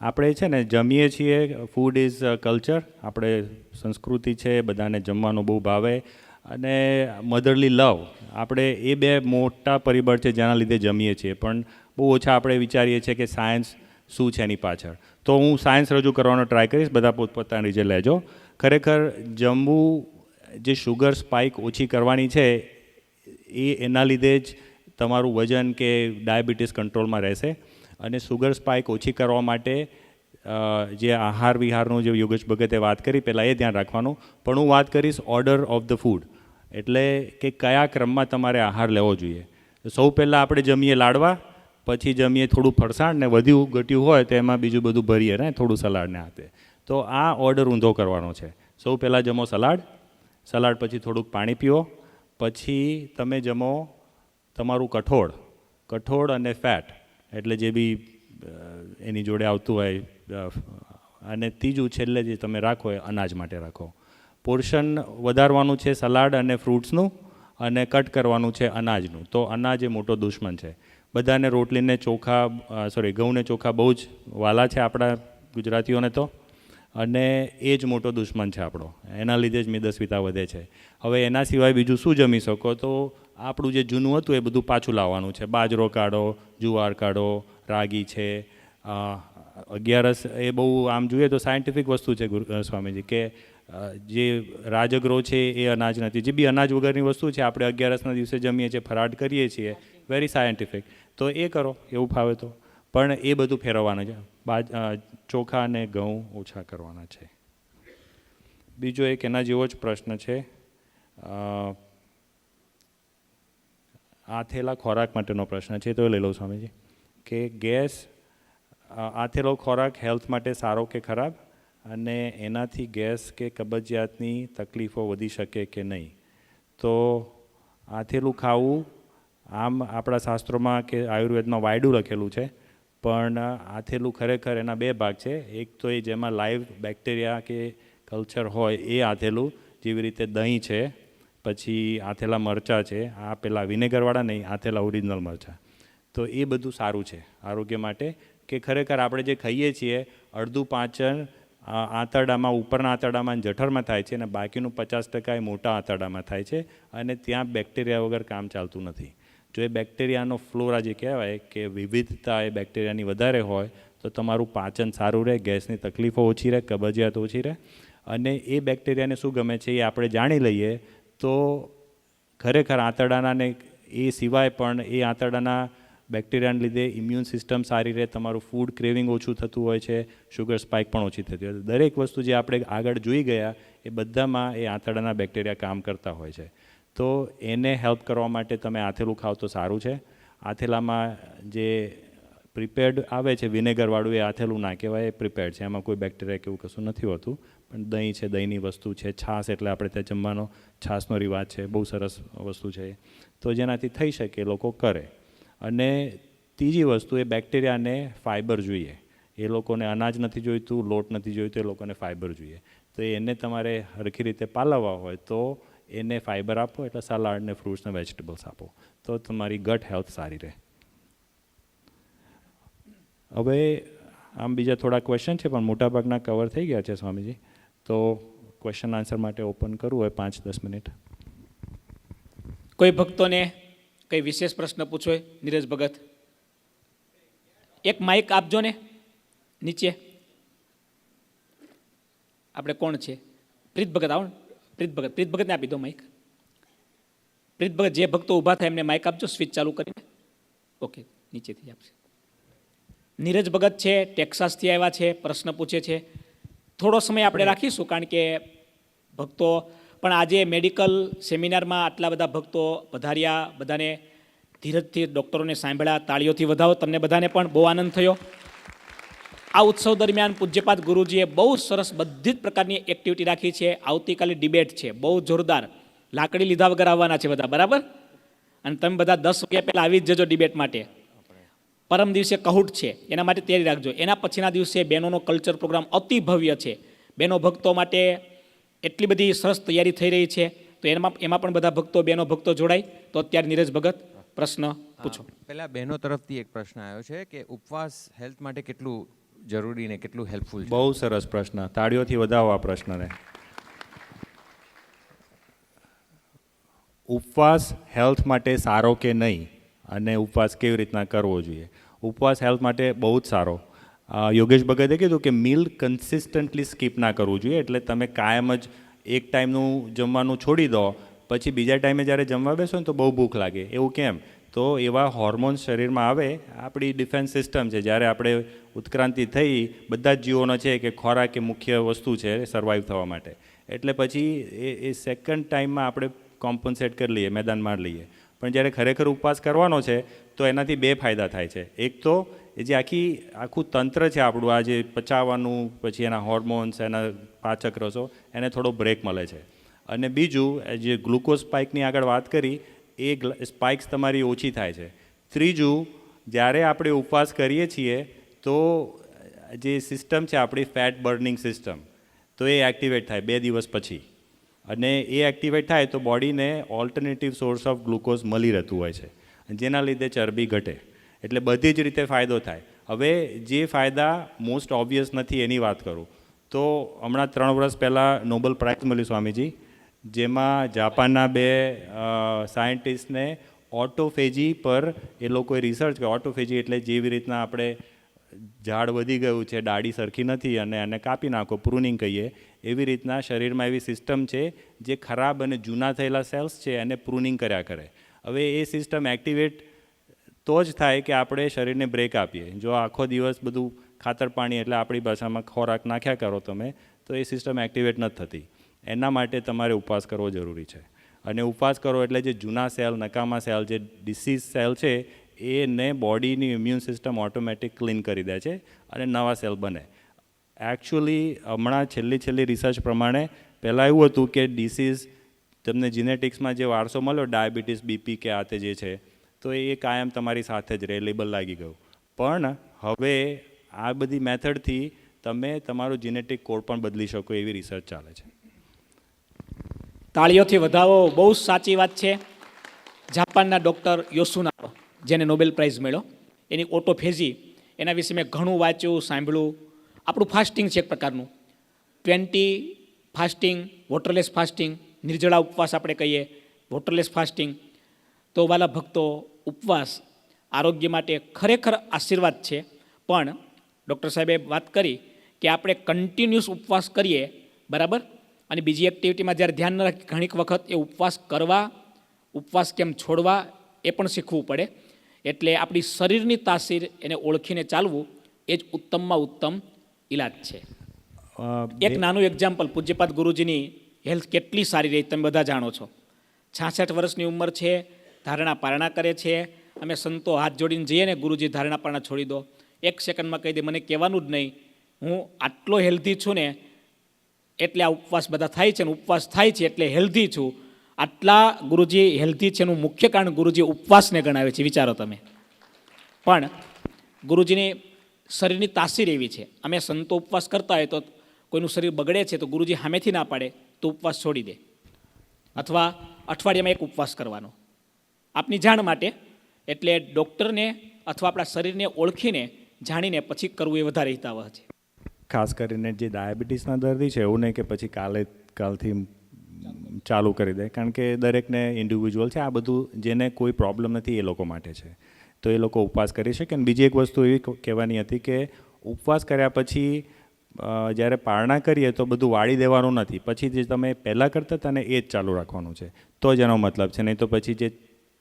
આપણે છે ને જમીએ છીએ, ફૂડ ઇઝ કલ્ચર, આપણે સંસ્કૃતિ છે, બધાને જમવાનું બહુ ભાવે, અને મધરલી લવ, આપણે એ બે મોટા પરિબળ છે જેના લીધે જમીએ છીએ. પણ બહુ ઓછા આપણે વિચારીએ છીએ કે સાયન્સ શું છે એની પાછળ. તો હું સાયન્સ રજૂ કરવાનો ટ્રાય કરીશ, બધા પોતપોતાની રીતે લેજો. ખરેખર જમવું, જે શુગર સ્પાઇક ઓછી કરવાની છે એના લીધે જ તમારું વજન કે ડાયાબિટીસ કંટ્રોલમાં રહેશે. અને શુગર સ્પાઇક ઓછી કરવા માટે જે આહાર વિહારનું જે યોગેશ ભગતે વાત કરી, પહેલાં એ ધ્યાન રાખવાનું. પણ હું વાત કરીશ ઓર્ડર ઓફ ધ ફૂડ, એટલે કે કયા ક્રમમાં તમારે આહાર લેવો જોઈએ. સૌ પહેલાં આપણે જમીએ લાડવા, પછી જમીએ થોડું ફરસાણ, ને વધ્યું ઘટ્યું હોય તો એમાં બીજું બધું ભરીએ ને થોડું સલાડને આપે. તો આ ઓર્ડર ઊંધો કરવાનો છે. સૌ પહેલાં જમો સલાડ, સલાડ પછી થોડુંક પાણી પીવો, પછી તમે જમો તમારું કઠોળ અને ફેટ, એટલે જે બી એની જોડે આવતું હોય, અને ત્રીજું છેલ્લે જે તમે રાખો એ અનાજ માટે રાખો. પોર્શન વધારવાનું છે સલાડ અને ફ્રૂટ્સનું, અને કટ કરવાનું છે અનાજનું. તો અનાજ એ મોટો દુશ્મન છે. બધાને રોટલીને ચોખા, ઘઉંને ચોખા બહુ જ વાલા છે આપણા ગુજરાતીઓને તો, અને એ જ મોટો દુશ્મન છે આપણો. એના લીધે જ મેદસ્વીતા વધે છે. હવે એના સિવાય બીજું શું જમી શકો? તો આપણું જે જૂનું હતું એ બધું પાછું લાવવાનું છે. બાજરો કાઢો, જુવાર કાઢો, રાગી છે. અગિયારસ એ બહુ આમ જોઈએ તો સાયન્ટિફિક વસ્તુ છે સ્વામીજી, કે જે રાજગરો છે એ અનાજ નથી. જે બી અનાજ વગરની વસ્તુ છે આપણે અગિયારસના દિવસે જમીએ છીએ, ફરાળ કરીએ છીએ, વેરી સાયન્ટિફિક. તો એ કરો એવું ફાવે તો. પણ એ બધું ફેરવવાનું છે. ચોખા અને ઘઉં ઓછા કરવાના છે. બીજો એક એના જેવો જ પ્રશ્ન છે, આથેલા ખોરાક માટેનો પ્રશ્ન છે, તો લઈ લઉં સ્વામીજી. કે આથેલો ખોરાક હેલ્થ માટે સારો કે ખરાબ, અને એનાથી ગેસ કે કબજિયાતની તકલીફો વધી શકે કે નહીં? તો આથેલું ખાવું આમ આપણા શાસ્ત્રોમાં કે આયુર્વેદમાં વાયડું લખેલું છે, પણ આથેલું ખરેખર એના 2 ભાગ છે. એક તો એ જેમાં લાઈવ બેક્ટેરિયા કે કલ્ચર હોય એ આથેલું, જેવી રીતે દહીં છે, પછી આથેલા મરચાં છે, આ પેલા વિનેગરવાળા નહીં, આથેલા ઓરિજિનલ મરચાં. તો એ બધું સારું છે આરોગ્ય માટે. કે ખરેખર આપણે જે ખાઈએ છીએ અડધું પાચન આંતરડામાં, ઉપરના આંતરડામાં જઠરમાં થાય છે, અને બાકીનું 50% એ મોટા આંતરડામાં થાય છે, અને ત્યાં બેક્ટેરિયા વગર કામ ચાલતું નથી. જો એ બેક્ટેરિયાનો ફ્લોરા જે કહેવાય કે વિવિધતા એ બેક્ટેરિયાની વધારે હોય તો તમારું પાચન સારું રહે, ગેસની તકલીફો ઓછી રહે, કબજિયાત ઓછી રહે. અને એ બેક્ટેરિયાને શું ગમે છે એ આપણે જાણી લઈએ તો ખરેખર આંતરડાના ને એ સિવાય પણ એ આંતરડાના બેક્ટેરિયાને લીધે ઇમ્યુન સિસ્ટમ સારી રહે, તમારું ફૂડ ક્રેવિંગ ઓછું થતું હોય છે, શુગર સ્પાઇક પણ ઓછી થતી હોય છે. દરેક વસ્તુ જે આપણે આગળ જોઈ ગયા એ બધામાં એ આંતરડાના બેક્ટેરિયા કામ કરતા હોય છે. તો એને હેલ્પ કરવા માટે તમે આથેલું ખાવ તો સારું છે. આથેલામાં જે પ્રિપેર્ડ આવે છે વિનેગરવાળું, એ આથેલું ના કહેવાય, એ પ્રિપેર્ડ છે, એમાં કોઈ બેક્ટેરિયા કે એવું કશું નથી હોતું. પણ દહીં છે, દહીંની વસ્તુ છે, છાશ એટલે આપણે ત્યાં જમવાનો છાશનો રિવાજ છે, બહુ સરસ વસ્તુ છે. તો જેનાથી થઈ શકે એ લોકો કરે. અને ત્રીજી વસ્તુ, એ બેક્ટેરિયાને ફાઇબર જોઈએ. એ લોકોને અનાજ નથી જોઈતું, લોટ નથી જોઈતું, એ લોકોને ફાઇબર જોઈએ. તો એને તમારે સરખી રીતે પાલવવા હોય તો એને ફાઇબર આપો, એટલે સલાડ ને ફ્રૂટ્સ ને વેજીટેબલ્સ આપો, તો તમારી ગટ હેલ્થ સારી રહે. હવે આમ બીજા થોડા ક્વેશ્ચન છે, પણ મોટાભાગના કવર થઈ ગયા છે સ્વામીજી. તો ક્વેશ્ચન આન્સર માટે ઓપન કરવું હોય 5-10 મિનિટ. કોઈ ભક્તોને કંઈ વિશેષ પ્રશ્ન પૂછવો હોય? નીરજ ભગત, એક માઇક આપજો ને નીચે. આપણે કોણ છે? પ્રીત ભગત, આવો ને. પ્રીત ભગતને આપી દો માઇક. પ્રીત ભગત, જે ભક્તો ઊભા થાય એમને માઇક આપજો સ્વિચ ચાલુ કરીને. ઓકે, નીચેથી આપશે. નીરજ ભગત છે, ટેક્સાસથી આવ્યા છે, પ્રશ્ન પૂછે છે. થોડો સમય આપણે રાખીશું, કારણ કે ભક્તો પણ આજે મેડિકલ સેમિનારમાં આટલા બધા ભક્તો પધાર્યા, બધાને ધીરજથી ડૉક્ટરોને સાંભળ્યા, તાળીઓથી વધાવો. તમને બધાને પણ બહુ આનંદ થયો. આ ઉત્સવ દરમિયાન પૂજ્યપાદ ગુરુજીએ બહુ સરસ બધી જ પ્રકારની એક્ટિવિટી રાખી છે. આવતીકાલે ડિબેટ છે, બહુ જોરદાર. લાકડી લીધા વગર આવવાના છે બધા, બરાબર? અને તમે બધા 10 વાગ્યા પહેલાં આવી જ જજો ડિબેટ માટે. પરમ દિવસે કહુટ છે, એના માટે તૈયારી રાખજો. એના પછીના દિવસે બહેનોનો કલ્ચર પ્રોગ્રામ અતિ ભવ્ય છે. બહેનો ભક્તો માટે એટલી બધી સરસ તૈયારી થઈ રહી છે. તો એમાં પણ બધા ભક્તો, બહેનો ભક્તો જોડાય. તો અત્યારે નીરજ ભગત પ્રશ્ન પૂછો. પહેલા બહેનો તરફથી એક પ્રશ્ન આવ્યો છે કે ઉપવાસ હેલ્થ માટે કેટલું જરૂરી ને કેટલું હેલ્પફુલ છે? બહુ સરસ પ્રશ્ન, તાળીઓથી વધાવો આ પ્રશ્નને. ઉપવાસ હેલ્થ માટે સારો કે નહીં, અને ઉપવાસ કેવી રીતના કરવો જોઈએ? ઉપવાસ હેલ્થ માટે બહુ જ સારો. યોગેશ ભગતે કીધું કે મીલ કન્સિસ્ટન્ટલી સ્કીપ ના કરવું જોઈએ. એટલે તમે કાયમ જ એક ટાઈમનું જમવાનું છોડી દો, પછી બીજા ટાઈમે જ્યારે જમવા બેસો ને તો બહુ ભૂખ લાગે. એવું કેમ? તો એવા હોર્મોન્સ શરીરમાં આવે, આપણી ડિફેન્સ સિસ્ટમ છે, જ્યારે આપણે ઉત્ક્રાંતિ થઈ, બધા જ જીવોનો છે કે ખોરાક એ મુખ્ય વસ્તુ છે સર્વાઈવ થવા માટે. એટલે પછી એ સેકન્ડ ટાઈમમાં આપણે કોમ્પન્સેટ કરી લઈએ, મેદાન માર લઈએ. પણ જ્યારે ખરેખર ઉપવાસ કરવાનો છે તો એનાથી 2 ફાયદા થાય છે. એક તો એ જે આખું તંત્ર છે આપણું, આ જે પચાવવાનું, પછી એના હોર્મોન્સ, એના પાચક રસો, એને થોડો બ્રેક મળે છે. અને બીજું, જે ગ્લુકોઝ સ્પાઇકની આગળ વાત કરી, એ સ્પાઇક્સ તમારી ઓછી થાય છે. ત્રીજું, જ્યારે આપણે ઉપવાસ કરીએ છીએ તો જે સિસ્ટમ છે આપણી ફેટ બર્નિંગ સિસ્ટમ, તો એ એક્ટિવેટ થાય 2 દિવસ પછી. અને એ એક્ટિવેટ થાય તો બોડીને ઓલ્ટરનેટિવ સોર્સ ઓફ ગ્લુકોઝ મળી રહેતું હોય છે, જેના લીધે ચરબી ઘટે. એટલે બધી જ રીતે ફાયદો થાય. હવે જે ફાયદા મોસ્ટ ઓબ્વિયસ નથી એની વાત કરું તો હમણાં 3 વર્ષ પહેલાં નોબેલ પ્રાઇઝ મળ્યું સ્વામીજી, જેમાં જાપાનના 2 સાયન્ટિસ્ટને ઓટોફેજી પર એ લોકોએ રિસર્ચ કર્યો. ઓટોફેજી એટલે જેવી રીતના આપણે ઝાડ વધી ગયું છે, ડાળી સરખી નથી અને એને કાપી નાખો, પ્રૂનિંગ કહીએ, એવી રીતના શરીરમાં એવી સિસ્ટમ છે જે ખરાબ અને જૂના થયેલા સેલ્સ છે એને પ્રૂનિંગ કર્યા કરે. હવે એ સિસ્ટમ એક્ટિવેટ તો જ થાય કે આપણે શરીરને બ્રેક આપીએ. જો આખો દિવસ બધું ખાતર પાણી એટલે આપણી ભાષામાં ખોરાક નાખ્યા કરો તમે, તો એ સિસ્ટમ એક્ટિવેટ નથી થતી. એના માટે તમારે ઉપવાસ કરવો જરૂરી છે. અને ઉપવાસ કરો એટલે જે જૂના સેલ, નકામા સેલ, જે ડિસીઝ સેલ છે, એને બોડીની ઇમ્યુન સિસ્ટમ ઓટોમેટિક ક્લીન કરી દે છે અને નવા સેલ બને. એકચ્યુઅલી હમણાં છેલ્લી રિસર્ચ પ્રમાણે પહેલાં એવું હતું કે ડિસીઝ તમને જીનેટિક્સમાં જે વારસો મળ્યો, ડાયાબિટીસ, બીપી કે આ તે જે છે, તો એ કાયમ તમારી સાથે જ રહે, લેબલ લાગી ગયું. પણ હવે આ બધી મેથડથી તમે તમારું જીનેટિક કોડ પણ બદલી શકો એવી રિસર્ચ ચાલે છે. તાળીઓથી વધાવો. બહુ સાચી વાત છે. જાપાનના ડૉક્ટર યોસુનારો, જેને નોબેલ પ્રાઇઝ મળ્યો, એની ઓટોફેજી, એના વિશે મેં ઘણું વાંચ્યું, સાંભળ્યું. આપણું ફાસ્ટિંગ છે એક પ્રકારનું, 20 ફાસ્ટિંગ, વોટરલેસ ફાસ્ટિંગ, નિર્જળા ઉપવાસ આપણે કહીએ, વોટરલેસ ફાસ્ટિંગ. તો વાલા ભક્તો, ઉપવાસ આરોગ્ય માટે ખરેખર આશીર્વાદ છે. પણ ડૉક્ટર સાહેબે વાત કરી કે આપણે કન્ટિન્યુઅસ ઉપવાસ કરીએ, બરાબર, અને બીજી એક્ટિવિટીમાં જ્યારે ધ્યાન ન રાખીએ, ઘણીક વખત એ ઉપવાસ કરવા, ઉપવાસ કેમ છોડવા, એ પણ શીખવું પડે. એટલે આપણી શરીરની તાસીર એને ઓળખીને ચાલવું એ જ ઉત્તમમાં ઉત્તમ ઈલાજ છે. એક નાનું એક્ઝામ્પલ, પૂજ્યપાદ ગુરુજીની હેલ્થ કેટલી સારી રહી તમે બધા જાણો છો. 66 વર્ષની ઉંમર છે, ધારણા પારણા કરે છે, અમે સંતો હાથ જોડીને જઈએ ને ગુરુજી ધારણા પારણા છોડી દો, 1 સેકન્ડમાં કહી દે, મને કહેવાનું જ નહીં, હું આટલો હેલ્ધી છું ને એટલે આ ઉપવાસ બધા થાય છે, ને ઉપવાસ થાય છે એટલે હેલ્ધી છું. આટલા ગુરુજી હેલ્ધી છે એનું મુખ્ય કારણ ગુરુજી ઉપવાસને ગણાવે છે. વિચારો તમે. પણ ગુરુજીની શરીરની તાસીર એવી છે, અમે સંતો ઉપવાસ કરતા હોય તો કોઈનું શરીર બગડે છે તો ગુરુજી સામેથી ના પાડે તો ઉપવાસ છોડી દે, અથવા અઠવાડિયામાં 1 ઉપવાસ કરવાનો. આપની જાણ માટે, એટલે ડૉક્ટરને અથવા આપણા શરીરને ઓળખીને જાણીને પછી કરવું એ વધારે હિતાવહ છે. ખાસ કરીને જે ડાયાબિટીસના દર્દી છે એવું નહીં કે પછી કાલથી ચાલુ કરી દે, કારણ કે દરેકને ઇન્ડિવિજ્યુઅલ છે. આ બધું જેને કોઈ પ્રોબ્લેમ નથી એ લોકો માટે છે, તો એ લોકો ઉપવાસ કરી શકે. અને બીજી એક વસ્તુ એવી કહેવાની હતી કે ઉપવાસ કર્યા પછી જ્યારે પારણા કરીએ તો બધું વાળી દેવાનું નથી, પછી જે તમે પહેલાં કરતા હતા ને એ જ ચાલુ રાખવાનું છે, તો જ એનો મતલબ છે. નહીં તો પછી જે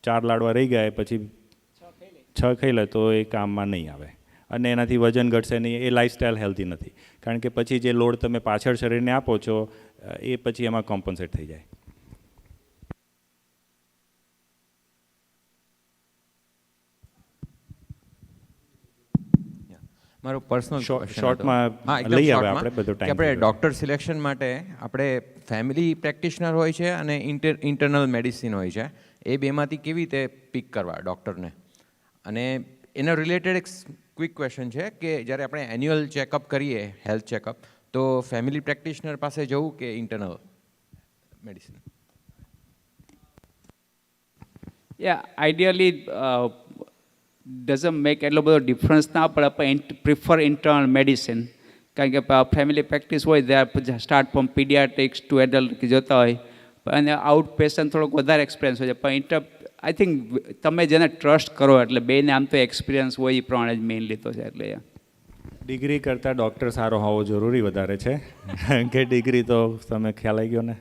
4 લાડવા રહી ગયા પછી 6 ખાઈ લે તો એ કામમાં નહીં આવે, અને એનાથી વજન ઘટશે નહીં. એ લાઇફસ્ટાઈલ હેલ્ધી નથી, કારણ કે પછી જે લોડ તમે પાછળ શરીરને આપો છો એ પછી એમાં કોમ્પન્સેટ થઈ જાય. મારો પર્સનલ શોર્ટમાં લઈ આવે આપણે બધો ટાઈમ. આપણે ડૉક્ટર સિલેક્શન માટે આપણે ફેમિલી પ્રેક્ટિશનર હોય છે અને ઇન્ટરનલ મેડિસિન હોય છે, એ બેમાંથી કેવી રીતે પિક કરવા ડૉક્ટરને? અને એના રિલેટેડ એક ક્વિક ક્વેશ્ચન છે કે જ્યારે આપણે એન્યુઅલ ચેકઅપ કરીએ, હેલ્થ ચેકઅપ, તો ફેમિલી પ્રેક્ટિશનર પાસે જવું કે internal medicine? Ideally doesn't make એટલો બધો ડિફરન્સ ના પડે, પણ પ્રિફર ઇન્ટરનલ મેડિસિન. કારણ કે ફેમિલી પ્રેક્ટિસ હોય ત્યાં start from paediatrics to adult જોતા હોય, અને આઉટ પેશન્ટ થોડોક વધારે એક્સપિરિયન્સ હોય છે. પણ આઈ થિંક તમે જેને ટ્રસ્ટ કરો, એટલે બેને આમ તો એક્સપિરિયન્સ હોય એ પ્રમાણે જ મેઇન લીધો છે. એટલે ડિગ્રી કરતાં ડૉક્ટર સારો હોવો જરૂરી વધારે છે, કે ડિગ્રી તો તમે ખ્યાલ આવી ગયો ને.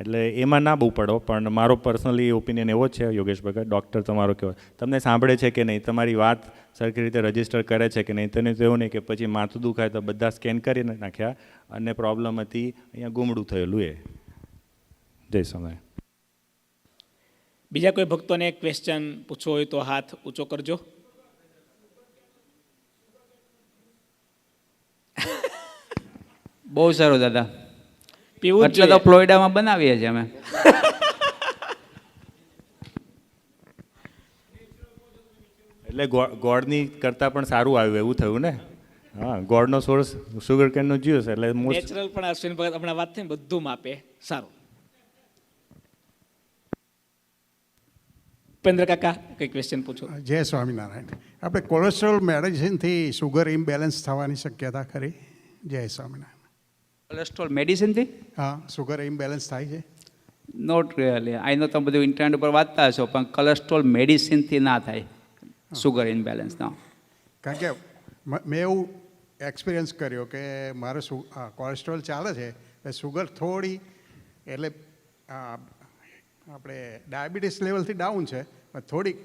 એટલે એમાં ના બહુ પડો. પણ મારો પર્સનલી ઓપિનિયન એવો જ છે યોગેશ ભગત, ડૉક્ટર તમારો કહેવાય તમને સાંભળે છે કે નહીં, તમારી વાત સરખી રીતે રજિસ્ટર કરે છે કે નહીં. તેને તો એવું નહીં કે પછી માથું દુખાય તો બધા સ્કેન કરી નાખ્યા અને પ્રોબ્લેમ હતી અહીંયા ગુમડું થયેલું. એ જય સ્વામી. બીજા કોઈ ભક્તોને ક્વેશ્ચન પૂછવો હોય તો હાથ ઊંચો કરજો. બહુ સારું દાદા, પીવું એટલે તો ફ્લોરિડામાં બનાવીએ છીએ અમે. એટલે ગોળની કરતાં પણ સારું આવ્યું એવું થયું ને. હા, ગોળનો સોર્સ સુગર કેનનો જ્યુસ, એટલે નેચરલ પણ અશ્વિન ભગત હમણાં વાત થઈ બધું માપે સારું. ઉપેન્દ્ર કાકા કઈ ક્વેશ્ચન પૂછો. જય સ્વામિનારાયણ. આપણે કોલેસ્ટ્રોલ મેડિસિનથી સુગર ઇમ્બેલેન્સ થવાની શક્યતા ખરી? જય સ્વામિનારાયણ. કોલેસ્ટ્રોલ મેડિસિનથી હા, સુગર ઇમ્બેલેન્સ થાય છે? Not really. આઈ નો તમે બધું ઇન્ટરનેટ ઉપર વાંચતા હશો, પણ કોલેસ્ટ્રોલ મેડિસિનથી ના થાય સુગર ઇમ્બેલેન્સ ના. કારણ કે મેં એવું એક્સપિરિયન્સ કર્યો કે મારે કોલેસ્ટ્રોલ ચાલે છે, એટલે સુગર થોડી, એટલે આપણે ડાયાબિટીસ લેવલથી ડાઉન છે પણ થોડીક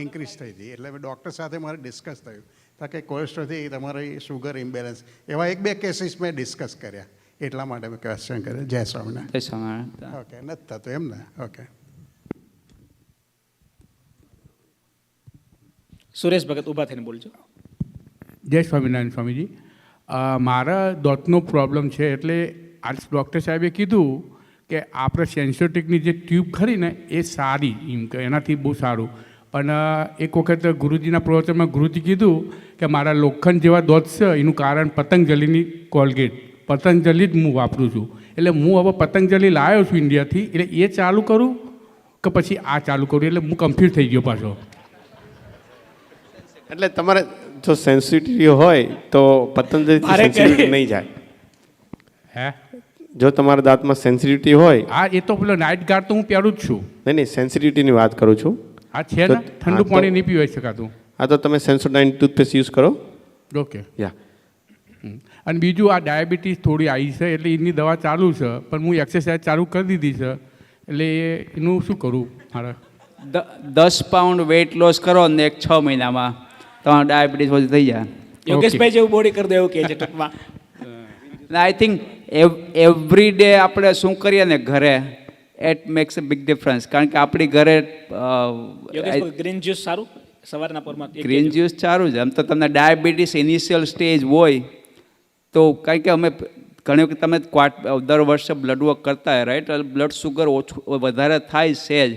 ઇન્ક્રીઝ થઈ હતી. એટલે મેં ડૉક્ટર સાથે મારે ડિસ્કસ થયું કે કોલેસ્ટ્રોલથી તમારી સુગર ઇમ્બેલેન્સ, એવા 1-2 કેસીસ મેં ડિસ્કસ કર્યા, એટલા માટે મેં ક્વેશ્ચન કર્યો. જય સ્વામિનારાયણ. ઓકે, નથી થતું એમ ને? ઓકે. સુરેશ ભગત ઊભા થઈને બોલજો. જય સ્વામિનારાયણ સ્વામીજી. મારા દાંતનો પ્રોબ્લેમ છે, એટલે આજ ડૉક્ટર સાહેબે કીધું કે આપણે સેન્સોટિકની જે ટ્યુબ ખરી ને એ સારી, એમ કે એનાથી બહુ સારું. પણ એક વખત ગુરુજીના પ્રવચનમાં ગુરુજી કીધું કે મારા લોખંડ જેવા દાંત છે એનું કારણ પતંજલિની કોલગેટ, પતંજલિ જ હું વાપરું છું. એટલે હું હવે પતંજલિ લાવ્યો છું ઇન્ડિયાથી, એટલે એ ચાલુ કરું કે પછી આ ચાલુ કરું? એટલે હું કન્ફ્યુઝ થઈ ગયો પાછો. એટલે તમારે જો સેન્સિટિવિટી હોય તો પતંજલિથી સેન્સિટિવિટી નહીં જાય. હે? જો તમારા દાંતમાં સેન્સિટિવિટી હોય, હા, એ તો પેલો નાઇટ ગાર્ડ તો હું પહેરું જ છું. નહીં, સેન્સિટિવિટીની વાત કરું છું. આ છે ને, ઠંડુ પાણી નહીં પીવાઈ શકાતું. હા, તો તમે સેન્સોડાઇન ટૂથપેસ્ટ યુઝ કરો. ઓકે. યા. અને બીજું આ ડાયાબિટીસ થોડી આવી છે, એટલે એની દવા ચાલુ છે, પણ હું એક્સરસાઇઝ ચાલુ કરી દીધી છે. એટલે એનું શું કરું મારે? 10 પાઉન્ડ વેઇટ લોસ કરો ને 6 મહિનામાં તમારું ડાયાબિટીસ ઓછું થઈ જાય. યોગેશભાઈ જેવું બોડી કરી દે એવું કહે છે ટૂંકમાં. આઈ થિંક એવરી ડે આપણે શું કરીએ ને ઘરે it makes a big difference. કારણ કે આપણી ઘરે ગ્રીન જ્યુસ સારું સવારના પોરમાં ગ્રીન જ્યુસ સારું છે. આમ તો તમને ડાયાબિટીસ ઇનિશિયલ સ્ટેજ હોય તો કારણ કે અમે ઘણી વખત તમે દર વર્ષે બ્લડ વર્ક કરતા હોય રાઈટ, બ્લડ સુગર ઓછું વધારે થાય છે જ,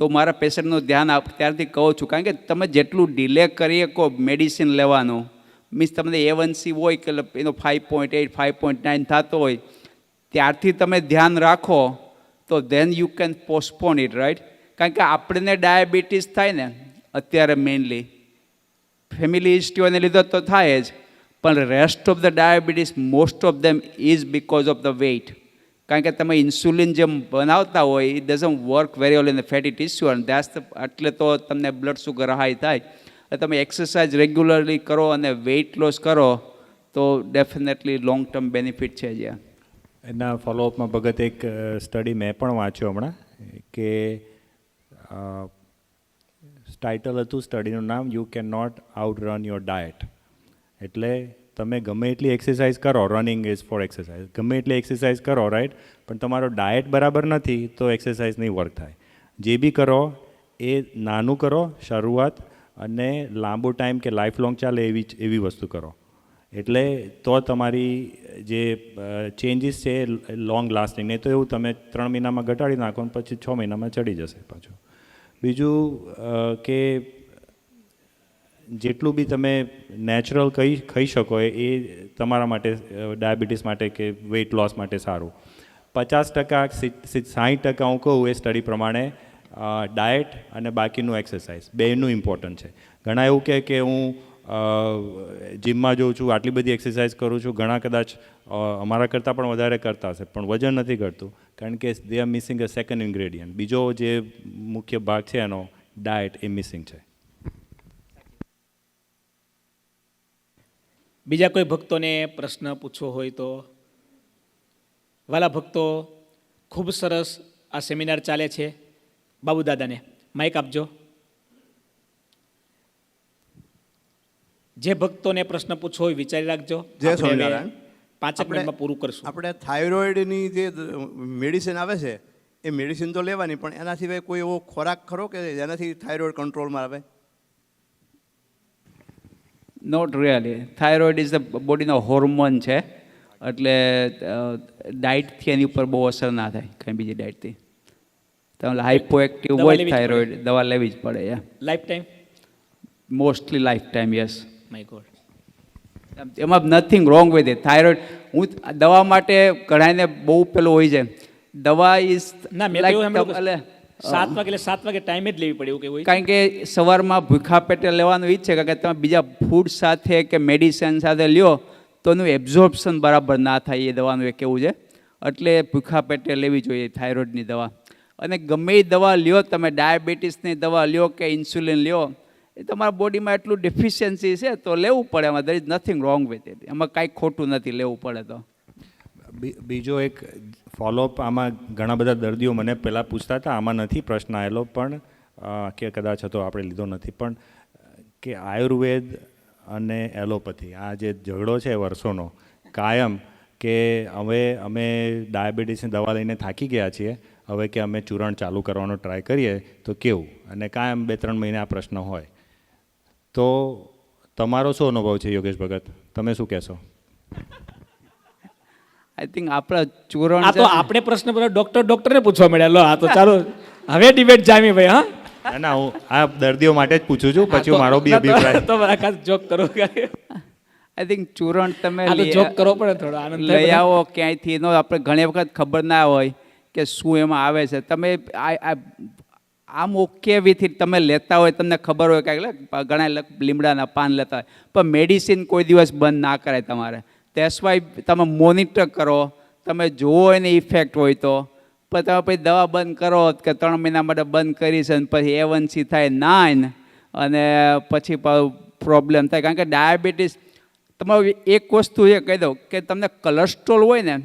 તો મારા પેશન્ટનું ધ્યાન ત્યારથી કહું છું. કારણ કે તમે જેટલું ડિલે કરી શકો મેડિસિન લેવાનું, મીન્સ તમને A1C હોય કે એનો 5.8 5.9 થતો હોય, ત્યારથી તમે ધ્યાન રાખો તો then you can postpone it right. કારણ કે આપણને ડાયાબિટીસ થાય ને અત્યારે મેઇનલી ફેમિલી હિસ્ટ્રીઓને લીધે તો થાય જ, પણ rest of the diabetes most of them is because of the weight. કારણ કે તમે ઇન્સ્યુલિન જેમ બનાવતા હોય it doesn't work very well in the fatty tissue and that's એટલે તો તમને બ્લડ સુગર હાઈ થાય. એટલે તમે એક્સરસાઇઝ રેગ્યુલરલી કરો અને વેઇટ લોસ કરો તો ડેફિનેટલી લોંગ ટર્મ બેનિફિટ છે જ્યાં. એના ફોલોઅપમાં ભગત એક સ્ટડી મેં પણ વાંચ્યો હમણાં કે ટાઇટલ હતું સ્ટડીનું નામ you can not outrun your diet. એટલે તમે ગમે એટલી એક્સરસાઇઝ કરો, રનિંગ ઇઝ ફોર એક્સરસાઇઝ, ગમે એટલી એક્સરસાઇઝ કરો રાઈટ, પણ તમારો ડાયટ બરાબર નથી તો એક્સરસાઇઝ નહીં વર્ક થાય. જે બી કરો એ નાનું કરો શરૂઆત, અને લાંબો ટાઈમ કે લાઈફ લોંગ ચાલે એવી વસ્તુ કરો. એટલે તો તમારી જે ચેન્જીસ છે એ લોંગ લાસ્ટિંગ. નહીં તો એવું તમે 3 મહિનામાં ઘટાડી નાખો અને પછી 6 મહિનામાં ચડી જશે પાછું. બીજું કે જેટલું બી તમે નેચરલ ખાઈ શકો એ તમારા માટે ડાયાબિટીસ માટે કે વેઇટ લોસ માટે સારું. 50% 60% હું કહું એ સ્ટડી પ્રમાણે ડાયટ અને બાકીનું એક્સરસાઇઝ બેનું ઇમ્પોર્ટન્ટ છે. ઘણા એવું કે હું જિમમાં જોઉં છું, આટલી બધી એક્સરસાઇઝ કરું છું, ઘણા કદાચ અમારા કરતાં પણ વધારે કરતા હશે પણ વજન નથી કરતું, કારણ કે they are missing a second ingredient. બીજો જે મુખ્ય ભાગ છે એનો ડાયટ એ મિસિંગ છે. બીજા કોઈ ભક્તોને પ્રશ્ન પૂછવો હોય તો? વાલા ભક્તો, ખૂબ સરસ આ સેમિનાર ચાલે છે. બાબુ દાદાને માઇક આપજો. જે ભક્તોને પ્રશ્ન પૂછવો હોય વિચારી રાખજો. જય સ્વામિનારાયણ. 5 મિનિટમાં પૂરું કરશું. આપણે થાઇરોઇડની જે મેડિસિન આવે છે એ મેડિસિન તો લેવાની, પણ એના સિવાય કોઈ એવો ખોરાક ખરો કે જેનાથી થાઇરોઇડ કંટ્રોલમાં આવે? Not really. Thyroid is the બોડીનો હોર્મોન છે, એટલે ડાયટથી એની ઉપર બહુ અસર ના થાય કંઈ બીજી ડાયટથી. તમે હાઇપો એક્ટિવ હોય થાઇરોઇડ દવા લેવી જ પડે. Life time? Mostly life time, yes. My god. એમાં nothing wrong with it. Thyroid હું દવા માટે ઘણાને બહુ પેલું હોય છે, દવા ઇઝ ના મેં તો એમ 7 વાગે એટલે 7 વાગે ટાઈમે જ લેવી પડે એવું કેવું? કારણ કે સવારમાં ભૂખા પેટે લેવાનું ઈ જ છે, કારણ કે તમે બીજા ફૂડ સાથે કે મેડિસિન સાથે લ્યો તો એનું એબ્ઝોર્પ્શન બરાબર ના થાય, એ દવાનું એ કેવું છે. એટલે ભૂખા પેટે લેવી જોઈએ થાઇરોઇડની દવા. અને ગમે એ દવા લ્યો તમે, ડાયાબિટીસની દવા લ્યો કે ઇન્સ્યુલિન લ્યો, એ તમારા બોડીમાં એટલું ડેફિશિયન્સી છે તો લેવું પડે. એમાં there is nothing wrong with it. એમાં કાંઈ ખોટું નથી લેવું પડે તો. બીજો એક ફોલોઅપ, આમાં ઘણા બધા દર્દીઓ મને પહેલાં પૂછતા હતા, આમાં નથી પ્રશ્ન આવેલો પણ કે કદાચ હતો આપણે લીધો નથી, પણ કે આયુર્વેદ અને એલોપેથી આ જે ઝઘડો છે વર્ષોનો કાયમ, કે હવે અમે ડાયાબિટીસની દવા લઈને થાકી ગયા છીએ, હવે કે અમે ચૂરણ ચાલુ કરવાનો ટ્રાય કરીએ તો કેવું, અને કાયમ 2-3 મહિને આ પ્રશ્ન હોય. તો તમારો શું અનુભવ છે યોગેશ ભગત, તમે શું કહેશો? આઈ થિંક આપણા ચૂરણ આ તો આપણે પ્રશ્ન પર ડોક્ટરને પૂછવા મળ્યા. લો આ તો ચાલો હવે ડિબેટ જામી ભાઈ. હા ના, હું આ દર્દીઓ માટે જ પૂછું છું, પછી મારો બી અભિપ્રાય. તો ખાસ જોક કરો. આઈ થિંક ચૂરણ તમે જોક કરો પડે, થોડો આનંદ લઈ આવો ક્યાંયથી. એનો આપણે ઘણી વખત ખબર ના હોય કે શું એમાં આવે છે. તમે આમ ઓકે વિથી તમે લેતા હોય, તમને ખબર હોય કે ઘણા લીમડાના પાન લેતા હોય, પણ મેડિસિન કોઈ દિવસ બંધ ના કરાય તમારે. ધેટ્સ વાય તમે મોનિટર કરો, તમે જુઓ એની ઇફેક્ટ હોય તો. પણ તમે પછી દવા બંધ કરો કે 3 મહિના માટે બંધ કરીશ અને પછી A1C થાય 9 અને પછી પ્રોબ્લેમ થાય. કારણ કે ડાયાબિટીસ તમારું એક વસ્તુ એ કહી દઉં કે તમને કોલેસ્ટ્રોલ હોય ને,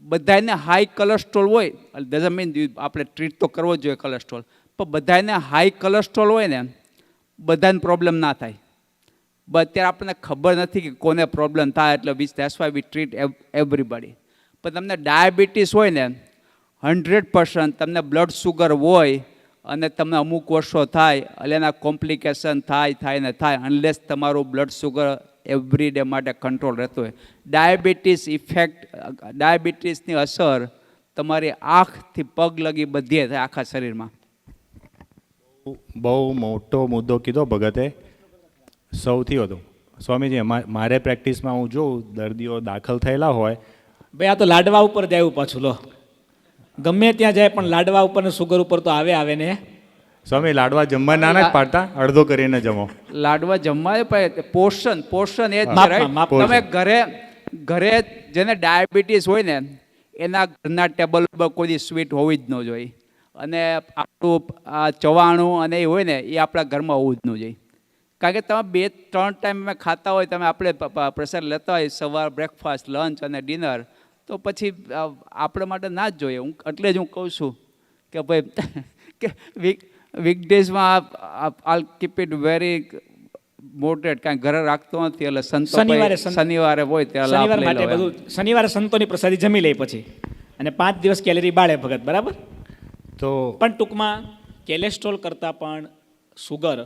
બધાને હાઈ કોલેસ્ટ્રોલ હોય, ડઝન્ટ મીન આપણે ટ્રીટ તો કરવો જ જોઈએ કોલેસ્ટ્રોલ, પણ બધાને હાઈ કોલેસ્ટ્રોલ હોય ને બધાને પ્રોબ્લેમ ના થાય. અત્યારે આપણને ખબર નથી કે કોને પ્રોબ્લેમ થાય, એટલે that's why we treat everybody. પણ તમને ડાયાબિટીસ હોય ને 100% તમને બ્લડ સુગર હોય અને તમને અમુક વર્ષો થાય એટલે એના કોમ્પ્લિકેશન થાય અનલેસ તમારું બ્લડ સુગર એવરી ડે માટે કંટ્રોલ રહેતું હોય. ડાયાબિટીસની અસર તમારી આંખથી પગ લગી બધે થાય આખા શરીરમાં. બહુ મોટો મુદ્દો કીધો ભગતે. સૌથી વધુ સ્વામીજી મારે પ્રેક્ટિસમાં હું જોઉં દર્દીઓ દાખલ થયેલા હોય. ભાઈ આ તો લાડવા ઉપર જ આવ્યું પાછું. લો ગમે ત્યાં જાય પણ લાડવા ઉપર ને સુગર ઉપર તો આવે ને. સ્વામી લાડવા જમવા ના જ પાડતા, અડધો કરીને જમો. લાડવા જમવા પોર્શન એ જ માપમાં, right? માપમાં. તમે ઘરે જેને ડાયાબિટીસ હોય ને એના ઘરના ટેબલ ઉપર કોઈ સ્વીટ હોવી જ ન જોઈએ. અને આપણું આ ચવાણું અને એ હોય ને એ આપણા ઘરમાં હોવું જ ન જોઈએ. કારણ કે તમે 2-3 ટાઈમ ખાતા હોય, તમે આપણે પ્રેશર લેતા હોય સવાર બ્રેકફાસ્ટ, લંચ અને ડિનર, તો પછી આપણા માટે ના જ જોઈએ. એટલે જ હું કહું છું કે ભાઈ કે વીકડેઝમાં આલ કીપ ઇટ વેરી મોડરેટ. કાંઈ ઘરે રાખતો નથી એટલે શનિવારે હોય ત્યારે લાભ લઈ લો એમ. શનિવારે સંતોની પ્રસાદી જમી લે પછી અને 5 દિવસ કેલેરી બાળે ભગત, બરાબર. તો પણ ટૂંકમાં કેલેસ્ટ્રોલ કરતાં પણ સુગર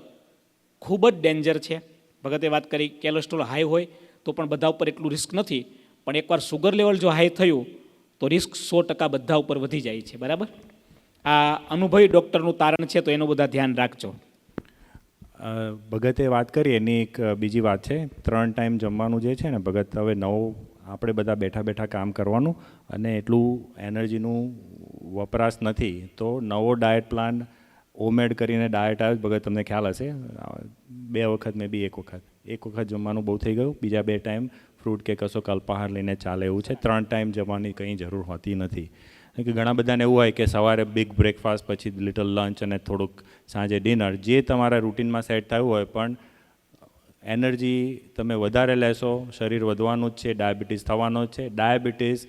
ખૂબ જ ડેન્જર છે. ભગતે વાત કરી કેલેસ્ટ્રોલ હાઈ હોય તો પણ બધા ઉપર એટલું રિસ્ક નથી, પણ એકવાર સુગર લેવલ જો હાઈ થયું તો રિસ્ક 100% બધા ઉપર વધી જાય છે, બરાબર. આ અનુભવી ડૉક્ટરનું તારણ છે, તો એનું બધા ધ્યાન રાખજો. ભગતે વાત કરી એની એક બીજી વાત છે, 3 ટાઈમ જમવાનું જે છે ને ભગત, હવે આપણે બધા બેઠા કામ કરવાનું અને એટલું એનર્જીનું વપરાશ નથી, તો નવો ડાયટ પ્લાન ઓમેડ કરીને ડાયટ આવે ભગત, તમને ખ્યાલ હશે. 2 વખત મે બી 1 વખત જમવાનું બહુ થઈ ગયું, બીજા 2 ટાઈમ ફ્રૂટ કે કશો અલ્પાહાર લઈને ચાલે એવું છે. 3 ટાઈમ જમવાની કંઈ જરૂર હોતી નથી. કે ઘણા બધાને એવું હોય કે સવારે બિગ બ્રેકફાસ્ટ, પછી લિટલ લંચ અને થોડુંક સાંજે ડિનર, જે તમારા રૂટીનમાં સેટ થયું હોય, પણ એનર્જી તમે વધારે લેશો, શરીર વધવાનું જ છે, ડાયાબિટીસ થવાનો જ છે. ડાયાબિટીસ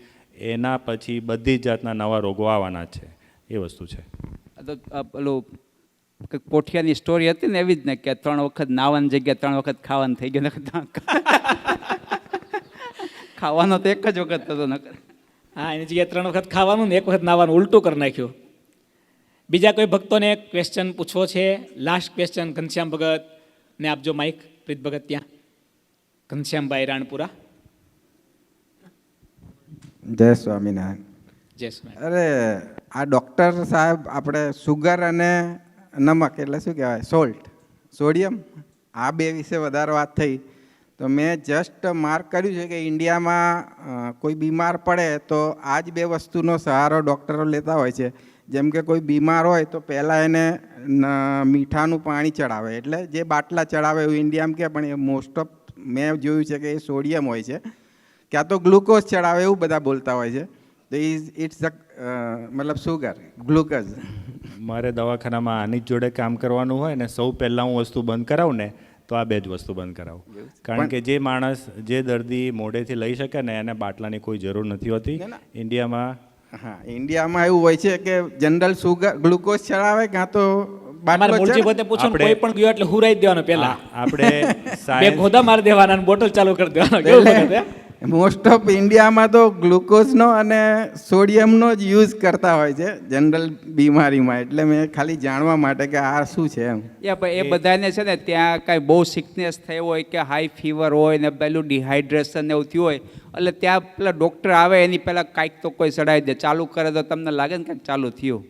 એના પછી બધી જ જાતના નવા રોગો આવવાના જ છે, એ વસ્તુ છે. તો પેલું પોઠિયાની સ્ટોરી હતી ને એવી જ ને, કે 3 વખત નાવાની જગ્યાએ 3 વખત ખાવાનું થઈ ગયું. ખાવાનો તો એક જ વખત થતો નકર. હા, એની જગ્યાએ 3 વખત ખાવાનું ને 1 વખત નાવાનું ઉલટું કરી નાખ્યું. બીજા કોઈ ભક્તોને ક્વેશ્ચન પૂછવો છે? લાસ્ટ ક્વેશ્ચન ઘનશ્યામ ભગત ને આપજો માઇક. પ્રીત ભગત ત્યાં, ઘનશ્યામભાઈ રાણપુરા. જય સ્વામિનારાયણ. જય સ્વામી. અરે આ ડૉક્ટર સાહેબ, આપણે સુગર અને નમક એટલે શું કહેવાય, સોડિયમ, આ 2 વિશે વધારે વાત થઈ. તો મેં જસ્ટ માર્ક કર્યું છે કે ઇન્ડિયામાં કોઈ બીમાર પડે તો આ જ 2 વસ્તુનો સહારો ડૉક્ટરો લેતા હોય છે. જેમ કે કોઈ બીમાર હોય તો પહેલાં એને મીઠાનું પાણી ચડાવે, એટલે જે બાટલા ચડાવે એવું ઇન્ડિયામાં કે, પણ એ મોસ્ટ ઓફ મેં જોયું છે કે એ સોડિયમ હોય છે, ક્યાં તો ગ્લુકોઝ ચડાવે એવું બધા બોલતા હોય છે. તો ઇટ્સ મતલબ સુગર, ગ્લુકોઝ. મારે દવાખાનામાં આની જ જોડે કામ કરવાનું હોય ને, સૌ પહેલાં હું વસ્તુ બંધ કરાવું ને તો આ 2 જ વસ્તુ બંધ કરાવું. કારણ કે જે માણસ, જે દર્દી મોઢેથી લઈ શકે ને, એને બાટલાની કોઈ જરૂર નથી હોતી ઇન્ડિયામાં. હા, ઇન્ડિયામાં એવું હોય છે કે જનરલ સુગર, ગ્લુકોઝ ચડાવે, કાં તો અમારે મૂળજી પોતે પૂછો ને, કોઈ પણ ગયો એટલે હુરાઈ દેવાનો પહેલા. આપણે 2 ગોદા મારી દેવાના અને બોટલ ચાલુ કરી દેવાનો. મોસ્ટ ઓફ ઇન્ડિયામાં તો ગ્લુકોઝનો અને સોડિયમનો જ યુઝ કરતા હોય છે જનરલ બીમારીમાં. એટલે મેં ખાલી જાણવા માટે કે આ શું છે એમ. એ બધાને છે ને ત્યાં કાંઈ બહુ સિકનેસ થઈ હોય કે હાઈ ફીવર હોય ને પેલું ડિહાઇડ્રેશન એવું થયું હોય, એટલે ત્યાં પેલા ડૉક્ટર આવે એની પહેલાં કાંઈક તો કોઈ ચડાવી દે, ચાલુ કરે તો તમને લાગે ને કંઈક ચાલુ થયું.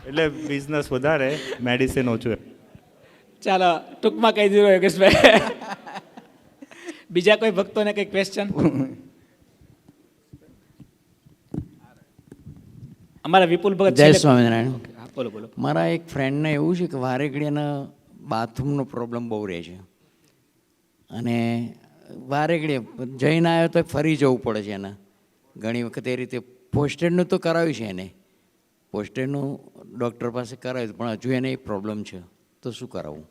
એટલે બિઝનેસ વધારે, મેડિસિન ઓછું. ચાલો ટૂંકમાં કહી દીધું યોગેશભાઈ. બીજા કોઈ ભક્તોને કંઈ ક્વેશ્ચન? અમારા વિપુલ ભગત. જય સ્વામિનારાયણ. બોલો બોલો. મારા એક ફ્રેન્ડને એવું છે કે વારે ઘડી એના બાથરૂમનો પ્રોબ્લેમ બહુ રહે છે, અને વારે ઘડી જઈને આવ્યો તો ફરી જવું પડે છે એને. ઘણી વખત એ રીતે પોસ્ટેડનું તો કરાવ્યું છે એને, પોસ્ટેડનું ડૉક્ટર પાસે કરાવ્યું, પણ હજુ એને પ્રોબ્લેમ છે, તો શું કરાવવું?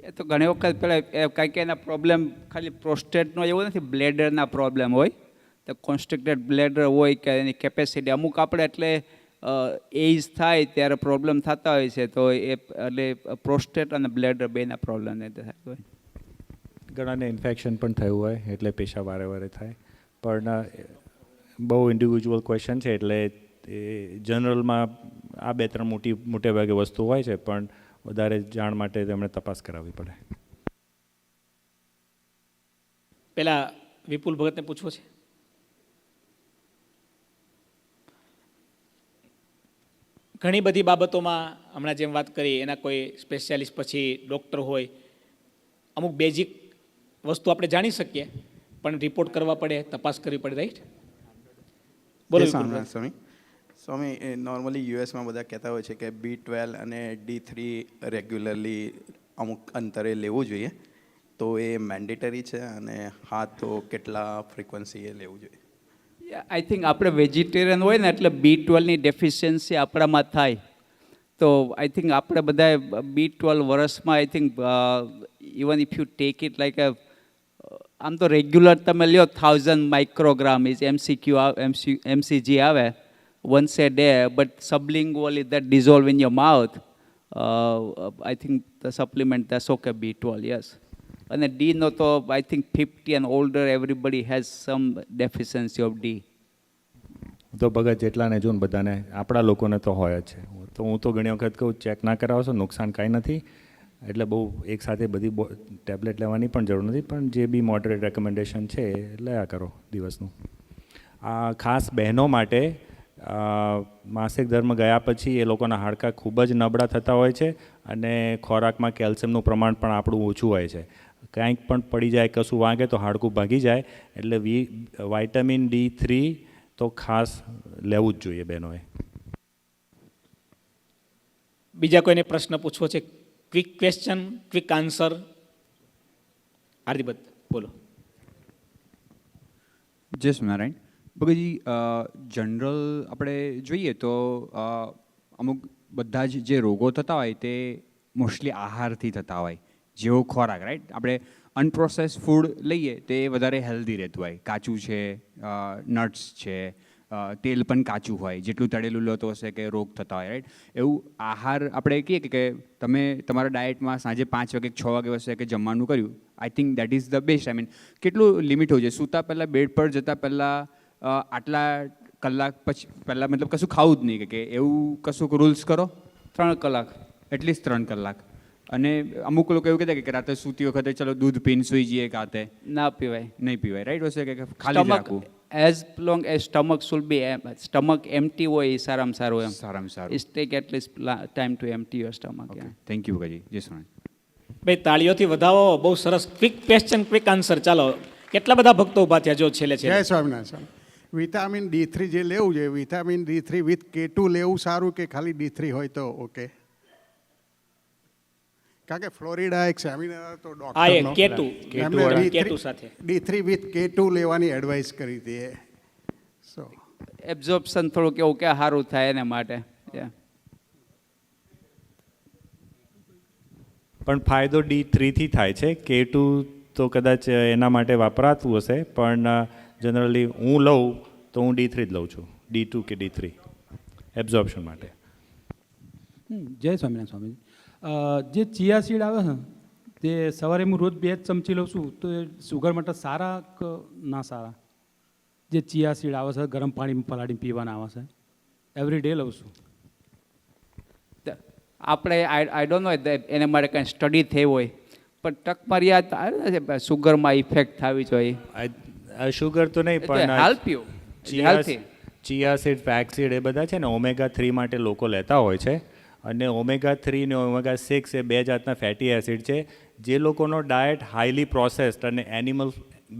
એ તો ઘણી વખત પેલા કાંઈક એના પ્રોબ્લેમ ખાલી પ્રોસ્ટેટનો એવું નથી, બ્લેડરના પ્રોબ્લેમ હોય. તો કોન્સ્ટ્રિક્ટેડ બ્લેડર હોય કે એની કેપેસિટી અમુક આપણે એટલે એજ થાય ત્યારે પ્રોબ્લેમ થતા હોય છે, તો એ એટલે પ્રોસ્ટેટ અને બ્લેડર બેના પ્રોબ્લેમ થતા હોય. ઘણાને ઇન્ફેક્શન પણ થયું હોય એટલે પેશાબ વારે વારે થાય. પણ બહુ ઇન્ડિવિજ્યુઅલ ક્વેશ્ચન છે, એટલે એ જનરલમાં આ 2-3 મોટે ભાગે વસ્તુ હોય છે, પણ વધારે જાણ માટે તેમણે તપાસ કરાવવી પડે. પેલા વિપુલ ભગતને પૂછવો છે. ઘણી બધી બાબતોમાં હમણાં જેમ વાત કરી એના કોઈ સ્પેશિયાલિસ્ટ પછી ડૉક્ટર હોય, અમુક બેઝિક વસ્તુ આપણે જાણી શકીએ પણ રિપોર્ટ કરવા પડે, તપાસ કરવી પડે, રાઈટ? બોલો સ્વામી. સ્વામી, નોર્મલી યુએસમાં બધા કહેતા હોય છે કે B12 અને D3 રેગ્યુલરલી અમુક અંતરે લેવું જોઈએ, તો એ મેન્ડેટરી છે, અને હા તો કેટલા ફ્રિકવન્સીએ લેવું જોઈએ? આઈ થિંક આપણે વેજીટેરિયન હોય ને એટલે B12ની ડેફિશિયન્સી આપણામાં થાય, તો આઈ થિંક આપણે બધાએ B12 વર્ષમાં I think even if you take it like આમ તો રેગ્યુલર તમે લ્યો 1000 માઇક્રોગ્રામ ઇઝ MCG આવે once a day, but sublingually that dissolve in your mouth, I think the supplement that's okay, B12, yes. And D no to I think 50 and older everybody has some deficiency of D. તો ભગત જેટલાને જો ને બધાને, આપણા લોકોને તો હોય જ છે. તો હું તો ઘણી વખત કહું ચેક ના કરાવશો નુકસાન કાંઈ નથી, એટલે બહુ એકસાથે બધી ટેબ્લેટ લેવાની પણ જરૂર નથી, પણ જે બી મોડરેટ રેકમેન્ડેશન છે એ લયા કરો દિવસનું. આ ખાસ બહેનો માટે માસિક ધર્મ ગયા પછી એ લોકોના હાડકાં ખૂબ જ નબળા થતા હોય છે, અને ખોરાકમાં કેલ્શિયમનું પ્રમાણ પણ આપણું ઓછું હોય છે. કંઈક પણ પડી જાય, કશું વાગે તો હાડકું ભાગી જાય, એટલે વિટામિન D3 તો ખાસ લેવું જ જોઈએ બહેનોએ. બીજા કોઈને પ્રશ્ન પૂછવો છે? Quick question, quick answer. Hardik બોલો. જય સ્વામિનારાયણ. ભગતજી, જનરલ આપણે જોઈએ તો અમુક બધા જ જે રોગો થતા હોય તે મોસ્ટલી આહારથી થતા હોય, જેવો ખોરાક, રાઈટ? આપણે અનપ્રોસેસ ફૂડ લઈએ તે વધારે હેલ્ધી રહેતું હોય, કાચું છે, નટ્સ છે, તેલ પણ કાચું હોય, જેટલું તળેલું લો તો હશે કે રોગ થતા હોય, રાઈટ? એવું આહાર આપણે કહીએ કે તમે તમારા ડાયટમાં સાંજે 5 વાગે 6 વાગે વસે કે જમવાનું કર્યું, I think that is the best. I mean કેટલું લિમિટ હોય છે? સૂતા પહેલાં, બેડ પર જતાં પહેલાં આટલા કલાક પછી પહેલાં મતલબ કશું ખાવું જ નહીં, કે એવું કશું રૂલ્સ કરો? 3 કલાક, એટલીસ્ટ 3 કલાક. અને અમુક લોકો એવું કહેતા કે રાતે સૂતી વખતે ચલો દૂધ પીને સૂઈ જઈએ, કાતે ના પીવાય, નહીં પીવાય, રાઈટ? વસે કે ખાલી રાખવું. As long as stomach empty હોય એ સારામાં સારું. એમ સારામાં સારું. It's take at least time to empty your stomach. Thank you Bhagatji. જય સ્વામિનારાયણ. ભાઈ તાળીઓથી વધાવો. બહુ સરસ ક્વિક ક્વેશ્ચન, ક્વિક આન્સર. ચાલો, કેટલા બધા ભક્તો ઉભા થયા જો છેલ્લે છે. જય સ્વામિનારાયણ. વિટામિન D3 જે લેવું જોઈએ, વિટામિન D3 વિથ K2 લેવું સારું કે ખાલી D3 હોય તો ઓકે? કારણ કે ફ્લોરિડા એક સેમિનાર તો ડોક્ટર K2 સાથે D3 વિથ K2 લેવાની એડવાઇસ કરી હતી. સો એબ્ઝોર્પ્શન થોડુંક એવું કે સારું થાય એના માટે. પણ ફાયદો D3 થી થાય છે, K2 તો કદાચ એના માટે વાપરાતું હશે, પણ જનરલી હું લઉં તો હું D3 જ લઉં છું, D2 કે D3 એબ્ઝોર્પ્શન માટે. જય સ્વામિનારાયણ સ્વામીજી. જે ચિયા સીડ આવે છે તે સવારે હું રોજ 2 ચમચી લઉં છું, તો એ સુગર માટે સારા કે ના સારા? જે ચિયા સીડ આવે છે ગરમ પાણીમાં પલાળીને પીવાના આવે છે, એવરી ડે લઉં છું. આપણે આઈ ડોન્ટ નો એના માટે કંઈ સ્ટડી થઈ હોય, પણ ટકમરિયાદ આવે ને સુગરમાં ઇફેક્ટ થવી જોઈએ. શુગર તો નહીં, પણ help you chia seed, flax seed એ બધા છે ને omega-3 માટે લોકો લેતા હોય છે. અને omega-3 ને omega-6 એ 2 જાતના ફેટી એસિડ છે, જે લોકોનો ડાયટ હાઈલી પ્રોસેસ્ડ અને એનિમલ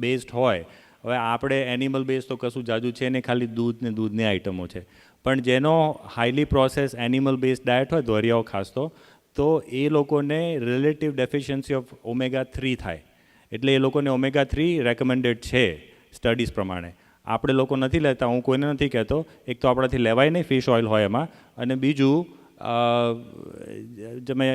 બેઝડ હોય. હવે આપણે એનિમલ બેઝ તો કશું જાજુ છે ને, ખાલી દૂધ ને દૂધની આઇટમો છે, પણ જેનો highly process animal based diet હોય, દોરિયાઓ ખાસ તો એ લોકોને રિલેટિવ ડેફિશિયન્સી ઓફ omega-3 થાય, એટલે એ લોકોને omega-3 રેકમેન્ડેડ છે સ્ટડીઝ પ્રમાણે. આપણે લોકો નથી લેતા, હું કોઈને નથી કહેતો. એક તો આપણાથી લેવાય નહીં, ફિશ ઓઇલ હોય એમાં, અને બીજું તમે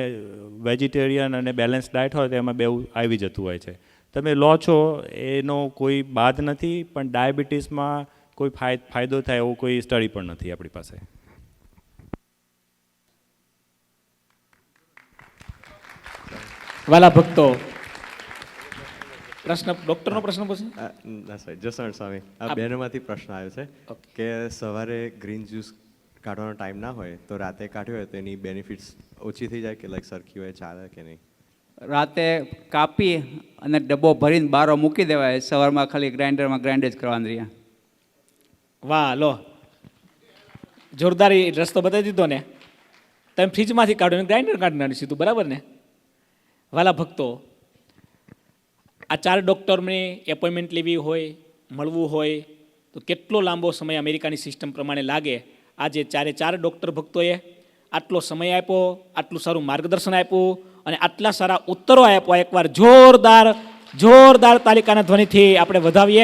વેજીટેરિયન અને બેલેન્સ ડાયટ હોય તો એમાં બેઉ આવી જતું હોય છે. તમે લો છો એનો કોઈ બાદ નથી, પણ ડાયાબિટીસમાં કોઈ ફાયદો થાય એવો કોઈ સ્ટડી પણ નથી આપણી પાસે. વાલા ભક્તો, પ્રશ્ન ડૉક્ટરનો પ્રશ્ન પૂછે? ના સાહેબ જસવંત સ્વામી, આ બેનમાંથી પ્રશ્ન આવ્યો છે કે સવારે ગ્રીન જ્યુસ કાઢવાનો ટાઈમ ના હોય તો રાતે કાઢ્યો હોય તો એની બેનિફિટ્સ ઓછી થઈ જાય કે લાઈક સરખી હોય ચાલે કે નહીં? રાતે કાપી અને ડબ્બો ભરીને બારો મૂકી દેવાય, સવારમાં ખાલી ગ્રાઇન્ડરમાં ગ્રાઇન્ડ જ કરવાની રહ્યા. વાહ લો, જોરદાર રસ્તો બતાવી દીધો ને. તમે ફ્રીજમાંથી કાઢો ને ગ્રાઇન્ડર કાઢી નાખી સીધું, બરાબર ને? વાલા ભક્તો, આ 4 ડૉક્ટરની એપોઇન્ટમેન્ટ લેવી હોય, મળવું હોય તો કેટલો લાંબો સમય અમેરિકાની સિસ્ટમ પ્રમાણે લાગે. આજે 4 ડૉક્ટર ભક્તોએ આટલો સમય આપ્યો, આટલું સારું માર્ગદર્શન આપ્યું અને આટલા સારા ઉત્તરો આપ્યા. એકવાર જોરદાર તાલિકાના ધ્વનિથી આપણે વધાવીએ.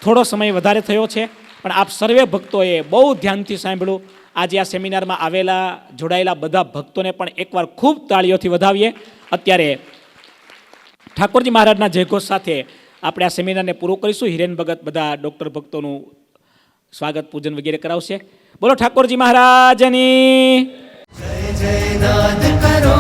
થોડો સમય વધારે થયો છે પણ આપ સર્વે ભક્તોએ બહુ ધ્યાનથી સાંભળ્યું. આજે આ સેમિનારમાં આવેલા જોડાયેલા બધા ભક્તોને પણ એકવાર ખૂબ તાળીઓથી વધાવીએ. અત્યારે ઠાકોરજી મહારાજના જયઘોષ સાથે આપણે આ સેમિનારને પૂરો કરીશું. હિરેન ભગત બધા ડૉક્ટર ભક્તોનું સ્વાગત પૂજન વગેરે કરાવશે. બોલો ઠાકોરજી મહારાજની જય. જય નાદ કરો.